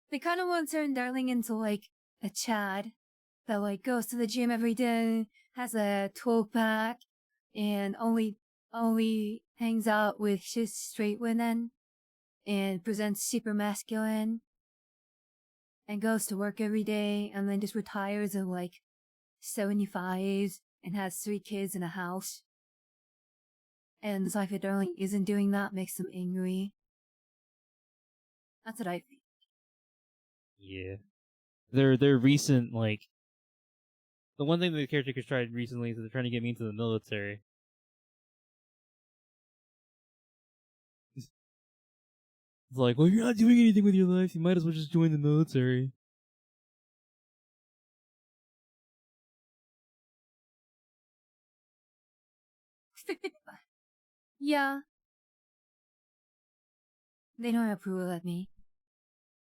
They kind of want to turn Darling into like a Chad that like goes to the gym every day, has a 12-pack, and only hangs out with just straight women, and presents super masculine, and goes to work every day, and then just retires at like 75 and has 3 kids in a house. And the fact that Darling isn't doing that makes them angry. That's what I think. Yeah. Their recent like the one thing that the caretakers tried recently is that they're trying to get me into the military. It's like, well, you're not doing anything with your life. You might as well just join the military. Yeah. They don't approve of me.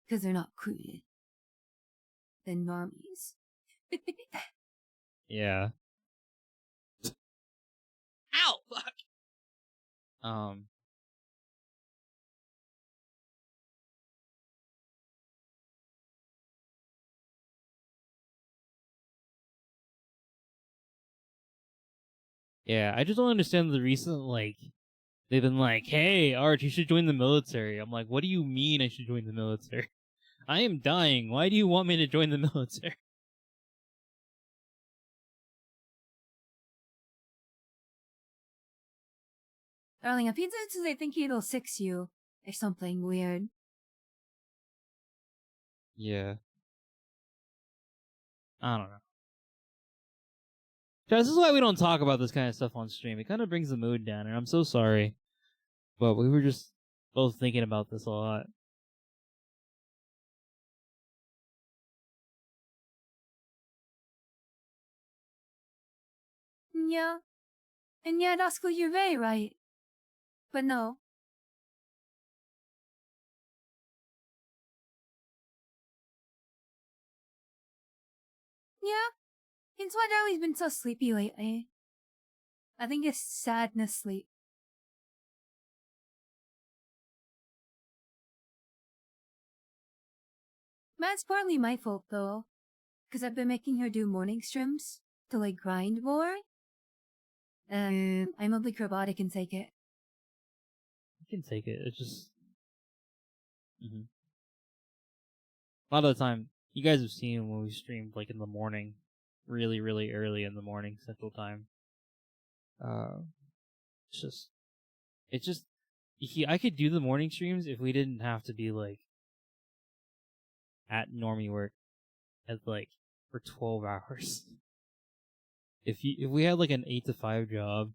Because they're not cool. They're normies. Yeah. Ow! Fuck! Yeah, I just don't understand the recent, like, they've been like, hey, Arch, you should join the military. I'm like, what do you mean I should join the military? I am dying. Why do you want me to join the military? Darling, if he does, they think it'll six you. Or something weird. Yeah. I don't know. Guys, this is why we don't talk about this kind of stuff on stream. It kind of brings the mood down, and I'm so sorry. But we were just both thinking about this a lot. Yeah. And yeah, that's what you're very right. But no. Yeah. It's why Darling's been so sleepy lately. I think it's sadness sleep. That's partly my fault though. Because I've been making her do morning streams to like grind more. And I'm a big robotic and take it. I can take it. It's just Mm-hmm. A lot of the time, you guys have seen when we streamed like in the morning, really, really early in the morning Central Time. It's just, I could do the morning streams if we didn't have to be like at normie work at like for 12 hours. If we had like an 8 to 5 job,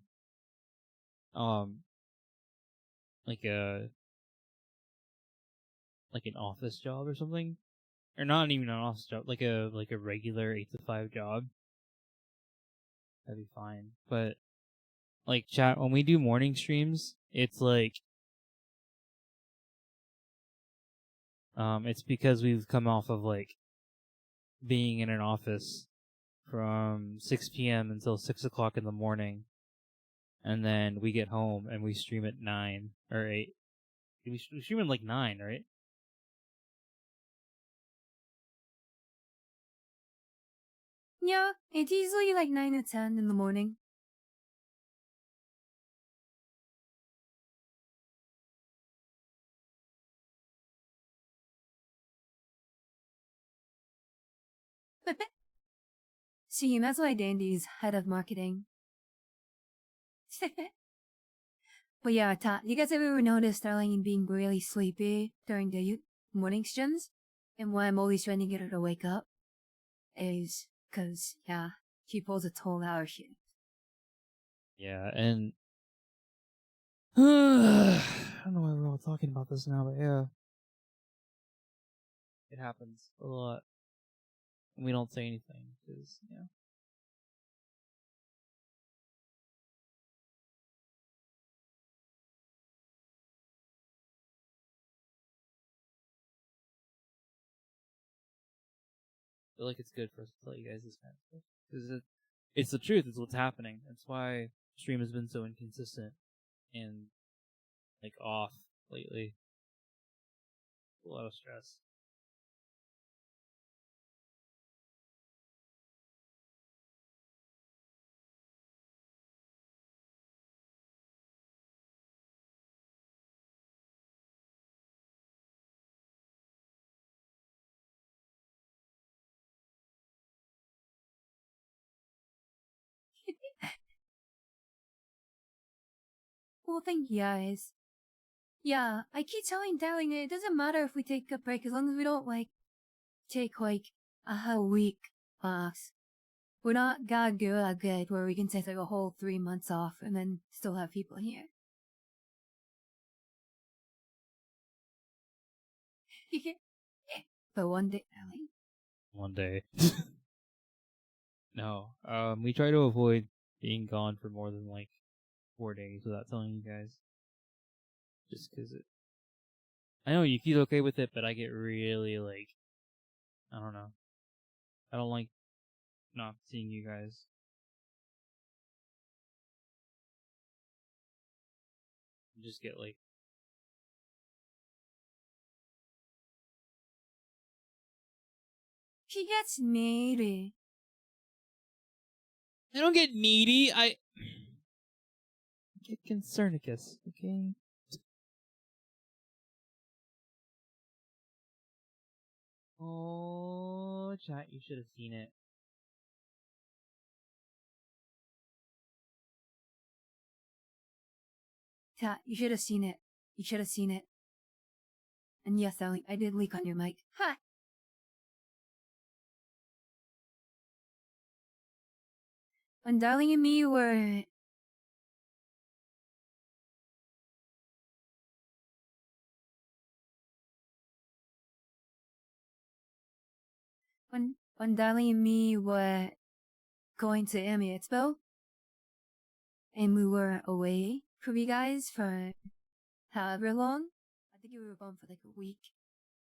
like an office job or something, or not even an office job, like a regular 8 to 5 job, that'd be fine. But like chat, when we do morning streams, it's like it's because we've come off of like being in an office from 6 p.m. until 6 o'clock in the morning, and then we get home and we stream at 9 or 8. We stream at like 9, right? Yeah, it's usually like 9 or 10 in the morning. See, that's why Dandy's head of marketing. But yeah, you guys ever noticed Darlene being really sleepy during the morning streams? And why I'm always trying to get her to wake up is because, yeah, she pulls a 12-hour shift. Yeah, and I don't know why we're all talking about this now, but yeah, it happens a lot. And we don't say anything because yeah. I feel like it's good for us to tell you guys this kind of stuff because it's the truth. It's what's happening. That's why stream has been so inconsistent and like off lately. A lot of stress. Well, thank you guys. Yeah, I keep telling Darling it doesn't matter if we take a break as long as we don't, like, take, like, a whole week off. We're not God good where we can take, like, a whole 3 months off and then still have people here. But one day, Darling. One day. No. We try to avoid being gone for more than like 4 days without telling you guys. Just because I know you feel okay with it, but I get really like, I don't know. I don't like not seeing you guys. I just get like, She gets needy. I don't get needy. I get concernicus. Okay. Oh, chat, you should have seen it. Yeah, you should have seen it. You should have seen it. And yes, Darling, I did leak on your mic. Ha! When Darling and me were... When Darling and me were going to Anime Expo, and we were away from you guys for however long, I think we were gone for like a week.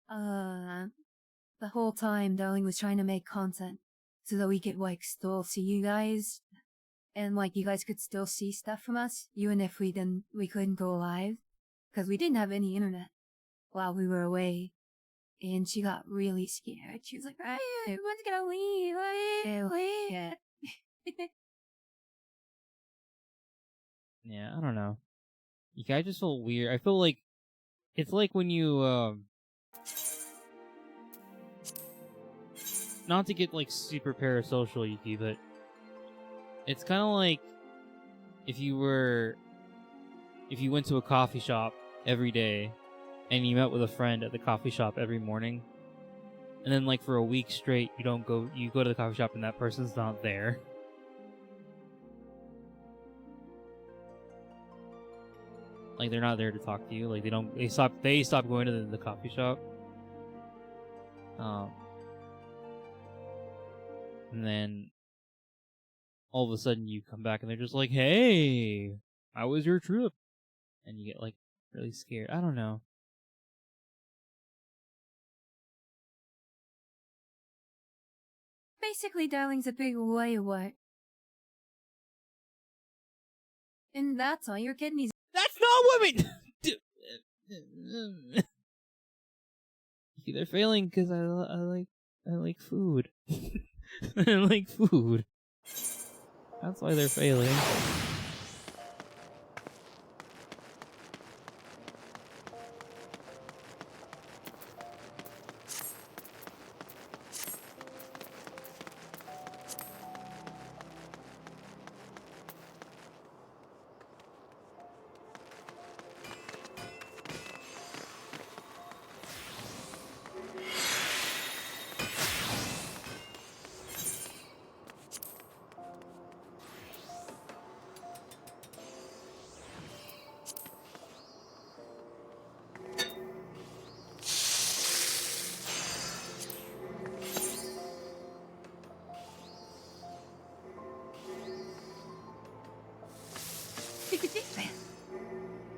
The whole time Darling was trying to make content so that we could like still see you guys, and like you guys could still see stuff from us, even if we couldn't go live, because we didn't have any internet while we were away. And she got really scared. She was like, everyone's gonna leave. Yeah, I don't know. You guys just feel weird. I feel like it's like when you Not to get like super parasocial, Yuki, but it's kind of like if you went to a coffee shop every day and you met with a friend at the coffee shop every morning, and then like for a week straight you go to the coffee shop and that person's not there. Like they're not there to talk to you. Like they stop going to the coffee shop. And then all of a sudden you come back and they're just like, "Hey, how was your trip?" And you get like really scared. I don't know. Basically, darling's a big why what? And that's all your kidneys. That's not what we. They're failing because I like food. I like food. That's why they're failing.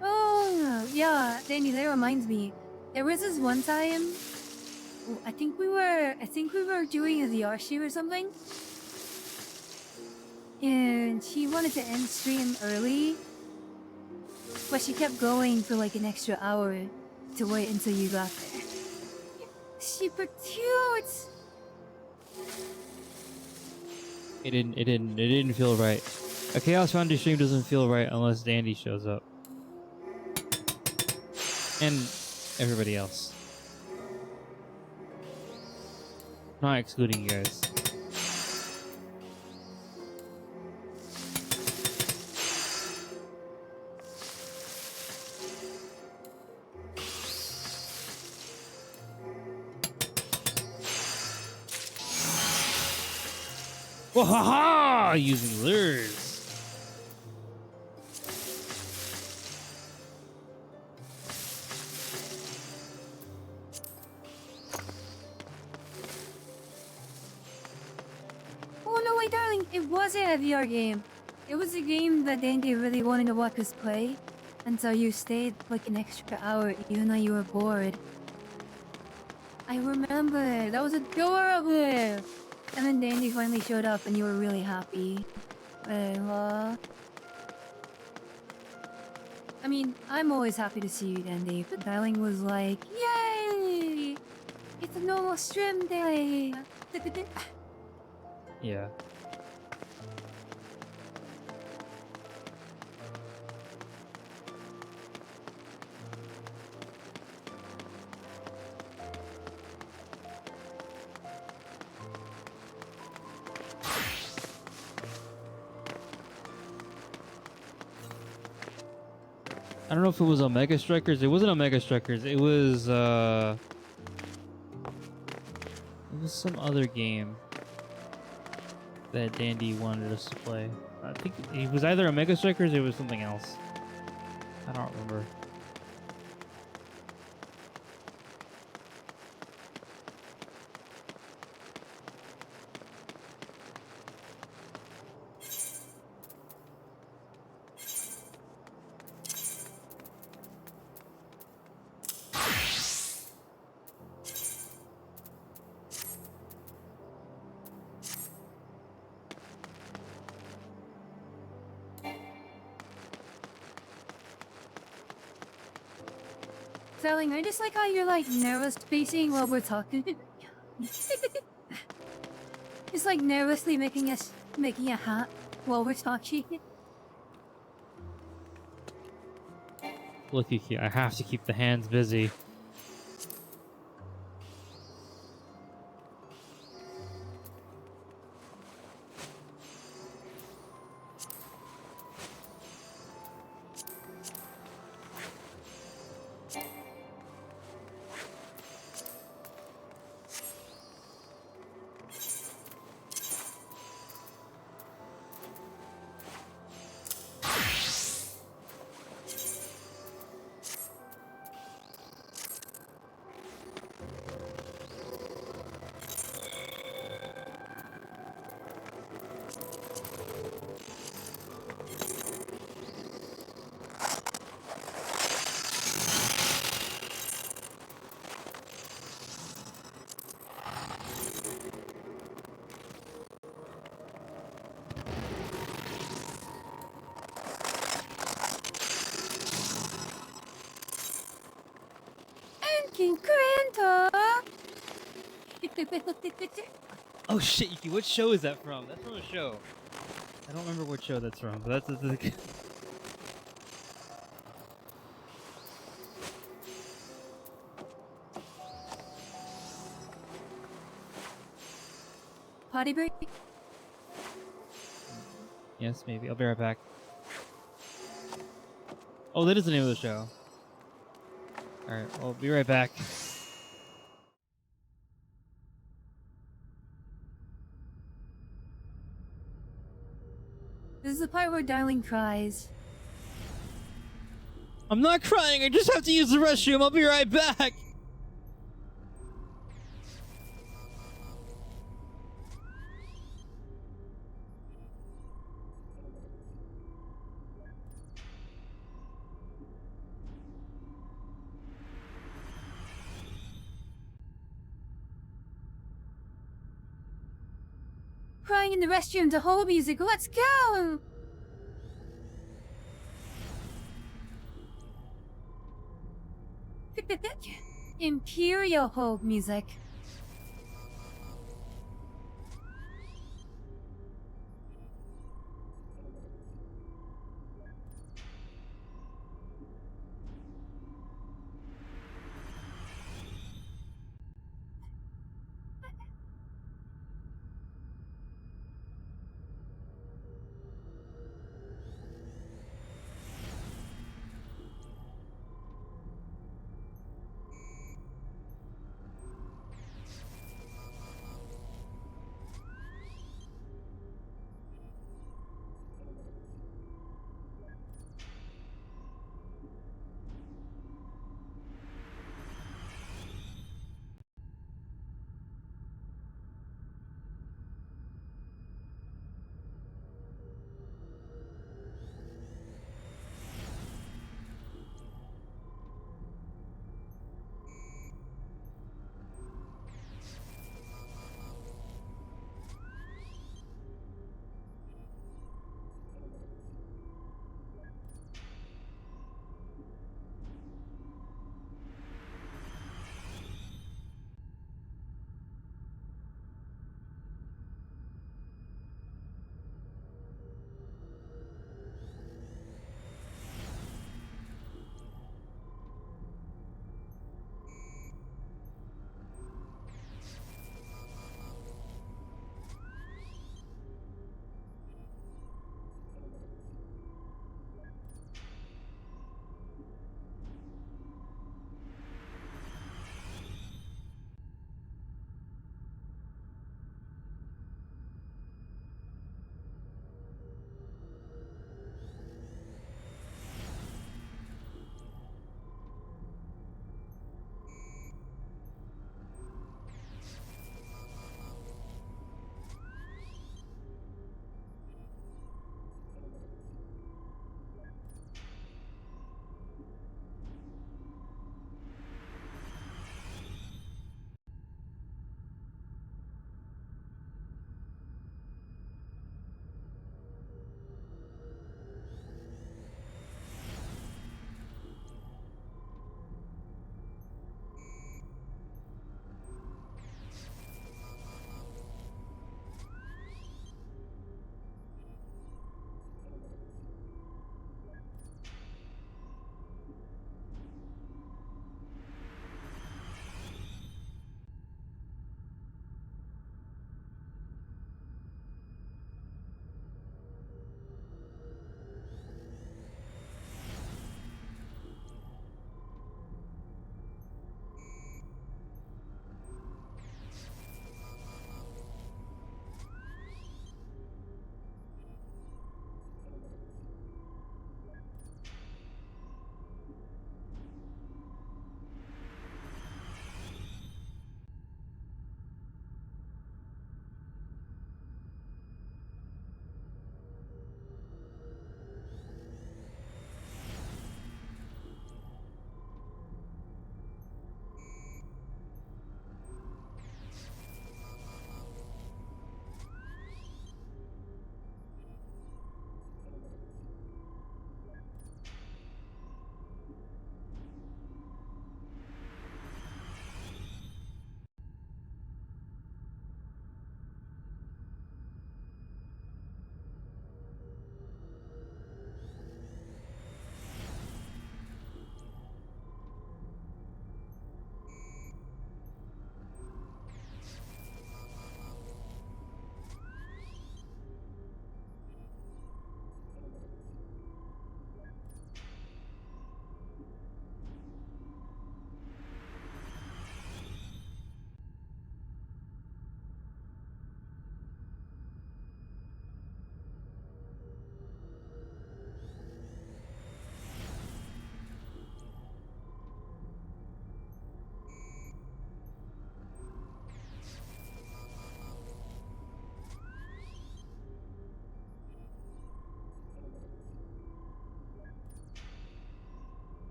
Oh, yeah, Danny, that reminds me. There was this one time, I think we were doing a VR stream or something. And she wanted to end stream early, but she kept going for like an extra hour to wait until you got there. Super cute! It didn't feel right. A Chaos Foundry stream doesn't feel right unless Dandy shows up. And everybody else. Not excluding you guys. Wahaha! Using lures. Oh no, wait, darling, it wasn't a VR game. It was a game that Dandy really wanted to watch us play, and so you stayed like an extra hour even though you were bored. I remember, that was adorable! And then Dandy finally showed up and you were really happy. Well, I mean, I'm always happy to see you, Dandy, but darling was like, yay! It's a normal stream day! Yeah. I don't know if it was Omega Strikers. It wasn't Omega Strikers. It was some other game that Dandy wanted us to play. I think it was either Omega Strikers or it was something else. I don't remember. Darling, I just like how you're like nervous pacing while we're talking. Just like nervously making a hat while we're talking. Look, Yuki, I have to keep the hands busy. King Granta! Oh shit, Yuki, what show is that from? That's from a show. I don't remember what show that's from, but that's Potty break? Yes, maybe. I'll be right back. Oh, that is the name of the show. Alright, I'll be right back. This is the part where Darling cries. I'm not crying, I just have to use the restroom. I'll be right back. Crying in the restroom to hold music. Let's go! Imperial hold music.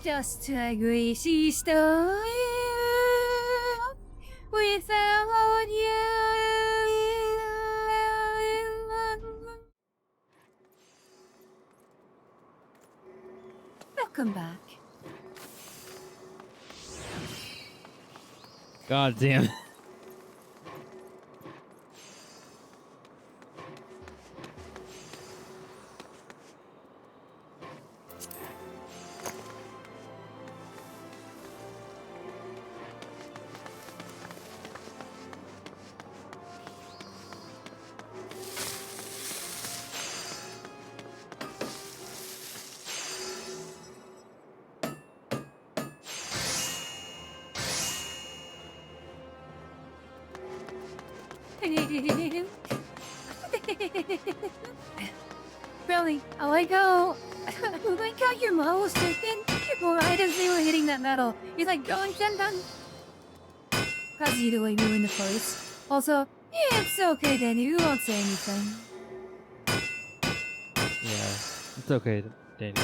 Just to agree, she's still without you. Welcome back. God damn. Really, I like how your model was taken right as they were hitting that metal. He's like going dun. Cause you the way you in the place. Also, yeah, it's okay, Danny. We won't say anything. Yeah, it's okay, Danny.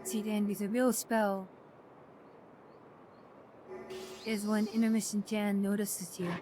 See, Dandy's a real spell is when Intermission Jan notices you.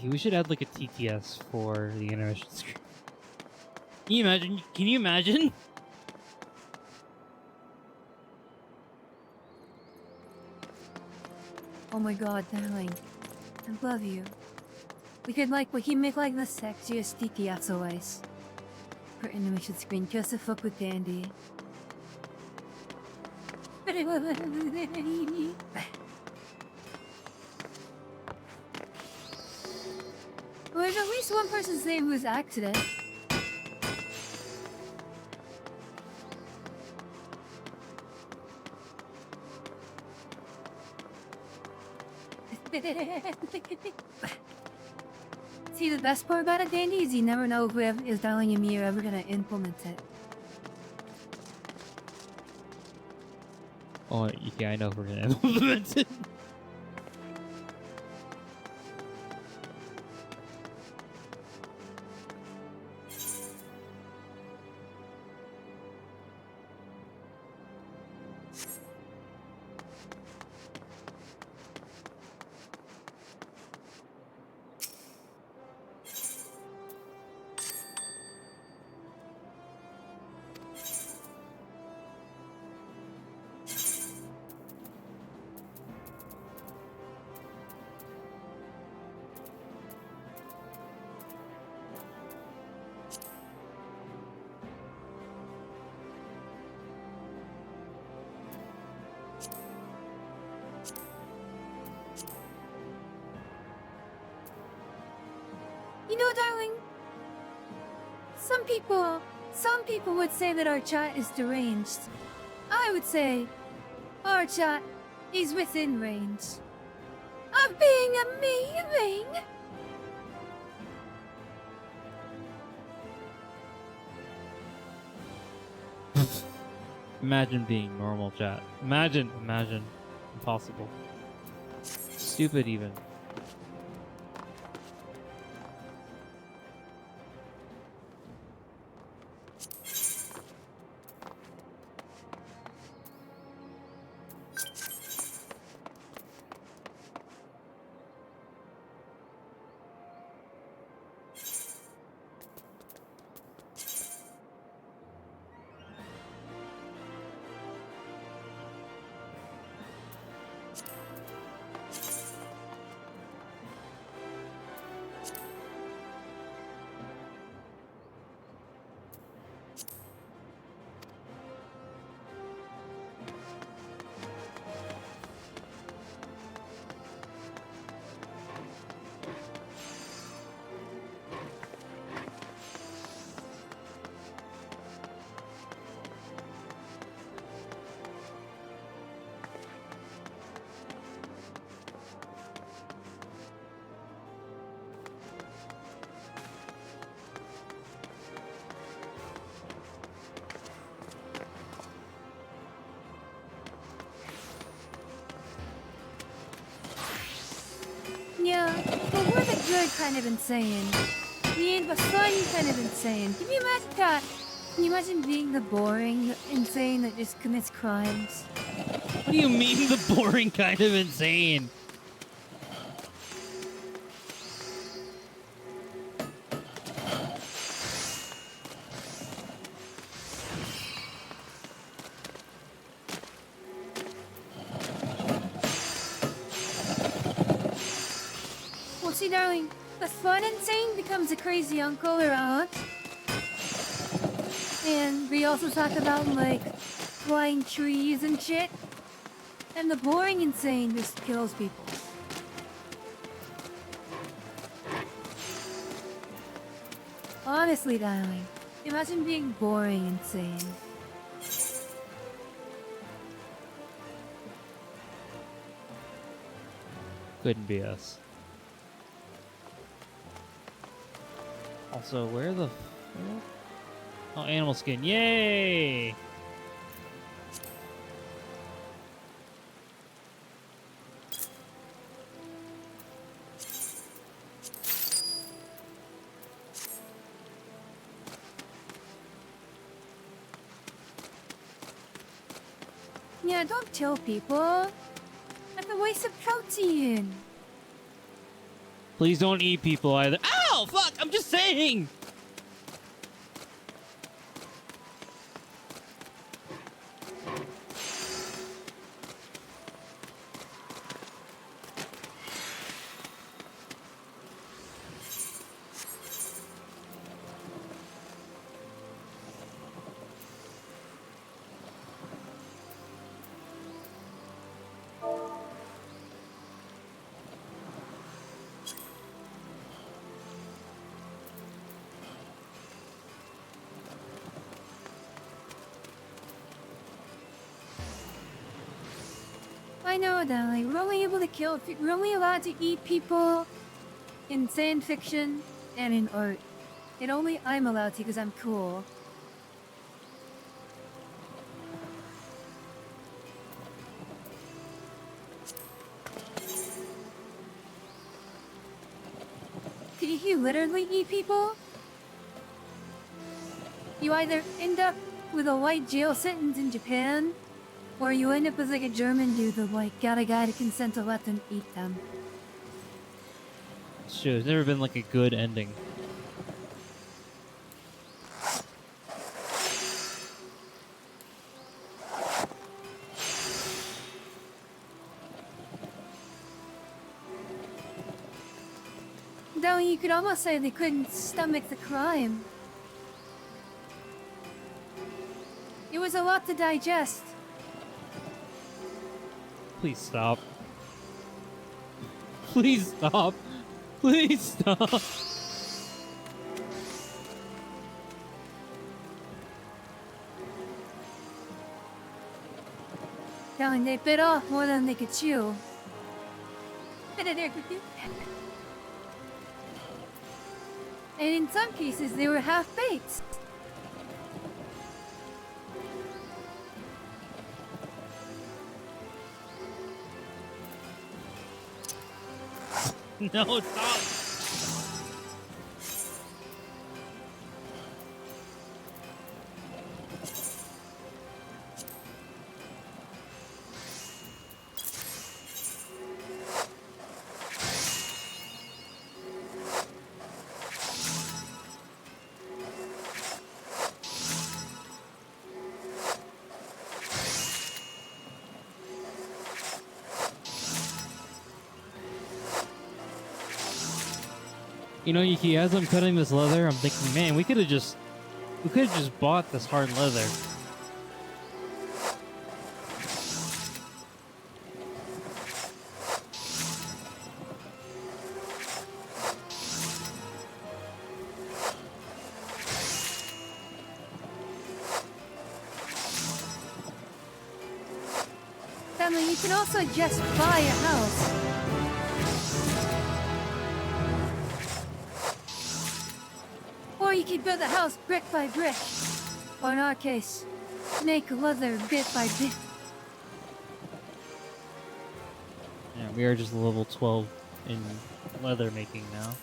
We should add like a TTS for the intermission screen. Can you imagine? Can you imagine? Oh my god, darling. I love you. We can make like the sexiest TTS always. For intermission screen just to fuck with Dandy. Well, there's at least one person's name who's accident. See, the best part about it, Dandy, is you never know who is dialing in me or ever gonna implement it. Oh, yeah, I know we're gonna implement it. You know, darling, some people would say that our chat is deranged. I would say our chat is within range of being amazing. Imagine being normal, chat. Imagine. Impossible. Stupid, even. kind of insane. Me and the fun kind of insane. Can you imagine that? Can you imagine being the boring insane that just commits crimes? What do you mean the boring kind of insane? Well, see, darling, the fun insane becomes a crazy uncle or aunt. And we also talk about, like, flying trees and shit. And the boring insane just kills people. Honestly, darling, imagine being boring insane. Couldn't be us. Also, where the... Oh, animal skin. Yay! Yeah, don't kill people. That's a waste of protein. Please don't eat people either. Ow! Fuck! I'm just saying! I know, darling. We're only able to kill. We're only allowed to eat people in fan fiction and in art. And only I'm allowed to because I'm cool. Could you literally eat people? You either end up with a white jail sentence in Japan, or you end up as like a German dude that like got a guy to consent to let them eat them. It's true. It's never been like a good ending. Though you could almost say they couldn't stomach the crime. It was a lot to digest. Please stop. Please stop. Please stop. Darling, they bit off more than they could chew. And in some cases, they were half-baked. No, stop. You know, Yuki, as I'm cutting this leather, I'm thinking, man, we could have just bought this hard leather. Family, you can also just buy a house. Or you can build a house brick by brick. Or in our case, make leather bit by bit. Yeah, we are just level 12 in leather making now.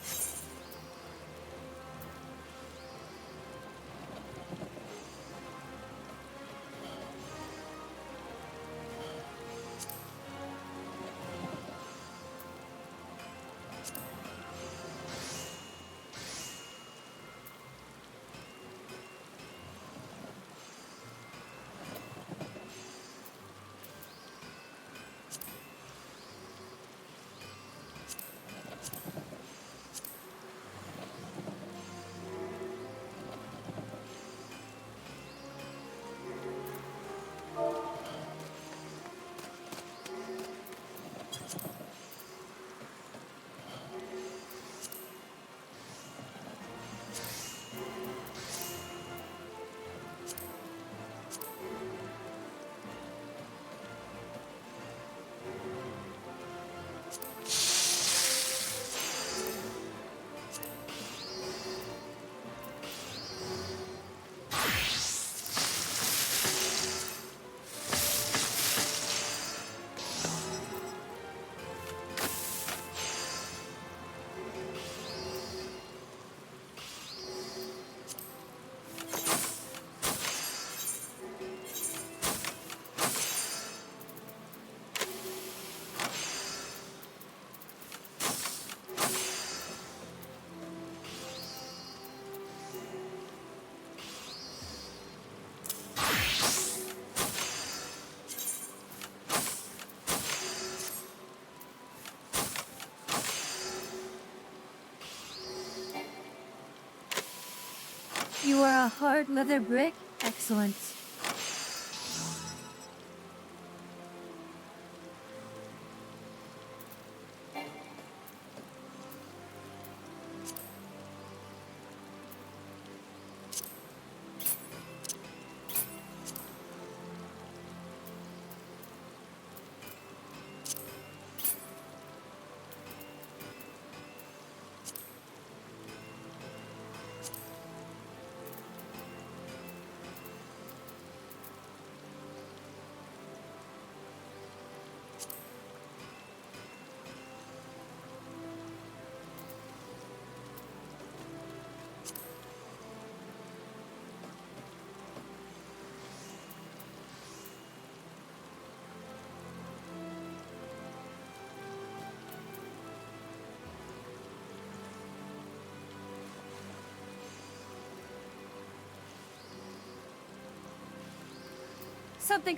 You are a hard leather brick? Excellent.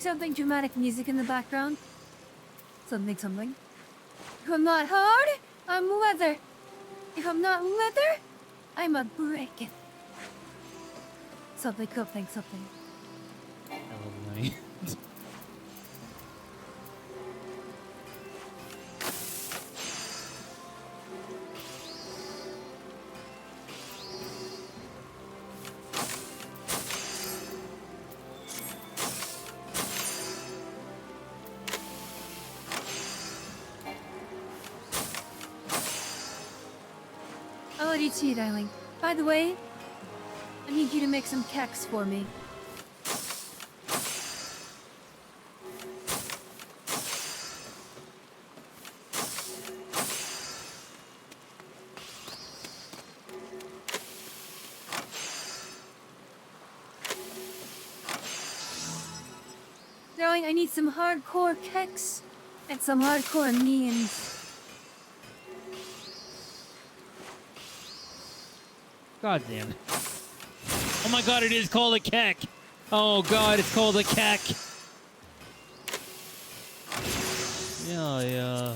Something dramatic music in the background. Something. If I'm not hard, I'm leather. If I'm not leather, I'm a brick. Something. I love money. I'll let you tea, darling. By the way, I need you to make some keks for me. Darling, I need some hardcore keks and some hardcore means. God damn it. Oh my god, it is called a kek! Oh god, it's called a kek! Yeah.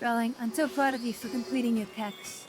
Darling, I'm so proud of you for completing your text.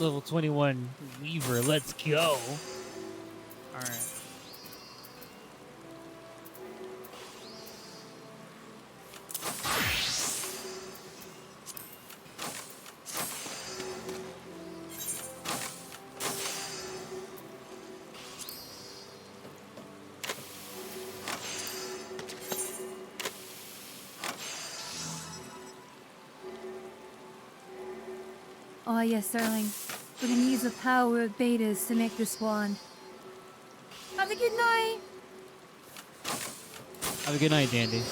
Level 21 Weaver, let's go. Alright. Oh yes, darling. We're gonna use the power of betas to make this wand. Have a good night! Have a good night, Dandy.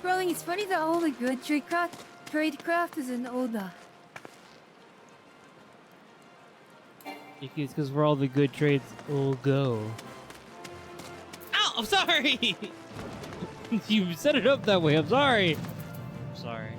Rolling, it's funny that all the good tradecraft is in Oda. It's because where all the good trades will go. Ow! I'm sorry! You set it up that way, I'm sorry! I'm sorry.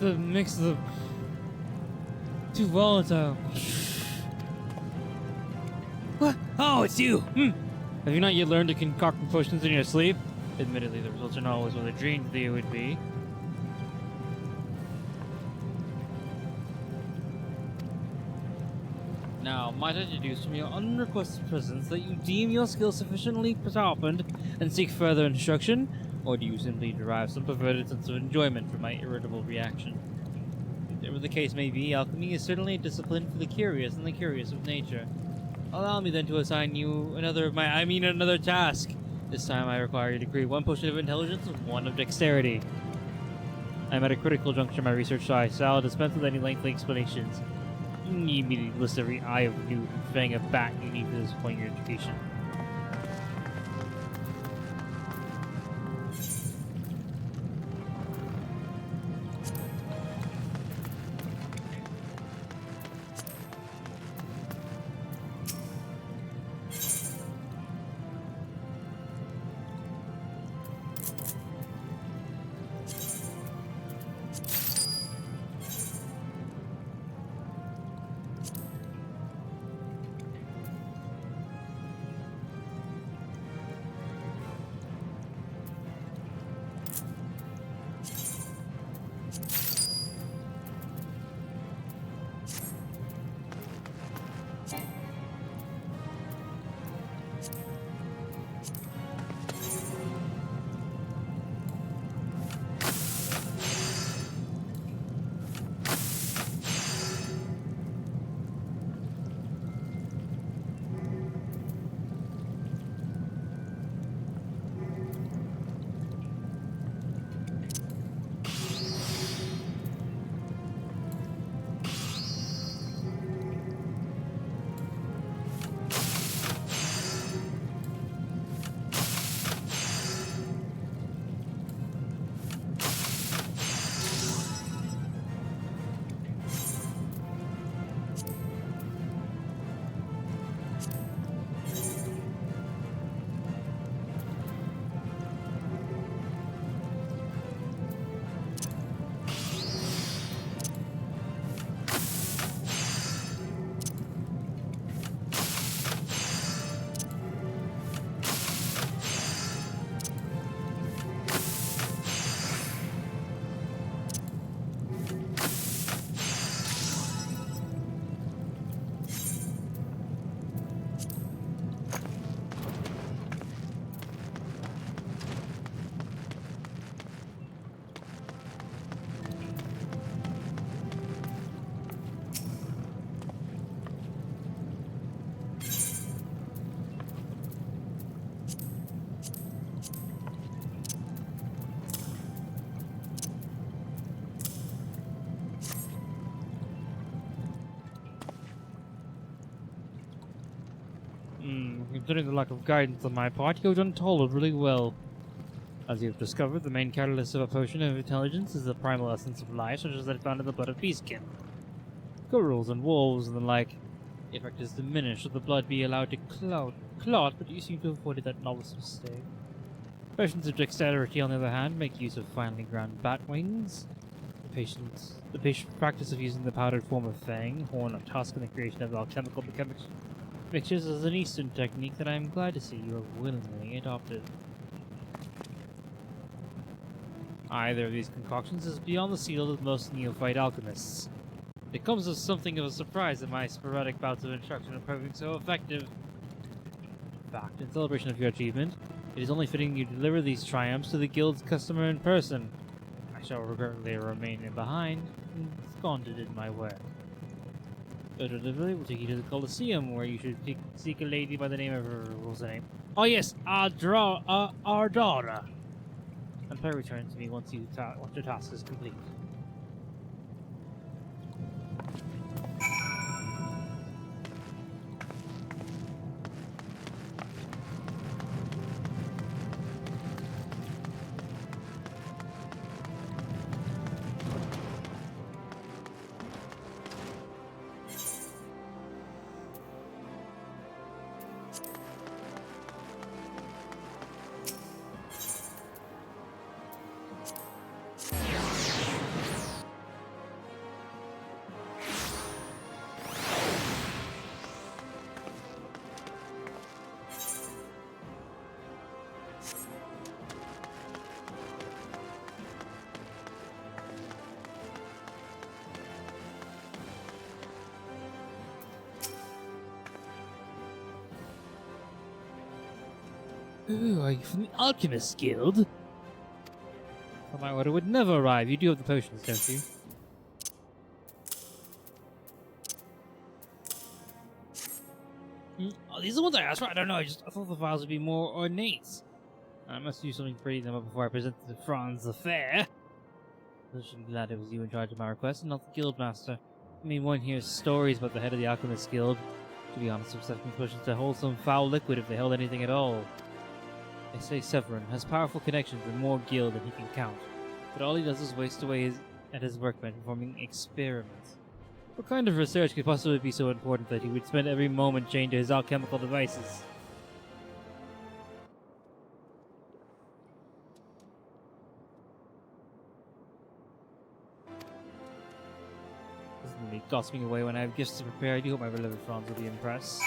The mix of the too volatile. What? Oh, it's you! Have you not yet learned to concoct potions in your sleep? Admittedly, the results are not always what I dreamed they would be. Now, might I deduce from your unrequested presence that you deem your skills sufficiently sharpened and seek further instruction? Or do you simply derive some perverted sense of enjoyment from my irritable reaction? Whatever the case may be, alchemy is certainly a discipline for the curious and the curious of nature. Allow me then to assign you another task. This time I require you to create one potion of intelligence and one of dexterity. I'm at a critical juncture in my research, so I shall dispense with any lengthy explanations. You need me to list every eye of newt and fang of bat you need for this point in your education. Considering the lack of guidance on my part, you've done tolerably well. As you've discovered, the main catalyst of a potion of intelligence is the primal essence of life, such as that found in the blood of beastkin. Squirrels and wolves and the like. The effect is diminished, should the blood be allowed to clot, but you seem to have avoided that novice mistake. Potions of dexterity, on the other hand, make use of finely ground bat wings. The patient practice of using the powdered form of fang, horn, or tusk in the creation of alchemical mixtures is an Eastern technique that I am glad to see you have willingly adopted. Either of these concoctions is beyond the seal of most neophyte alchemists. It comes as something of a surprise that my sporadic bouts of instruction are proving so effective. In fact, in celebration of your achievement, it is only fitting you deliver these triumphs to the guild's customer in person. I shall regretfully remain behind, ensconced in my work. The delivery will take you to the Colosseum, where you should seek a lady by the name of what was her name? Oh yes, Ardara. And pray return to me once your task is complete. Ooh, are you from the Alchemist Guild? Well, my order would never arrive. You do have the potions, don't you? Oh, these are the ones I asked for? I don't know, I thought the files would be more ornate. I must do something pretty them up before I present them to Franz the Fair. I'm glad it was you in charge of my request and not the Guildmaster. I mean, one hears stories about the head of the Alchemist Guild. To be honest, I'm expecting potions to hold some foul liquid if they held anything at all. They say Severin has powerful connections in more guild than he can count, but all he does is waste away at his workbench performing experiments. What kind of research could possibly be so important that he would spend every moment chained to his alchemical devices? Isn't me gossiping away when I have gifts to prepare? I do hope my beloved Franz will be impressed.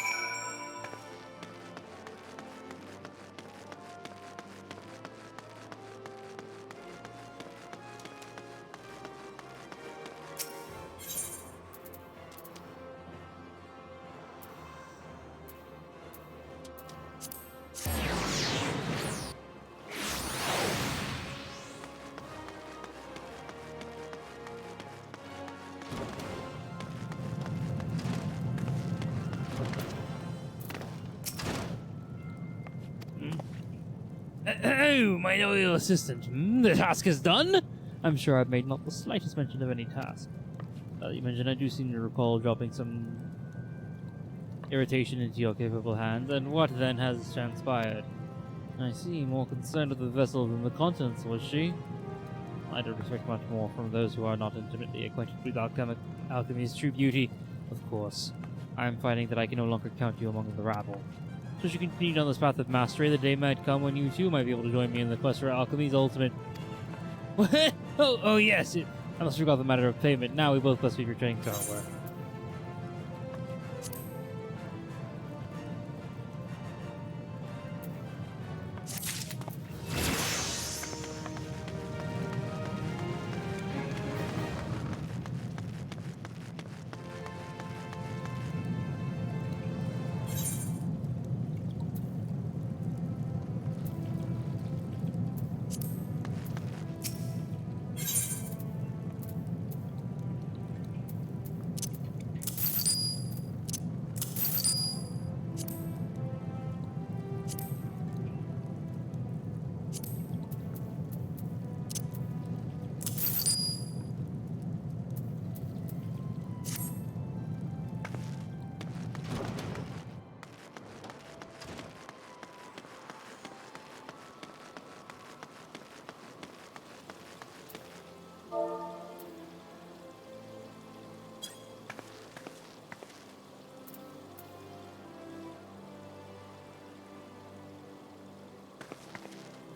Oh, my loyal assistant. The task is done? I'm sure I've made not the slightest mention of any task. You mentioned I do seem to recall dropping some irritation into your capable hands, and what then has transpired? I see, more concerned with the vessel than the contents, was she? I don't expect much more from those who are not intimately acquainted with alchemy's true beauty, of course. I am finding that I can no longer count you among the rabble. So as you continue on this path of mastery, the day might come when you too might be able to join me in the quest for alchemy's ultimate... oh yes, I almost forgot the matter of payment. Now we both must be returning to our work.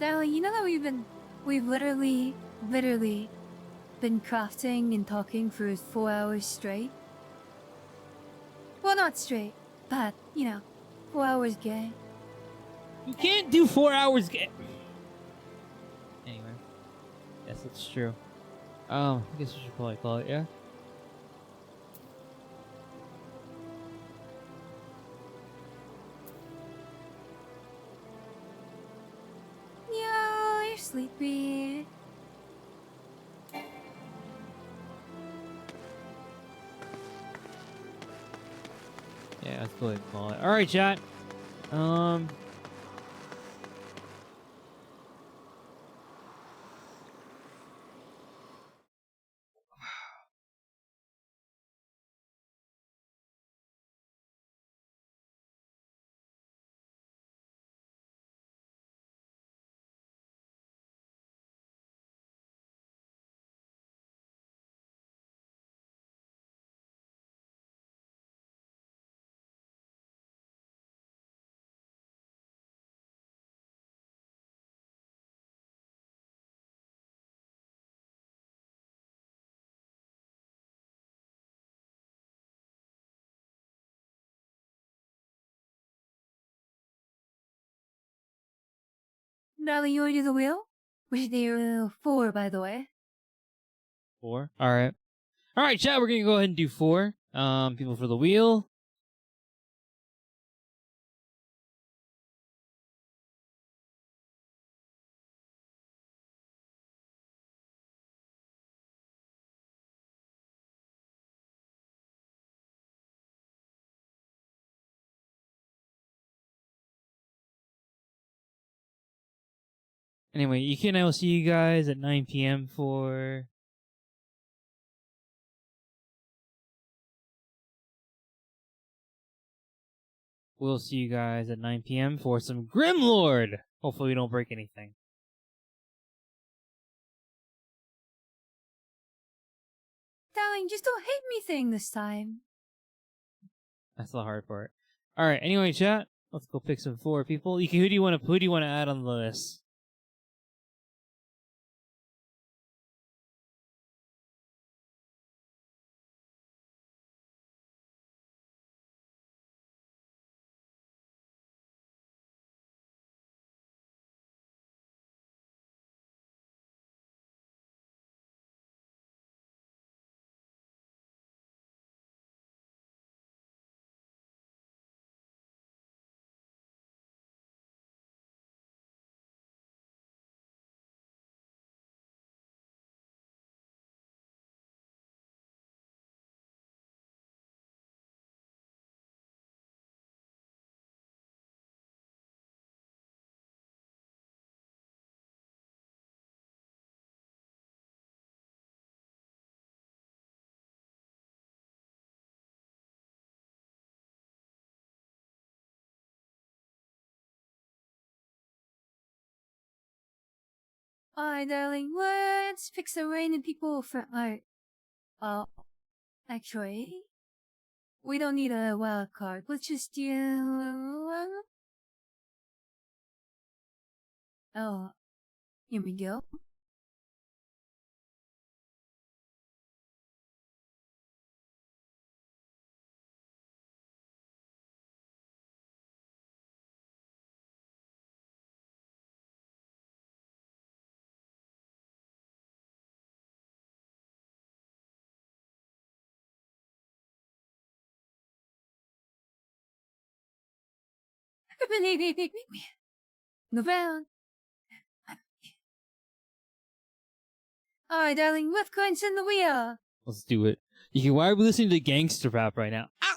Darling, you know that we've literally been crafting and talking for 4 hours straight? Well, not straight, but, 4 hours gay. You can't do 4 hours. Anyway, yes, that's true. I guess we should probably call it, yeah. Yeah, you're sleepy. Yeah, let's go ahead and call it. All right, chat. Darling, you wanna do the wheel? We should do 4, by the way. 4. All right. All right, chat. We're gonna go ahead and do 4. People for the wheel. Anyway, I will see you guys at 9 p.m. for. We'll see you guys at 9 p.m. for some Grimlord. Hopefully, we don't break anything. Darling, just don't hit me thing this time. That's the hard part. All right. Anyway, chat. Let's go pick some 4 people. Who do you want to add on the list? Alright, darling, let's pick some random people for art. Oh, actually, we don't need a wild card. Let's just do. Oh, here we go. Move around. Alright, darling, what coins in the wheel? Let's do it. Why are we listening to gangster rap right now? Ow!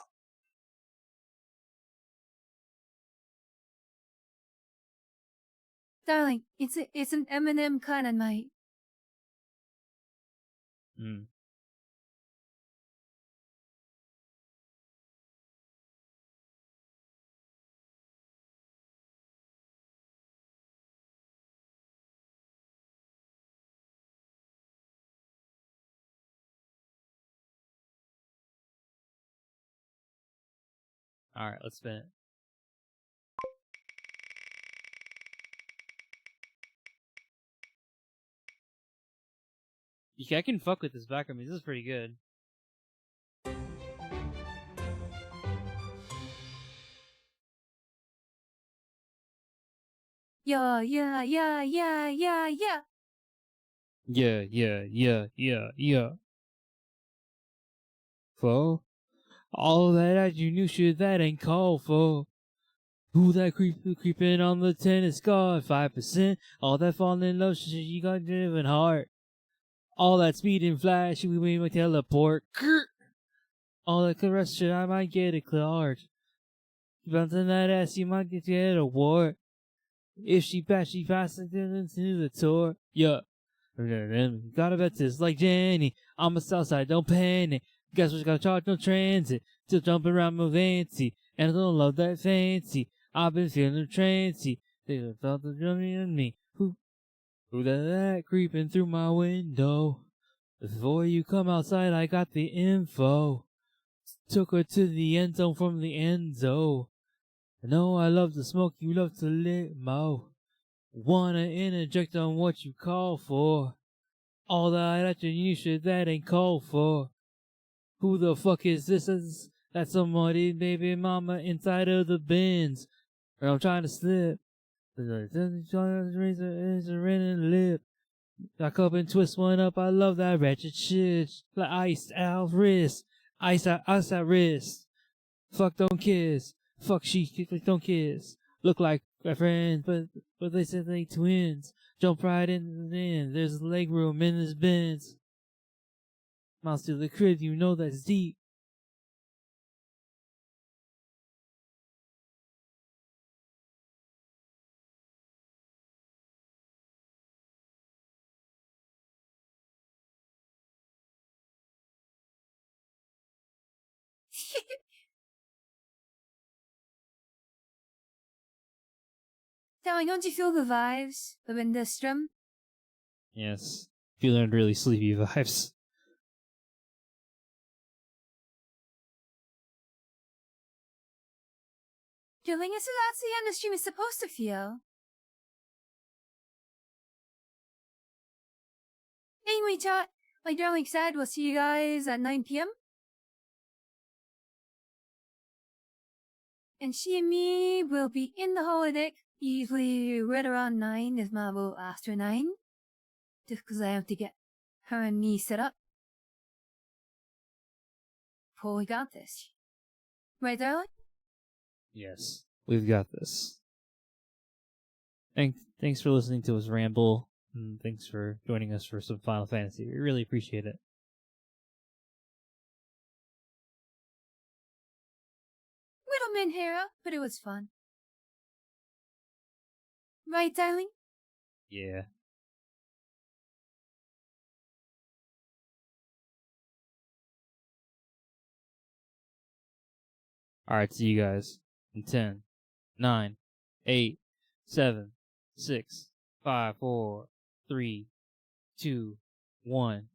Darling, it's an Eminem kind of night. Hmm. All right, let's spin it. Yeah, I can fuck with this background music. This is pretty good. Yeah, yeah, yeah, yeah, yeah, yeah. Yeah. For all that you knew shit that ain't called for. Who that creeping on the tennis guard? 5%. All that falling in love shit you got driven heart. All that speed and flash we made my teleport. Grr. All that caress shit I might get it cleared. Bouncing that ass you might get a award. If she passes into the tour. Yeah. Gotta bet this like Jenny. I'm a Southside, don't panic. Guess what's gotta charge no transit. Still jumping around my fancy. And I don't love that fancy. I've been feeling trancy. They felt the drumming in me. Who that creeping through my window? Before you come outside, I got the info. Took her to the end zone from the end zone. I know I love to smoke, you love to limo. Wanna interject on what you call for. All that you should that ain't called for. Who the fuck is this? That's somebody, baby mama, inside of the bins. Or I'm trying to slip. Razor in a lip. I cup and twist one up. I love that ratchet shit. Like ice out wrist. Ice out wrist. Fuck don't kiss. Fuck she don't kiss. Look like my friends, but they said they twins. Jump right in the end. There's leg room in this Benz. Miles to the crib, you know that's deep. Darling, don't you feel the vibes of Industrum? Yes. Feeling really sleepy vibes. Darling, so that's the end the stream is supposed to feel. Anyway, chat, like Darling said, we'll see you guys at 9 p.m. And she and me will be in the holodeck, usually right around 9, if not about after 9. Just because I have to get her and me set up. But we got this. Right, darling? Yes. We've got this. Thanks for listening to us ramble. And thanks for joining us for some Final Fantasy. We really appreciate it. Little Minhera, but it was fun. Right, darling? Yeah. Alright, see you guys in 10, 9, 8, 7, 6, 5, 4, 3, 2, 1.